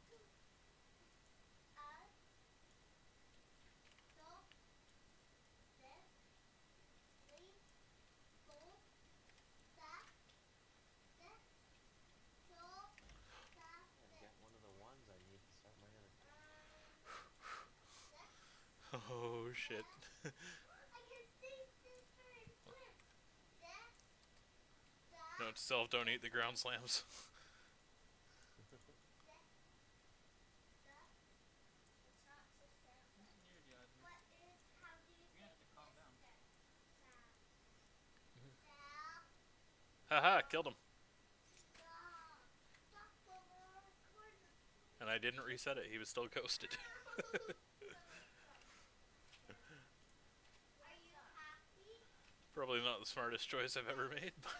get don't this leave go that this don't that I this got one of the ones I need to start my other. this Oh, shit. I can see sister and flip. This that Note to self, don't eat the ground slams. it's not sister. Who's near you, Admin? What is how do you You're gonna have to calm down. Haha, killed him. Stop. Stop the corner. And I didn't reset it, he was still ghosted. Are you happy? Probably not the smartest choice I've ever made, but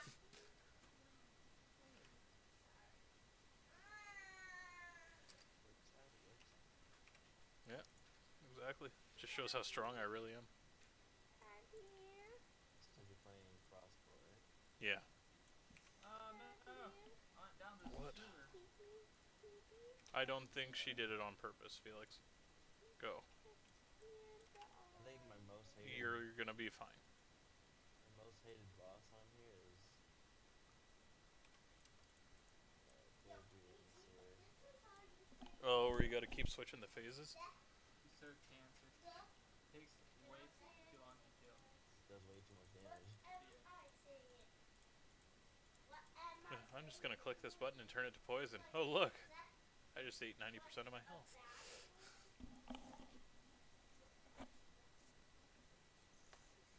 Works out, it works out. yeah, exactly. Just shows how strong I really am. Because you're playing Frostbolt, right? Yeah. Oh no. I went down this What? sewer. I don't think she did it on purpose, Felix. Go. I think my most hated You're gonna be fine. boss on here is poor dude in the sewer. Oh, where you gotta keep switching the phases? You serve cancer. Takes way too long to kill. Does way too much damage. I'm just gonna click this button and turn it to poison. Oh, look! I just ate 90% of my health.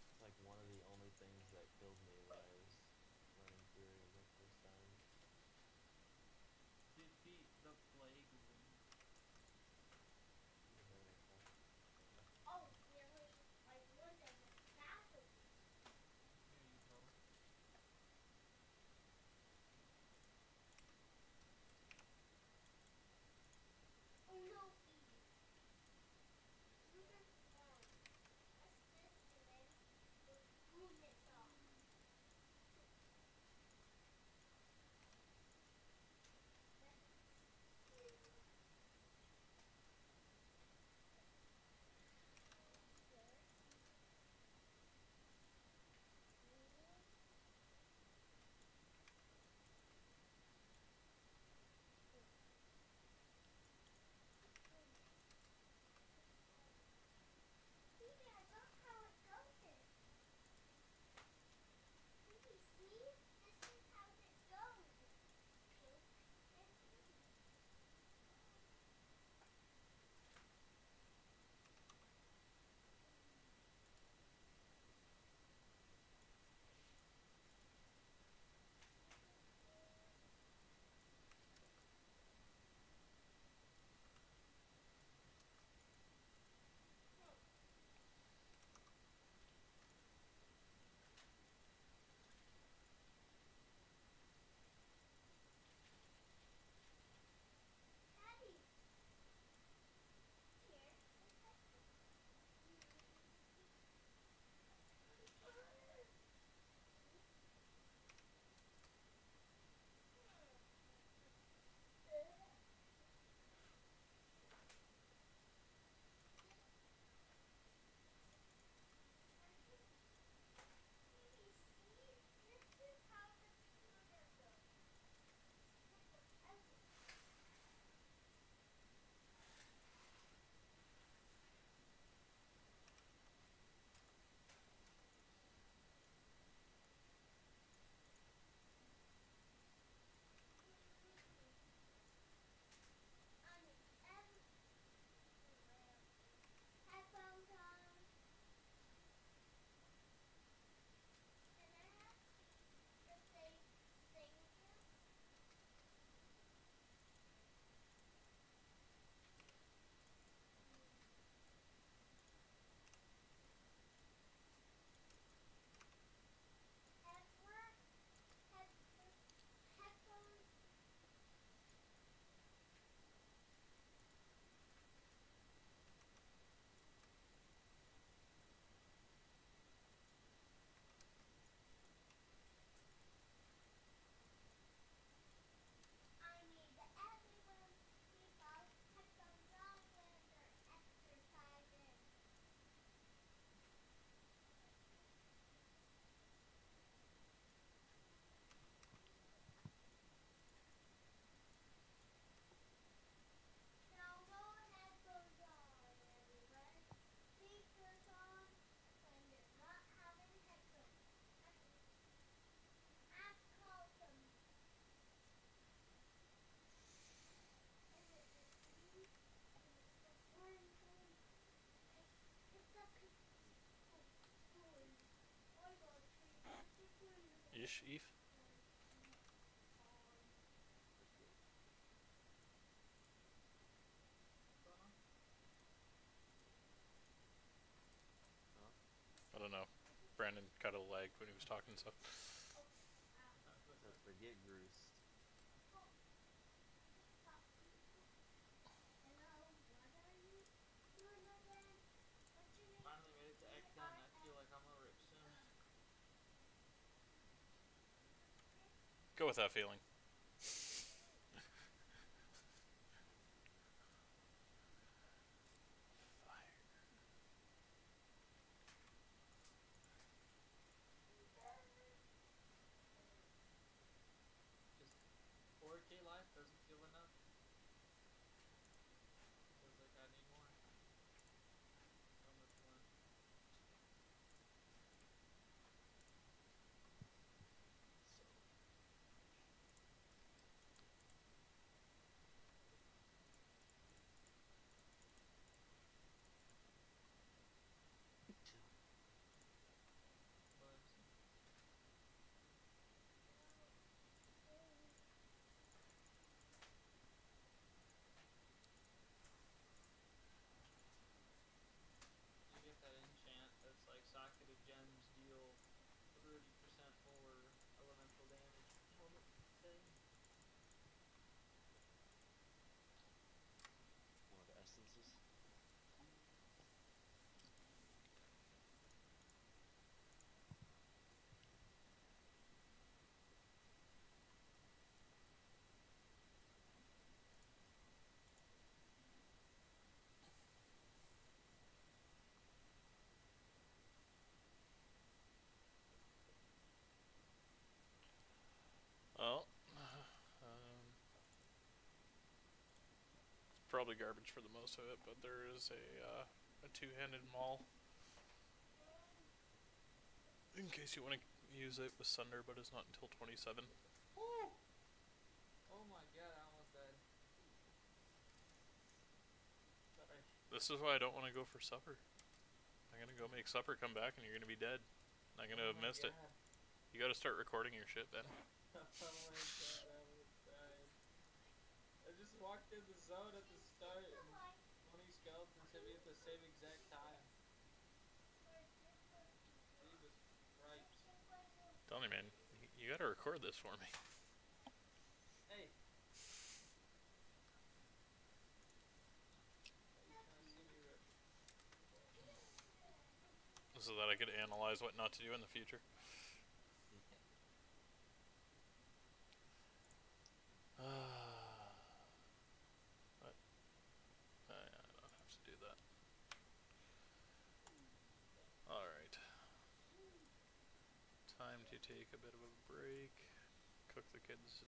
It's like one of the only things that killed me when I was running through it the first time. Defeat the plague wing. Oh, really? I won them with battle. Here you go. Oh no, Phoebe. Isn't this fun? What's this doing? The boom is off. Ish, Eve? What's going on? Huh? I don't know. Brandon kind of lagged when he was talking, so. Said forget Groost. Finally made it to Act 10. I feel like I'm gonna rip soon. Go with that feeling. Just 4K life doesn't feel enough. Feels like I need more. So much more. So But you get that enchant that's like socketed gems deal 30% more elemental damage moment thing. one of the essences. Well, it's probably garbage for the most of it, but there is a two-handed maul. In case you want to use it with Sunder, but it's not until 27. Oh! Oh my god, I almost died. Sorry. This is why I don't want to go for supper. I'm gonna go make supper, come back, and you're gonna be dead. I'm gonna have missed it. You gotta start recording your shit, Ben. Oh my god, I almost died. I just walked in the zone at the start and one of these skeletons hit me at the same exact time. Jesus Christ. Tell me, man, you gotta record this for me. Hey! Why are you trying to see me rip? So that I could analyze what not to do in the future. What? I don't have to do that. Alright. Time to take a bit of a break. Cook the kids